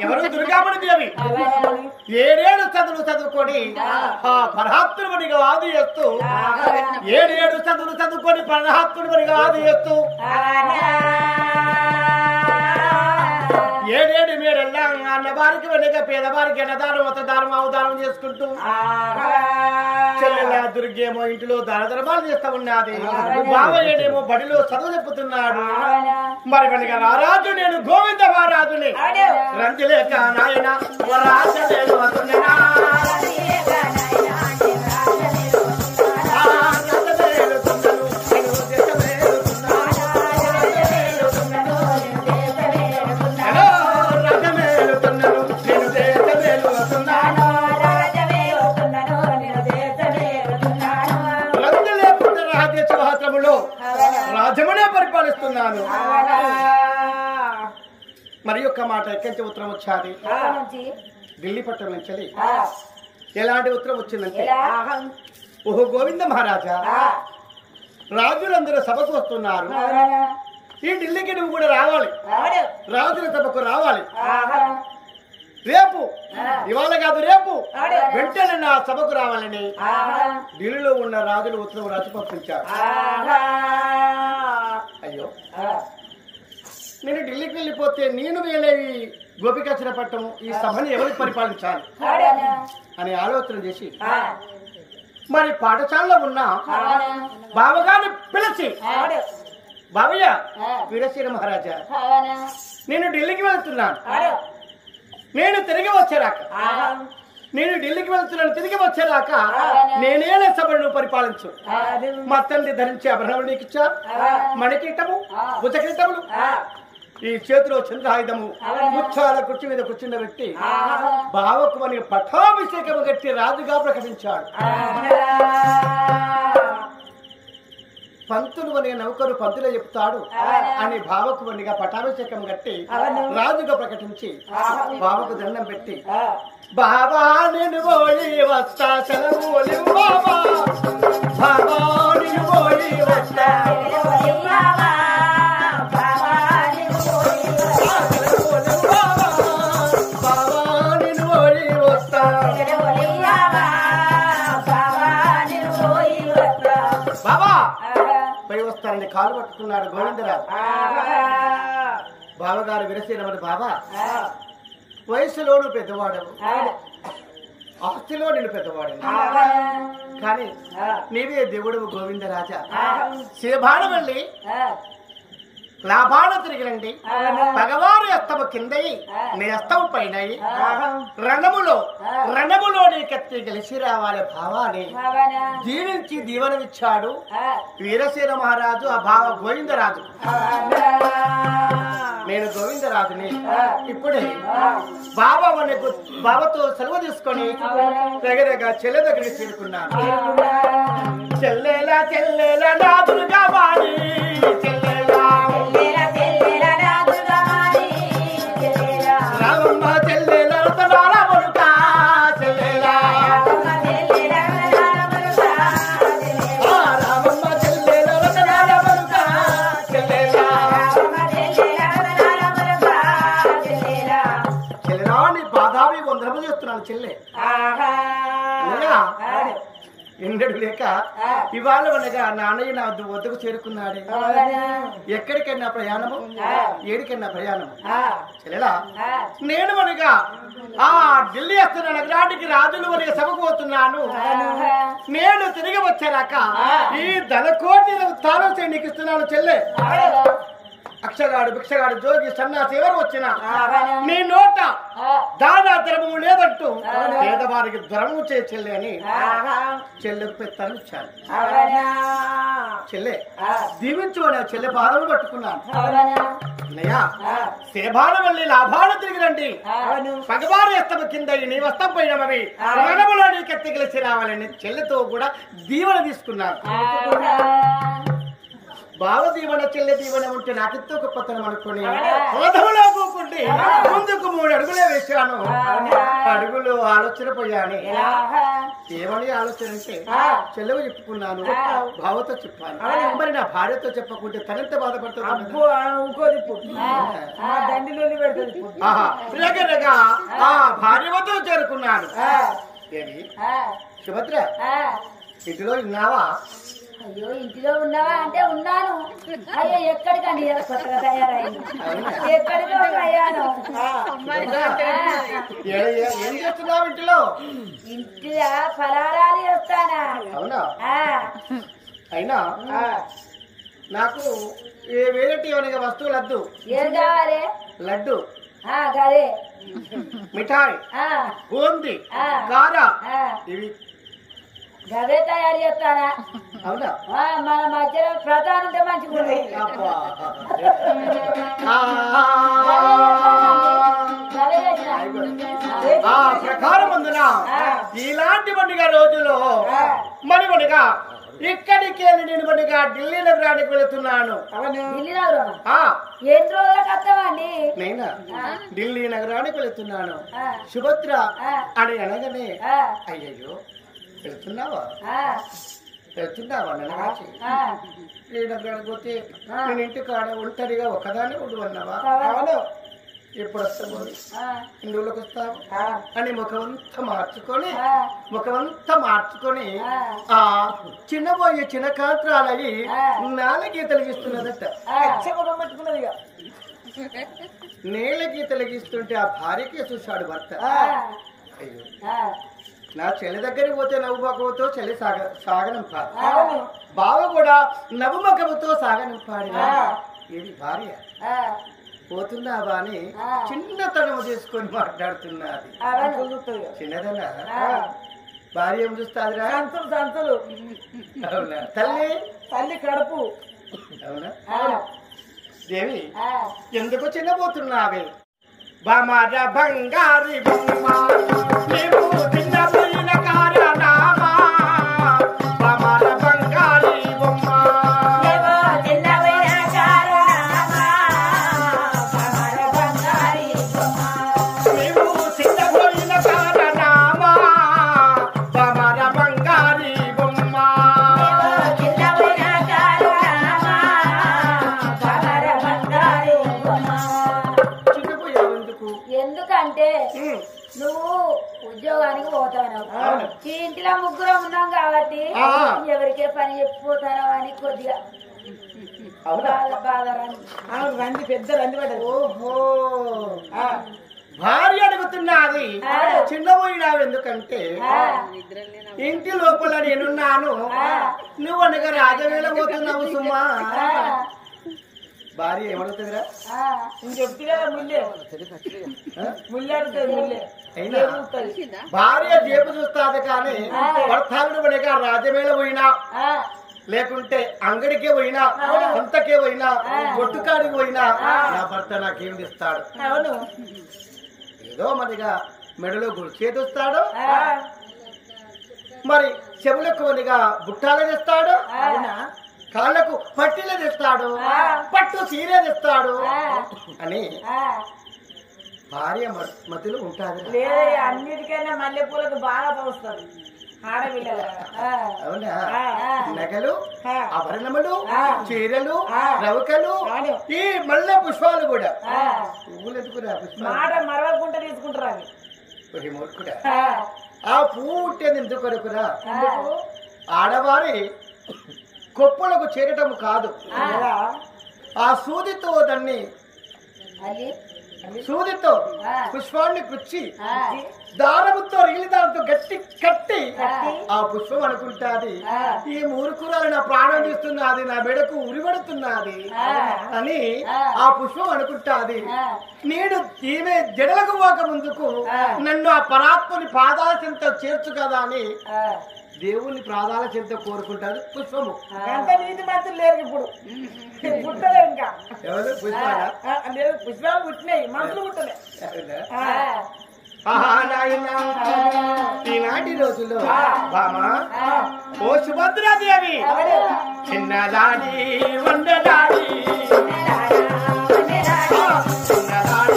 ఎవరు దుర్గామణి దేవి 7 చదువులు చదువుకొని ఆ పరహాత్ముడిగా ఆది చేస్తూ 7 చదువులు చదువుకొని పరహాత్ముడిగా ఆది చేస్తూ 7 మేడల్లా అన్నవారికి వెనక పేదవారికి అన్నదానం మతదానం అవదానం చేసుకుంటూ చెల్లెల దుర్గేమో ఇంటిలో దాన ధర్మాలు చేస్తా ఉన్నది. బావయ్యేమో బడిలో చదువు చెప్పుతున్నాడు. మరి వెనక రారాజు నేను గోవింద మహారాజుని రంజిలేక నాయన రాజ్యమునే పరిపాలిస్తున్నాను. మరి ఒక్క మాట ఎక్కడి ఉత్తరం వచ్చాది? ఢిల్లీ పట్టణం నుంచి. ఎలాంటి ఉత్తరం వచ్చిందంటే, ఓహో గోవింద మహారాజా, రాజులందరూ సభకు వస్తున్నారు. ఈ ఢిల్లీకి నువ్వు కూడా రావాలి, రాజుల సభకు రావాలి. రేపు ఇవాళ కాదు రేపు వెంటనే నా సభకు రావాలని ఢిల్లీలో ఉన్న రాజులు ఉత్తరం రాసి పంపించారు. అయ్యో నేను ఢిల్లీకి వెళ్ళిపోతే నేను వేలేవి గోపికాచర పట్టం ఈ సభని ఎవరికి పరిపాలించాలి అని ఆలోచన చేసి మరి పాఠశాలలో ఉన్న బావగారిని పిలిచి, బావయ్య వీరసేన మహారాజా నేను ఢిల్లీకి వెళ్తున్నాను, నేను తిరిగి వచ్చేరాక నేను ఢిల్లీకి వెళ్తున్నాను, తిరిగి వచ్చేదాకా నేనే సభను పరిపాలించు. మా తండ్రి ధరించి ఆభరణములు నీకు ఇచ్చా, మణికీటము భుజకీటములు ఈ చేతిలో చంద్రాయుధము ముచ్చాల కుర్చీ మీద కూర్చుండబెట్టి బావకు అని పట్టాభిషేకము గట్టి రాజుగా ప్రకటించాడు. పంతులు అనే నౌకరు పంతులే చెప్తాడు అని బావకు వనిగా పట్టాభిషేకం కట్టి రాజుగా ప్రకటించి బావకు దండం పెట్టి బాబా నేను పోయి వస్తా సెలవు బాబా బాబా నేను పోయి వస్తా వస్తారని కాలు పట్టుకున్నాడు గోవిందరాజు. బావగారు విరసేనమని బాబా వయసులోను పెద్దవాడవు, ఆస్తిలో నేను పెద్దవాడు, కానీ నీవే దేవుడు గోవిందరాజా. శివబాణ వెళ్ళి లాభాన తిరిగి రండి, పగవారి అస్తము కిందయి నీ అస్తము పైన రణములో నీ కత్తి గెలిచి రావాలి భావాన్ని జీవించి దీవనమిచ్చాడు వీరసేన మహారాజు. ఆ భావ గోవిందరాజు. నేను గోవిందరాజుని. ఇప్పుడే బాబాతో సెలవు తీసుకొని దగ్గరగా చెల్లె దగ్గరికి చేరుకున్నాను. చెల్లెలా చెల్లెలా నాదులుగా వాడి చెల్లె ఎన్నడు లేక ఇవాళ అనగా నాన్నయ్య నా వద్దకు చేరుకున్నాడే. ఎక్కడికైనా ప్రయాణము, ఏడికైనా ప్రయాణము. చెల్లెలా నేను అనగా ఢిల్లీ వస్తున్న నగరానికి రాజులు అనే సభకు పోతున్నాను. నేను తిరిగి వచ్చాక ఈ ధనకోటి తాను నీకు ఇస్తున్నాను చెల్లె. అక్షగాడు భిక్షగాడు జోగి సన్నాసి ఎవరు వచ్చినా నీ నోట దానా ధర్మము లేదంటూ పేదవారికి ధర్మము చే చెల్లె అని చెల్లెకు పెత్తనం ఇచ్చాను. చెల్లె దీవించు అని చెల్లె పాదము పట్టుకున్నాను. అన్నయ్యా శివబాణ వెళ్ళి లాభాలు తిరిగి రండి, పగవారి అస్తము కింద నీ వస్తం పోయినవి రణములో నీ కత్తి గెలిచి రావాలని చెల్లెతో కూడా దీవెన తీసుకున్నాను. బావ దీవెన చెల్లె దీవెన ఉంటే నాకెంతో గొప్పతనం అనుకుని రథంలో కూకుంటే ముందుకు 3 అడుగులే వేశాను. అడుగులు ఆలోచన పోయాను. ఏమని ఆలోచన అంటే చెల్లెవు చెప్పుకున్నాను, బావతో చెప్పాను. మరి నా భార్యతో చెప్పకుంటే తనంత బాధపడుతుంది. రగరగా భార్య వద్దకు చేరుకున్నాను. ఏమి సుభద్ర ఇంటిలో ఉన్నావా? అయ్యో ఇంటిలో ఉన్నావా అంటే ఉన్నాను. అయ్యో ఎక్కడికండి కొత్తగా తయారైంది, ఎక్కడికో అయ్యాను. ఏం చేస్తున్నావు ఇంటిలో? ఇంటిలో ఫలారాలు చేస్తానా? అవునా? అయినా నాకు వేరేటి ఏమైనా వస్తువులు వద్దు. ఏం కావాలి? లడ్డు, గదే మిఠాయి, బూంది, కారా ఇవి గదే తయారు చేస్తానా? అవునా? మన మధ్యలో ప్రధానం ఉంటే మంచిగా ఉంది. ఆ ప్రకారం అందున ఇలాంటి పండుగ రోజులో మనిమనిగా ఇక్కడికి వెళ్ళి నేను మనిగా ఢిల్లీ నగరానికి వెళుతున్నాను. ఢిల్లీ నగరం ఎన్ని రోజులకు వస్తామండి? నేనా ఢిల్లీ నగరానికి వెళుతున్నాను. సుభద్ర అని అనగానే అయ్యయ్యో వెళ్తున్నావా నగరానికి పోతే నేను ఇంటి కాడ ఒంటరిగా ఒకదాన్ని ఉండు అన్నావా? ఎప్పుడు వస్తావు, ఇందులోకి వస్తావు అని ముఖమంతా మార్చుకొని ఆ చిన్నబోయే చిన్న కాంత్రాలయ్యి నేల గీతలు గీస్తున్నదట. నేల గీతలు గీస్తుంటే ఆ భార్యకే చూశాడు భర్త. అయ్యో నా చెల్లి దగ్గరికి పోతే నవ్వుమొఖముతో చెల్లి సాగనంపాడు, బావ కూడా నవ్వుమొఖముతో సాగనంపాడు. ఇది భార్య పోతున్నావా అని చిన్నతనము చేసుకొని మాట్లాడుతున్నది. చిన్నదనా భార్య ఏం చూస్తాదిరా? అవునా? తల్లి కడుపు. అవునా? దేవి ఆ, ఎందుకు చిన్నబోతున్నావే బామార బంగారి బొమ్మ నీవు చిన్నపోయిన కారణమా బామార బంగారి బొమ్మ ఏవో చిన్నవైన కారణమా, కమర బంగారి బొమ్మ. నీవు చిన్నపోయిన కారణమా బామార బంగారి బొమ్మ ఏవో చిన్నవైన కారణమా, కమర బంగారి బొమ్మ. చిన్నపోయావు ఎందుకు ఎందుకంటే నువ్వు ఉద్యోగానికి పోతావు, ఈ ఇంటిలో ముగ్గురు ఉన్నాం కాబట్టి ఆ. ఎవరికే పని చెప్పిపోతాను అని కొద్దిగా అవునా బాధ రాని. రంది పెద్ద రంది పడ్డది. ఓహో భార్య అడుగుతున్నది ఆ. చిన్నపోయినావు ఎందుకంటే ఆ, ఇంటి లోపల నేనున్నాను నువ్వు అనగా రాజవేళ పోతున్నావు సుమా ఆ, భార్య ఏమడుగుతుందిరా ఆ. నేను చెప్తే కదా ముల్లే ముల్లే అడుగుతుంది ముల్లే అయినా భార్య జేబు చూస్తాది కానీ భర్తావిడు అనగా రాజవేళ పోయినా ఆ, లేకుంటే అంగడికే పోయినా అంతకే పోయినా కొట్టుకాడికి పోయినా నా భర్త నాకేం ఇస్తాడు అవును. ఏదో మరిగా మెడలో గుడిచేదొస్తాడు ఆ, మరి చెవులకు మనిగా బుట్టాలు తెస్తాడు అవునా? కాళ్ళకు పట్టీలు తెస్తాడు పట్టు చీర తెస్తాడు అని ఆ. భార్య మధ్యలో ఉంటాది లేదే అన్నిటికైనా మల్లెపూలకు బాగా పోస్తారు ఆడపిల్లలు. అవునా ఆ. నగలు ఆ. ఆభరణములు ఆ. చీరలు ఆ. రవికలు అవును. ఈ మల్లె పుష్పాలు కూడా ఆ. పువ్వులు ఎందుకురా పుష్పాలు మాట మరవకుండా తీసుకుంటారు అవి. ఒక మూర్ఖుడా. ఆ. ఆ పువ్వు ఉంటేది ఎందుకు కొరకురా ఎందుకు? ఆడవారి కొప్పులకు చేరటం కాదు ఎలా? ఆ సూదితో దాన్ని అది సూదితో ఆ. పుష్పాన్ని కుచ్చి ఆ. దారముతో రిగిలి దాంతో గట్టి కట్టి కట్టి. ఆ పుష్పం అనుకుంటాది ఆ. ఈ మూర్ఖురాలు నా ప్రాణం తీస్తున్నది నా మెడకు ఉరిపడుతున్నది ఆ. అని ఆ. ఆ పుష్పం అనుకుంటాది ఆ. నేడు ఈమె జడలకు పోక ముందుకు ఆ. నన్ను ఆ పరాత్మని పాదాల చెంత చేర్చు కదా అని ఆ. దేవుని పాదాల చెంత కోరుకుంటారు పుష్పము అంత నీతి మంత్రులు లేరు ఇప్పుడు. పుట్టలే ఇంకా. ఎవరు పుష్పాలా? లేదు, పుష్పాలు పుట్టినాయి, మంత్రులు పుట్టలే. అవునా? ఆ. ఆహా, నాయనా. ఈనాటి రోజుల్లో బామా ఓ సుభద్రాదేవి చిన్నదాడి వందదాడి చిన్నదాడి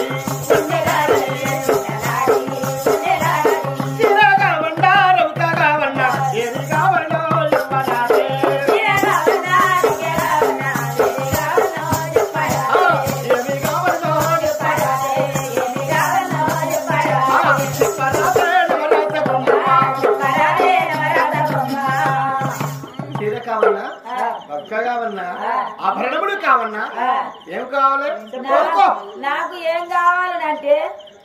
చిరగా వండారవుతగా వండా ఏది కావాలో చెప్పరాదే. ఏమి కావాలో చెప్పరాదే. చీర కావన్నా పక్క కావన్నా ఆభరణములు కావన్నా ఏం కావాలి కోరుకో. నాకు ఏం కావాలనంటే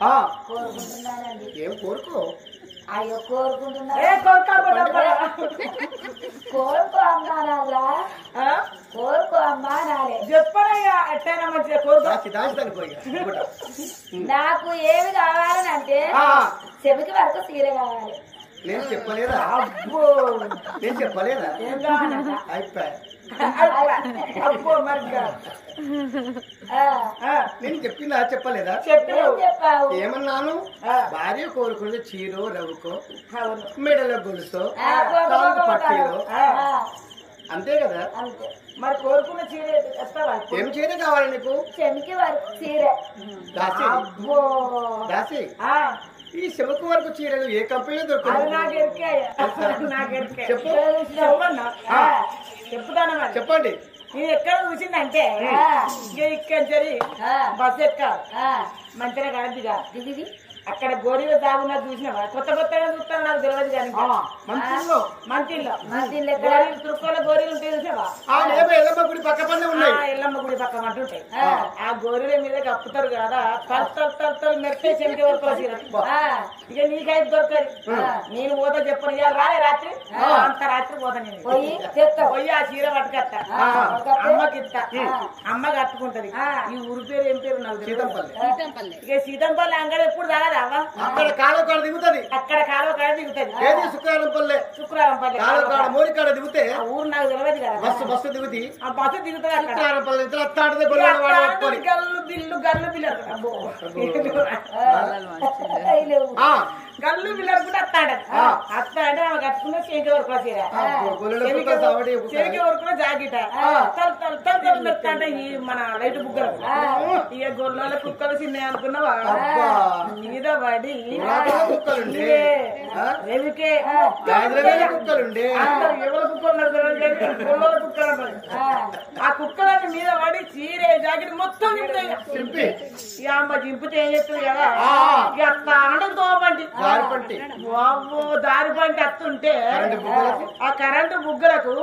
ఆ, కోరుకుంటున్నానండి. ఏం కోరుకో. అయ్యో కోరుకుంటున్నా. ఏ కోరుకోకుండా కోరుకో అమ్మా నాలా, కోరుకో అమ్మా నాలే. చెప్పనయ్యా ఎట్టైనా మంచిగా కోరుకో. దాచి దాని పోయి నాకు ఏమి కావాలనంటే చెవికి వరకు చీర కావాలి. నేను చెప్పలేదా అబ్బో నేను చెప్పలేదా ఏం కావాలంట? అయిపోయా అబ్బో మరి ఇంకా. ఆ, నేను చెప్పిందా చెప్పలేదా చెప్పు. ఏం చెప్పావు? ఏమన్నాను భార్య కోరుకుంటే చీరో రవుకో అవును. మెడలో గొలుసో ఆ, కోరుకో, కాలు పట్టీలో ఆ, అంతే కదా అంతే. మరి కోరుకున్న చీర ఎత్తావా? ఏం చీర కావాలి నీకు చెవికి వరకు చీర. దాసి అబ్బో దాసి ఆ, ఈ చెమకు వరకు చీరలు ఏ కంపెనీలో అది దొరుకుతుంది నాకు ఎరికాయ. నాకు ఎరికాయ. చెప్పు చెప్పన్నా? చెప్పుతాను మరి. చెప్పండి ఇది ఎక్కడ చూసిందంటే ఆ, ఇక ఇక్కడ సరి ఆ, బస్ ఎక్కాలి ఆ, మంచిగా కడద్దిగా ఇది అక్కడ గోరీలో దాగున్నా చూసినావా? కొత్త కొత్తగా చూస్తాను, నాకు తెలియదు కానీ మంత్రుల్లో మంచిలో మందిలో ఎక్కడ? గోరీలు తురుక్కోల గోరీలు ఉంటాయి చూసావా? ఆ లేబో ఎల్లమ్మ గుడి పక్క పన్నే ఉన్నాయి ఎల్లమ్మ గుడి పక్క అంటుంటాయి. ఆ, ఆ గోరీల మీద కప్పుతారు కదా, తల్ మెరిపే చెంటి వరకు ఆ, ఇక నీకైతే దొరకదు. నేను పోతా చెప్పను, ఇవాళ రాలే రాత్రి అంత రాత్రి పోతా నేను. పోయి తెస్తావు. పోయి ఆ చీర పట్టుకత్తా, అమ్మకి ఇస్తా, అమ్మ కట్టుకుంటది. ఈ ఊరి పేరు ఏం పేరు నాకు తెలియదు. సీతంపల్లి సీతంపల్లి ఇక సీతంపల్లి అంగడి ఎప్పుడు తాగదా? అవ్వ అక్కడ కాలువ కాడ దిగుతుంది. అక్కడ కాలువ కాడ దిగుతుంది. ఏది శుక్రవారం పల్లె శుక్రవారం పల్లె కాలువ కాడ మోరి కాడ దిగితే ఆ ఊరు నాకు తెలియదు కదా. బస్సు దిగుతి ఆ బస్సు దిగుతుంది అక్కడ. శుక్రవారం పల్లె ఇంత అత్తాడితే గొల్లవాడ వాడ పట్టుకొని గల్లు బిల్లు గల్లు బిల్లు అబ్బో. గల్లు బిల్లు అనుకుంటే అత్తాడు. అత్తాడు ఆమె కట్టుకున్న చేకి వరకు చీర, చేకి వరకు జాకెట్ అంటే ఈ మన లైట్ బుగ్గలు ఇక గొల్లల కుక్కలు చిన్న అనుకున్నావా మీద పడి రేవికే కుక్కలుండే ఎవరు కుక్కలు గొల్లల కుక్కలు ఆ కుక్కలని మీద పడి చీరే జాకెట్ మొత్తం చింపి ఇక అమ్మ చింపితే ఏం చెప్తుంది కదా ఇక అత్తాడు తోపండి దారి పంటి అత్తుంటే ఆ కరెంటు బుగ్గలకు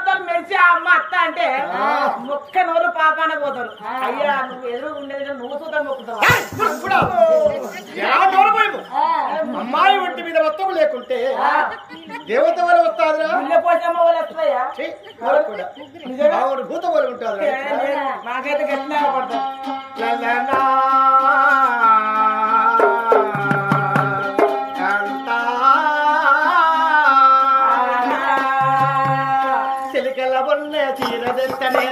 తలు మెరిచి ఆ అమ్మ అత్త అంటే మొక్క నోరు పాపాన పోతారు. అయ్యా నువ్వు ఎదురు ఉండేది నువ్వు చూద్దాం మొక్కుతావు. అమ్మాయి ఒంటి మీద మొత్తం లేకుంటే దేవత వాళ్ళు వస్తారా పోచమ్మ వాళ్ళు వస్తాయా భూత వాళ్ళు ఉంటారు. నాకైతే గట్టినా పడతా చిలికల బొన్నే చీరదెత్తనే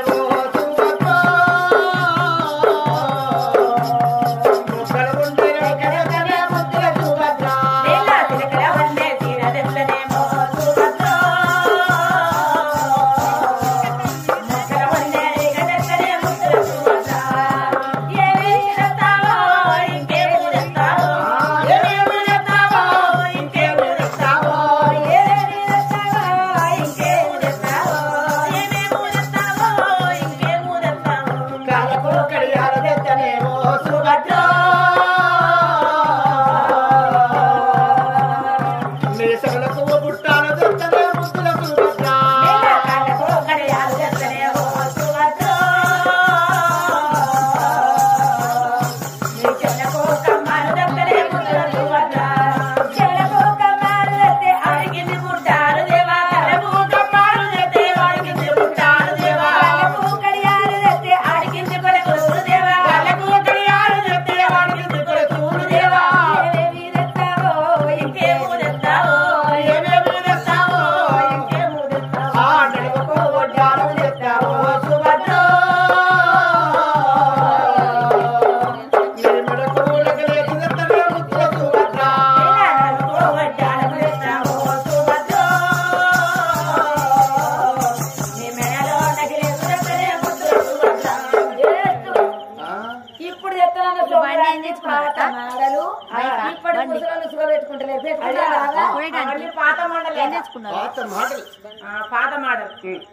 పాత మాటలు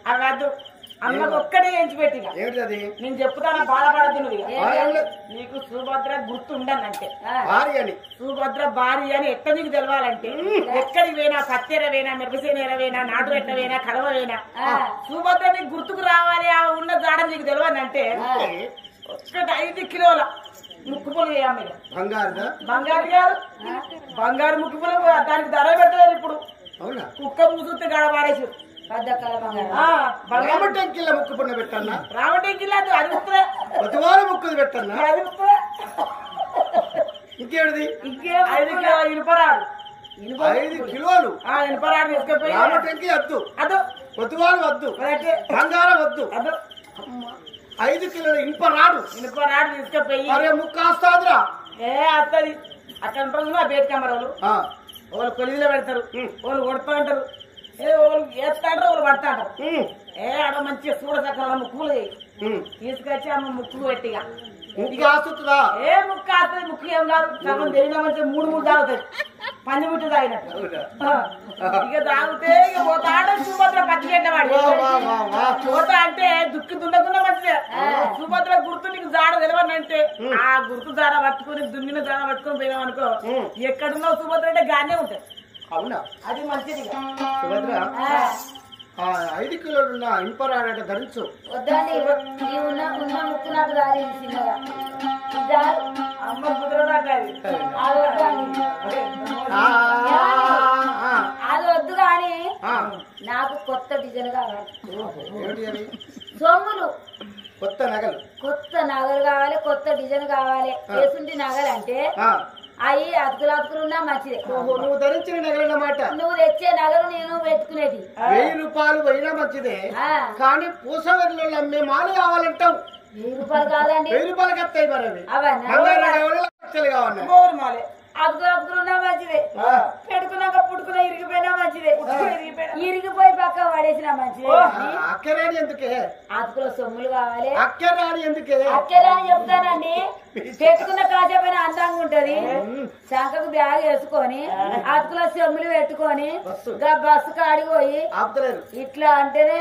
అవి వద్దు. అమ్మకు ఒక్కటే ఎంచి పెట్టిగా నేను చెప్తాను బాధపడుతున్నది. నీకు సుభద్ర గుర్తు ఉండనంటే సుభద్ర భార్య అని ఎట్ట నీకు తెలవాలంటే ఎక్కడికి పోయినా కత్తెర వేనా మిరపసేనేర వేనా నాటు ఎట్ట వేనా కలవ వేనా సుభద్ర నీకు గుర్తుకు రావాలి. ఆ ఉన్న జాడ నీకు తెలవాలంటే ఒక్కటి 5 కిలోల ముక్కు పొలు వేయమ్మ. బంగారు కాదు బంగారు ముక్కు పొలు దానికి ధర పెట్టలేదు. ఇప్పుడు కుక్క పూసుతే గడ పారేసి రామటెంకిల్ల ముక్కు పున్న పెట్టన్నా రామటెంకిల్ల అది ప్రతివారం ముక్కుది పెట్టన్నా ఇంకేమిది 5 కిలో ఇనుపరాడు 5 కిలోలు ఇనుపరాడు తీసుకుపోయి రామటెంకి వద్దు అదు ప్రతివారం వద్దు బంగారం వద్దు అదు 5 కిలోల ఇనుపరాడు తీసుకుపోయి అరే ముక్కు వస్తాదిరా వస్తుంది. అక్కడ ఉంటుంది బేట్ కెమెరాలు వాళ్ళు కొలిదిలో పెడతారు, వాళ్ళు కొడతా అంటారు, వాళ్ళు వేస్తా అంటారు, వాళ్ళు పడతా అంటారు. ఆడ మంచిగా చూడ చక్కగా ముక్కులు తీసుకొచ్చి అమ్మ ముక్కులు పెట్టిగా ముక్కు ఆస్తుందా? ఏ ముక్కు ఆస్తుంది? ముక్కు ఏం కాదు, సగం తెలియదు. మంచిగా 3 తాగుతాయి, పంది ముట్టు తాగినట్టు. ఇక తాగితే ఇక పోతాడు సుభద్ర పచ్చిగడ్డవాడు. పోతా అంటే దుక్కి దున్నకుండా మంచిదే. సుభద్ర గుర్తు నీకు జాడ తెలవనంటే ఆ గుర్తు జాడ పట్టుకుని దున్నిన జాడ పట్టుకుని పోయినామనుకో ఎక్కడున్నావు సుభద్ర అంటే గానే ఉంటాయి. అవునా? అది మంచిది. సుభద్ర 5 కిలోలున్న ఇంపరాడట ధరించు. వద్దండి, ఉన్న ముక్కు నాకు రాలి చిన్నగా అమ్మ కుదరదాకా అది వద్దు కానీ నాకు కొత్త డిజైన్ కావాలి. సొమ్ములు కొత్త నగలు కొత్త నగలు కావాలి, కొత్త డిజైన్ కావాలి. ఎసుంటి నగలు అంటే అవి అతుకులు ఉన్నా మంచిదే. నువ్వు ధరించిన నగలు అన్నమాట. నువ్వు తెచ్చే నగలు నేను పెట్టుకునేది 1000 రూపాయలు పోయినా మంచిదే. కానీ పూసవరిలో అమ్మే మాలు కావాలంటావు. 1000 రూపాయలు కాదండి, 1000 రూపాయలకి వస్తాయి మరి అవి. అవన్నీ లక్షలు కావాలి. అతుకులున్నా మంచిదే, పెట్టుకున్నాక పుట్టుకున్నా ఇరిగిపోయినా మంచిదే, ఇరిగిపోయి పక్క పడేసినా మంచిదే. అక్కరాని ఎందుకే? అతుకుల సొమ్ములు కావాలి. అక్కరాని ఎందుకే? అక్కరాని చెప్తానండి. పెట్టుకున్న కాసేపైన అందంగా ఉంటది. శంఖకు బ్యాగ్ వేసుకొని అతుకుల సొమ్ములు పెట్టుకొని బస్సు కాడికి పోయి ఇట్లా అంటేనే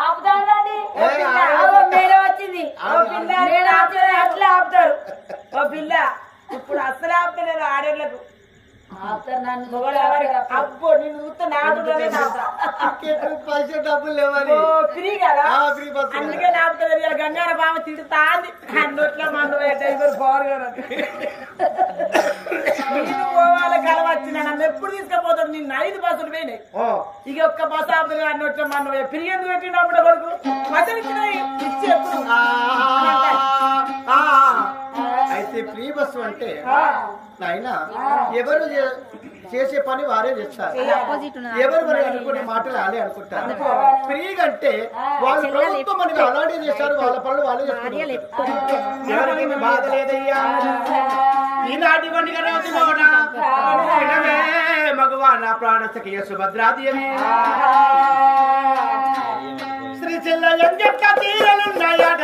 ఆపుతానండి. మేడం వచ్చింది అట్లా ఆపుతారు. ఓ పిల్ల ఇప్పుడు అసలు ఆపుతలేదు ఆడేళ్లకు. ఆపుతారు నన్ను. అబ్బో నేను చూస్తే నాకు పైసా డబ్బులు లేవని ఫ్రీ కదా, అందుకే ఆపుతలేదు. గంగార బామ తిడుతా అన్నట్లో మందు డ్రైవర్ పవర్ గారు నేను పోవాలి కలవచ్చిన నన్ను ఎప్పుడు తీసుకుపోతాడు. నిన్ను 5 బస్సులు పోయినాయి, ఇక ఒక్క బస్సు ఆపుతుంది అన్నట్లో మందు ఫ్రీ ఎందుకు పెట్టినప్పుడు కొడుకు మధ్య ఇచ్చి ఎప్పుడు. అయితే ఫ్రీ బస్సు అంటే నాయన ఎవరు చేసే పని వారే చేస్తారు, ఎవరు మరి అనుకునే మాటలు వాళ్ళే అనుకుంటారు. ఫ్రీగా అంటే వాళ్ళు ప్రభుత్వం మనకి అలాంటి చేస్తారు, వాళ్ళ పనులు వాళ్ళే చేస్తారు. ఎవరికి బాధ లేదయ్యా ఈనాటి పండుగ రోజులోన మగవా నా ప్రాణసఖియ సుభద్రాదేవి శ్రీ చెల్ల తీరలున్నాయాట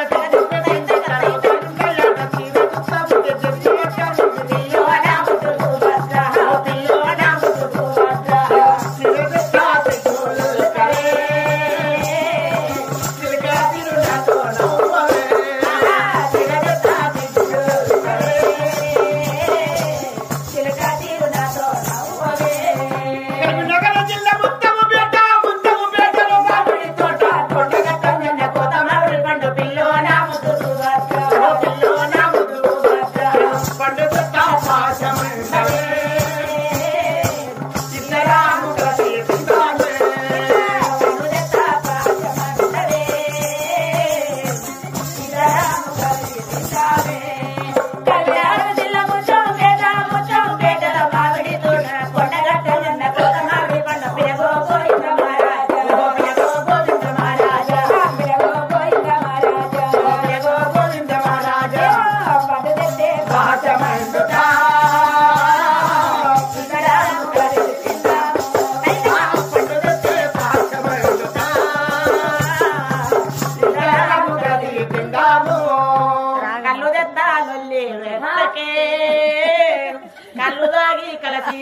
కళ్ళు దాగి కలసి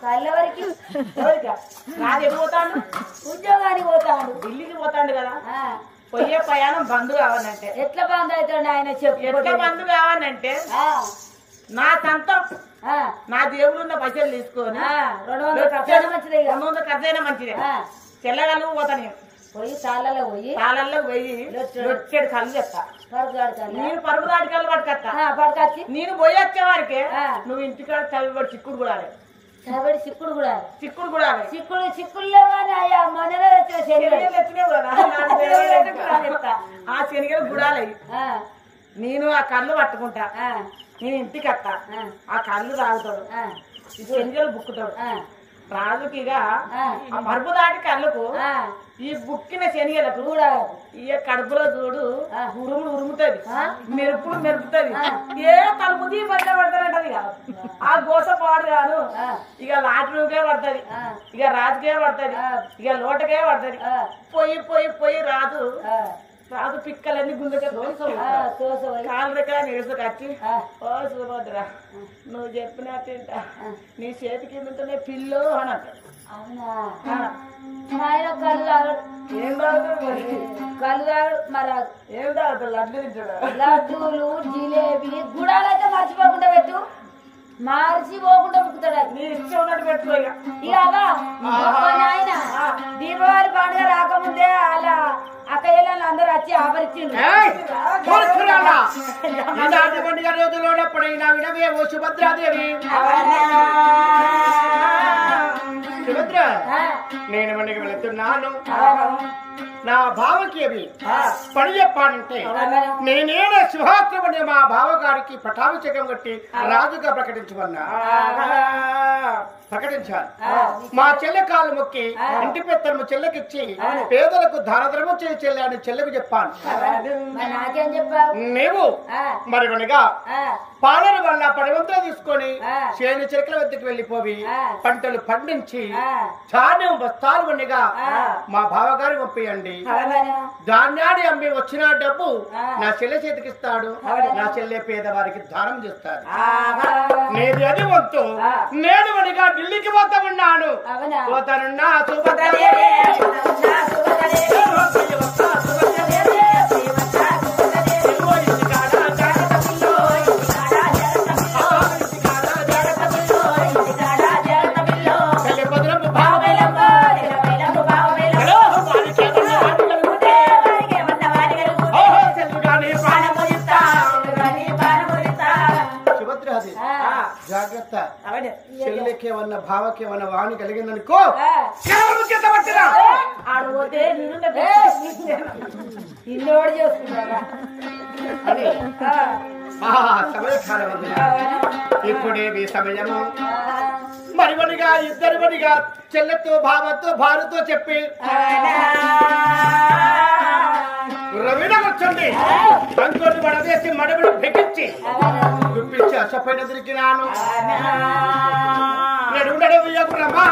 కళ్ళవరికి నాది పోతాడు, ఉద్యోగానికి పోతాడు, ఢిల్లీకి పోతాడు కదా. పోయే ప్రయాణం బంధు కావాలంటే ఎట్లా బంద్ అవుతాడు ఆయన చెప్పు. ఎట్లా బంధు కావాలంటే నా సంతం నా దేవుడున్న పైసలు తీసుకొని 200 ఖర్చైనా మంచిదే. తెల్లగలు పోతాను పోయి తాళ్ళలో పోయి వచ్చేడు కళ్ళు చెప్తా. నేను పరుగు దాటి కళ్ళు పట్టుకొచ్చి నేను పోయి వచ్చే వారికి నువ్వు ఇంటికాడ చదివాడు చిక్కుడు కూడా చిక్కుడు కూడా చిక్కుడులో ఆ శనిగలు గుడాలయ్యి నేను ఆ కళ్ళు పట్టుకుంటా. నేను ఇంటికి వస్తా, ఆ కళ్ళు తాగుతాడు, ఈ శనిగలు బుక్కుతాడు. రాజుకి ఇక ఆ మరుపు దాటి కళ్ళకు ఈ బుక్కిన శనిగలకు కూడా ఇక కడుపులో చూడు ఉరుములు ఉరుముతుంది, మెరుపులు మెరుపుతుంది. ఏ తలుపు తీ బట్ట పడతానంటది ఇక ఆ గోస పాడు కాదు. ఇక లాటరీకే పడుతుంది, ఇక రాజుకే పడుతుంది, ఇక లోటకే పడుతుంది. పోయి పోయి పోయి రాజు పిక్కలన్నీ గుండెగా కాళ్ళ దగ్గర నిడుసు కట్టి ఓ సుభద్ర నువ్వు చెప్పినట్టు నీ చేతి కింద ఉంటేనే పిల్లు అని అంటాడు. ఏం తాగుతాడు కళ్ళు తాడు మరి ఏం తాగుతాడు లడ్డు తింటాడు. లడ్డూలు జిలేబీ గుడాలైతే మర్చిపోకుండా పెట్టు, మర్చిపోకుండా బుక్కుతాడు. నీ ఇష్టం ఉన్నట్టు పెట్టుకో. ఇక ఆయన దీపావళి పండుగ రాకముందే అలా అక్కయ్యలను అందరూ వచ్చి ఆపరిచిండు. పండుగ రోజులోనప్పుడైనా వినవేమో సుభద్రాదేవి. సుభద్ర నేను మనకి వెళుతున్నాను. నా బావకి అవి పని చెప్పానంటే నేనేనా సింహాస్త్రమని మా బావగారికి పటాభిషేకం కట్టి రాజుగా ప్రకటించమన్నా. ప్రకటించాను. మా చెల్లె కాలు మొక్కి ఇంటి పెత్తనము చెల్లెకిచ్చి పేదలకు దానధర్మం చేయ చెల్లె అని చెల్లెకు చెప్పాను. నాకేం చెప్పావు? నీవు మరి వనగా పాలన వల్ల పడివంతా తీసుకొని చేను చెరుకుల వద్దకు వెళ్లిపోయి పంటలు పండించి ధాన్యం బస్తాలు వన్నగా మా బావగారి పంపియండి. ధాన్యాన్ని అమ్మి వచ్చిన డబ్బు నా చెల్లె చేతికిస్తాడు. నా చెల్లె పేదవారికి దానం చేస్తాడు. నేది అది వంతు. నేను వనగా ఢిల్లీకి పోతా ఉన్నాను. పోతానున్నా జాగ్రత్త. చెల్లెకేమన్నా భావకేమన్నా వాణి కలిగిందనుకో ఆడపోతే ఇన్నోడు చేసుకుంటా అని సమయకాలం ఇప్పుడేమి సమయము. మరివనిగా ఇద్దరివనిగా చెల్లెతో భావతో భార్యతో చెప్పి రవీణ కూర్చోండి అంకోటి వడవేసి మడవిని పెకిచ్చి చూపించి అసపైన దొరికినాను. నడుగుడడు వియ్యకురమా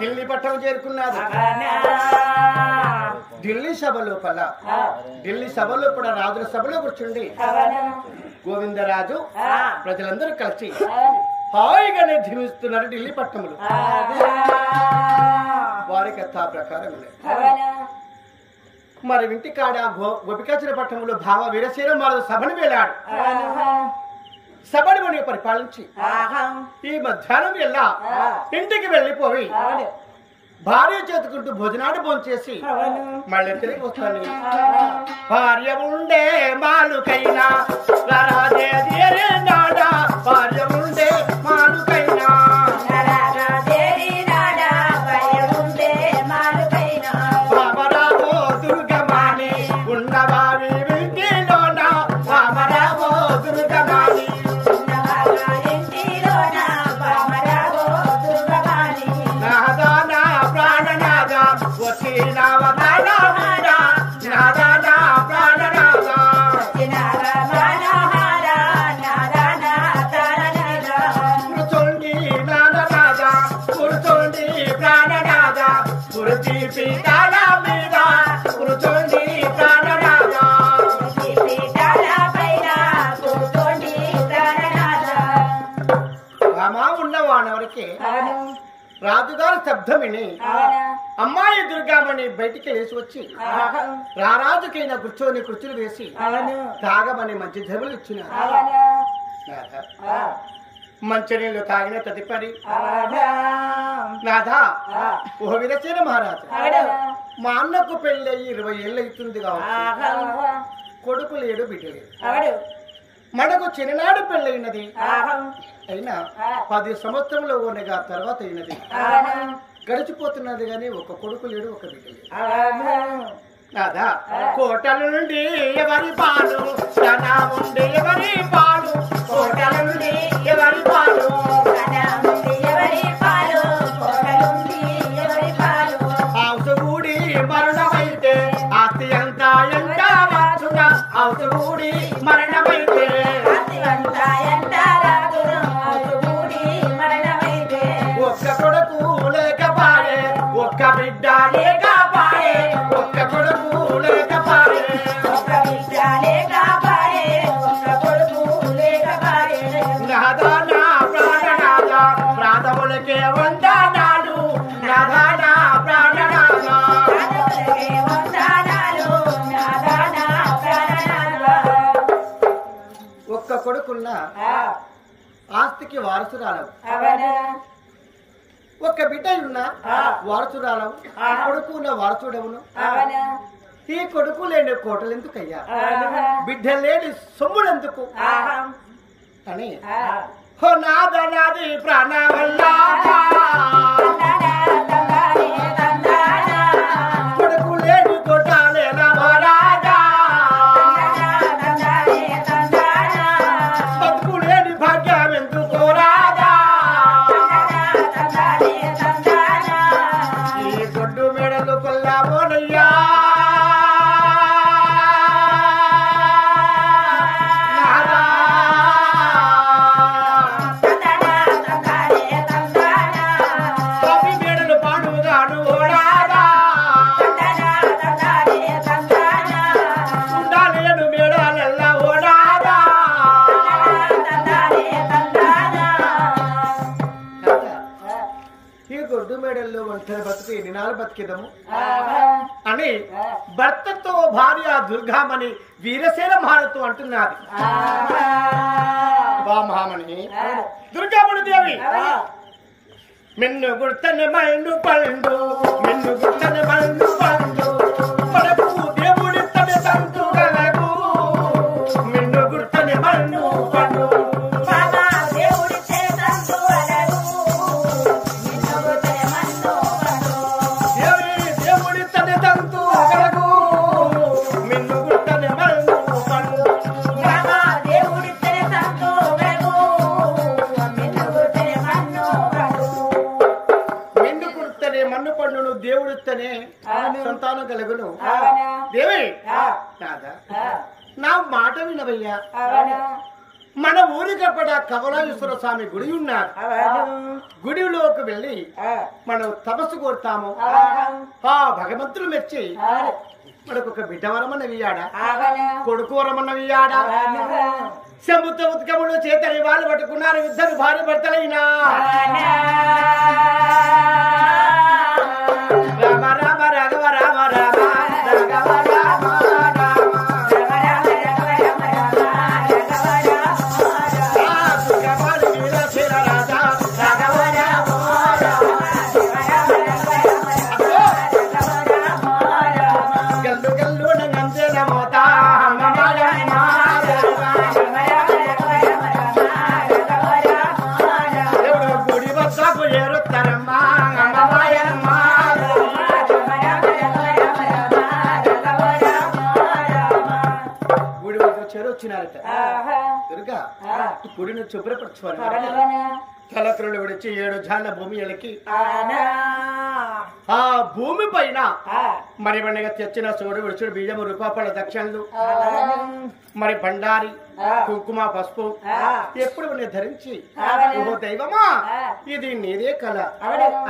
ఢిల్లీ పట్టం చేరుకున్నారు. ఢిల్లీ సభ లోపల రాజుల సభలో కూర్చుండి గోవిందరాజు ప్రజలందరూ కలిసి హాయిగానే జీవిస్తున్నారు ఢిల్లీ పట్టణంలో. వారికి ఆ ప్రకారం మరి ఇంటికాడ గోపికాచల పట్టణంలో భావ వీరసేన మరో సభను వేలాడు. సభను మని పరిపాలించి ఈ మధ్యాహ్నం వెళ్ళా ఇంటికి వెళ్ళిపోయి భార్య చేతుకుంటూ భోజనాడు భోంచేసి మళ్ళీ తిరిగి వస్తాను. భార్య ఉండే మాలుకైనా భార్య ఉండే మాలుకైనా బాబరావో దుర్గమాని ఉన్నవారి ఇంటిలోన బాబరావో దుర్గమాని రాజుగారు శబ్దం విని అమ్మాయి దుర్గామణి బయటికి వేసి వచ్చి రారాజుకైనా కూర్చొని కుర్చీలు వేసి తాగమని మంచి జబులు ఇచ్చిన మంచినీళ్ళు తాగిన తదుపరి నాథా ఓ వీరసేన మహారాజు మా అన్నకు పెళ్ళయి 20 ఏళ్ళు అవుతుంది కావచ్చు. కొడుకు లేడు బిడ్డ లేడు. మనకు చిన్ననాడు పెళ్ళయినది. అయినా 10 సంవత్సరంలో ఉండగా తర్వాత అయినది. గడిచిపోతున్నది గాని ఒక కొడుకు లేడు ఒక బిడ్డ లేడు. నాదా కోటల నుండి ఎవరి పాలు ఉండి ఎవరి పాలు కోటల నుండి ఎవరి పాలు ఔసగూడి మరణమైతే ఆస్తి అంతా ఎంత వచ్చుగా ఔసగూడి మరణమైతే ఒక్క కొడుకు లేకపాయే ఒక్క బిడ్డ లేకపాయే ఒక్క కొడుకు లేకపాయే నాదా నా ప్రాణనాథ ప్రాణములకే వందనాలు నాదా నా ప్రాణనాథ ఒక్క కొడుకున్న ఆస్తికి వారసురాలవు. ఒక్క బిడ్డ ఉన్న వారసురాలవు, కొడుకు ఉన్న వారసుడవును. ఈ కొడుకు లేని కోటలు ఎందుకయ్యా, బిడ్డ లేని సొమ్ముడెందుకు అని హో నాదనాది ప్రాణవల్లా కొడుకు లేని కోటాలేనా మహారాజా, బతుకు లేని భాగ్యం ఎందుకో రాజా, ఈ గొడ్డు మెడలు కొల్లామోనయ్యా బతుకు ఎన్ని నాలుగు బతికిదము అని భర్తతో భార్య దుర్గామణి వీరసేన మహారతో అంటున్నది. మహామణి దుర్గామణి దేవి మిన్ను గుర్తని మల్లు పండు, మిన్ను గుర్తని మల్లు పండు, పడకు దేవుడి తన తంతు గలగు, మిన్ను గుర్తని మల్లు పండు దేవుడితేనే సంతానం కలుగును. దేవి నా మాట వినవయ్యా, మన ఊరికప్పట కమలాయేశ్వర స్వామి గుడి ఉన్నారు. గుడిలోకి వెళ్ళి మనం తపస్సు కోరుతాము. ఆ భగవంతుడు మెచ్చి మనకు ఒక బిడ్డ వరమన్నవియాడా, కొడుకు వరమన్నవియాడా. శంభుత ఉత్కములు చేతని వాళ్ళు పట్టుకున్నారు, ఇద్దరు భార్య భర్తలైనా. రామ రామ రాఘవ రామ రామ రాఘవ రామ గల్లు గల్లు నంగంజల మోతా గుడి వద్దకు ఏరుతారమ్మా వచ్చినారట. దుర్గా గుడిని శుభ్రపరచుకోవాలి. కలకరులు విడిచి 7 జాల భూమి ఎలకి ఆ భూమి పైన మరి పండుగ తెచ్చిన సోడు విడుచుడు బీజము రూపాపల దక్షిణలు మరి బండారి కుంకుమ పసుపు ఎప్పుడు ధరించి ఓ దైవమా ఇది నీదే కళ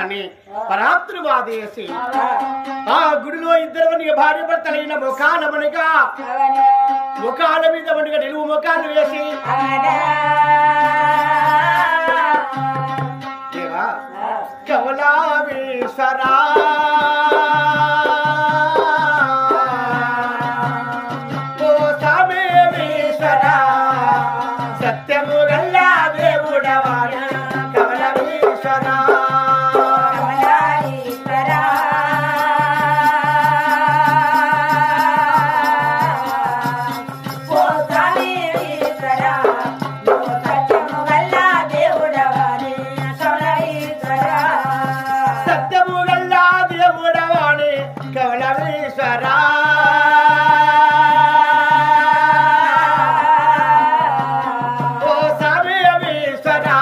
అని పరాత్రువాదేసి ఆ గుడిలో ఇద్దరు భార్య భర్తలైన ముఖాలమనిగా ముఖాల మీద వండిగా నిలువు ముఖాలు వేసి దేవా కమలావేశ్వరా ఓ సామేశ్వరా సత్యము గల్లా దేవుడవాడా కమలావేశ్వరా ఓ సామేశ్వరా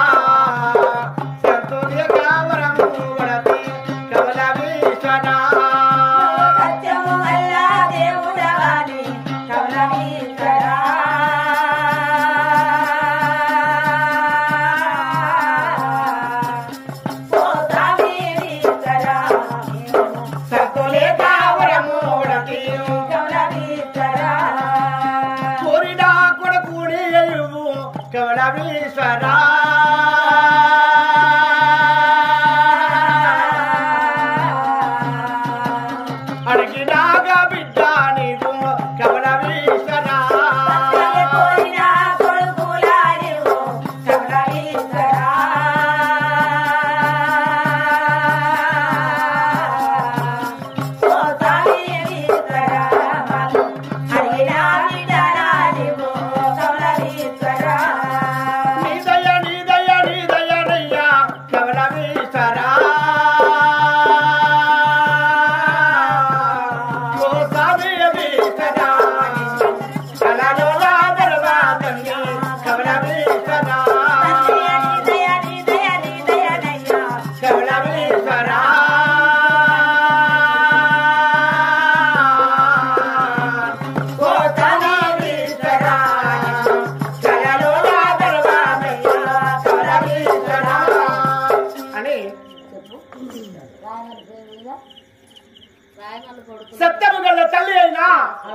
సత్యము గల తల్లి అయినా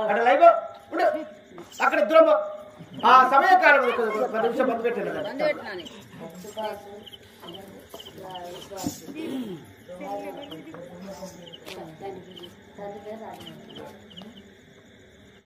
అక్కడ లైవ్ ఉండు. అక్కడ ఇద్దరం ఆ సమయకాలం 10 నిమిషం బంద్ పెట్టండి కదా.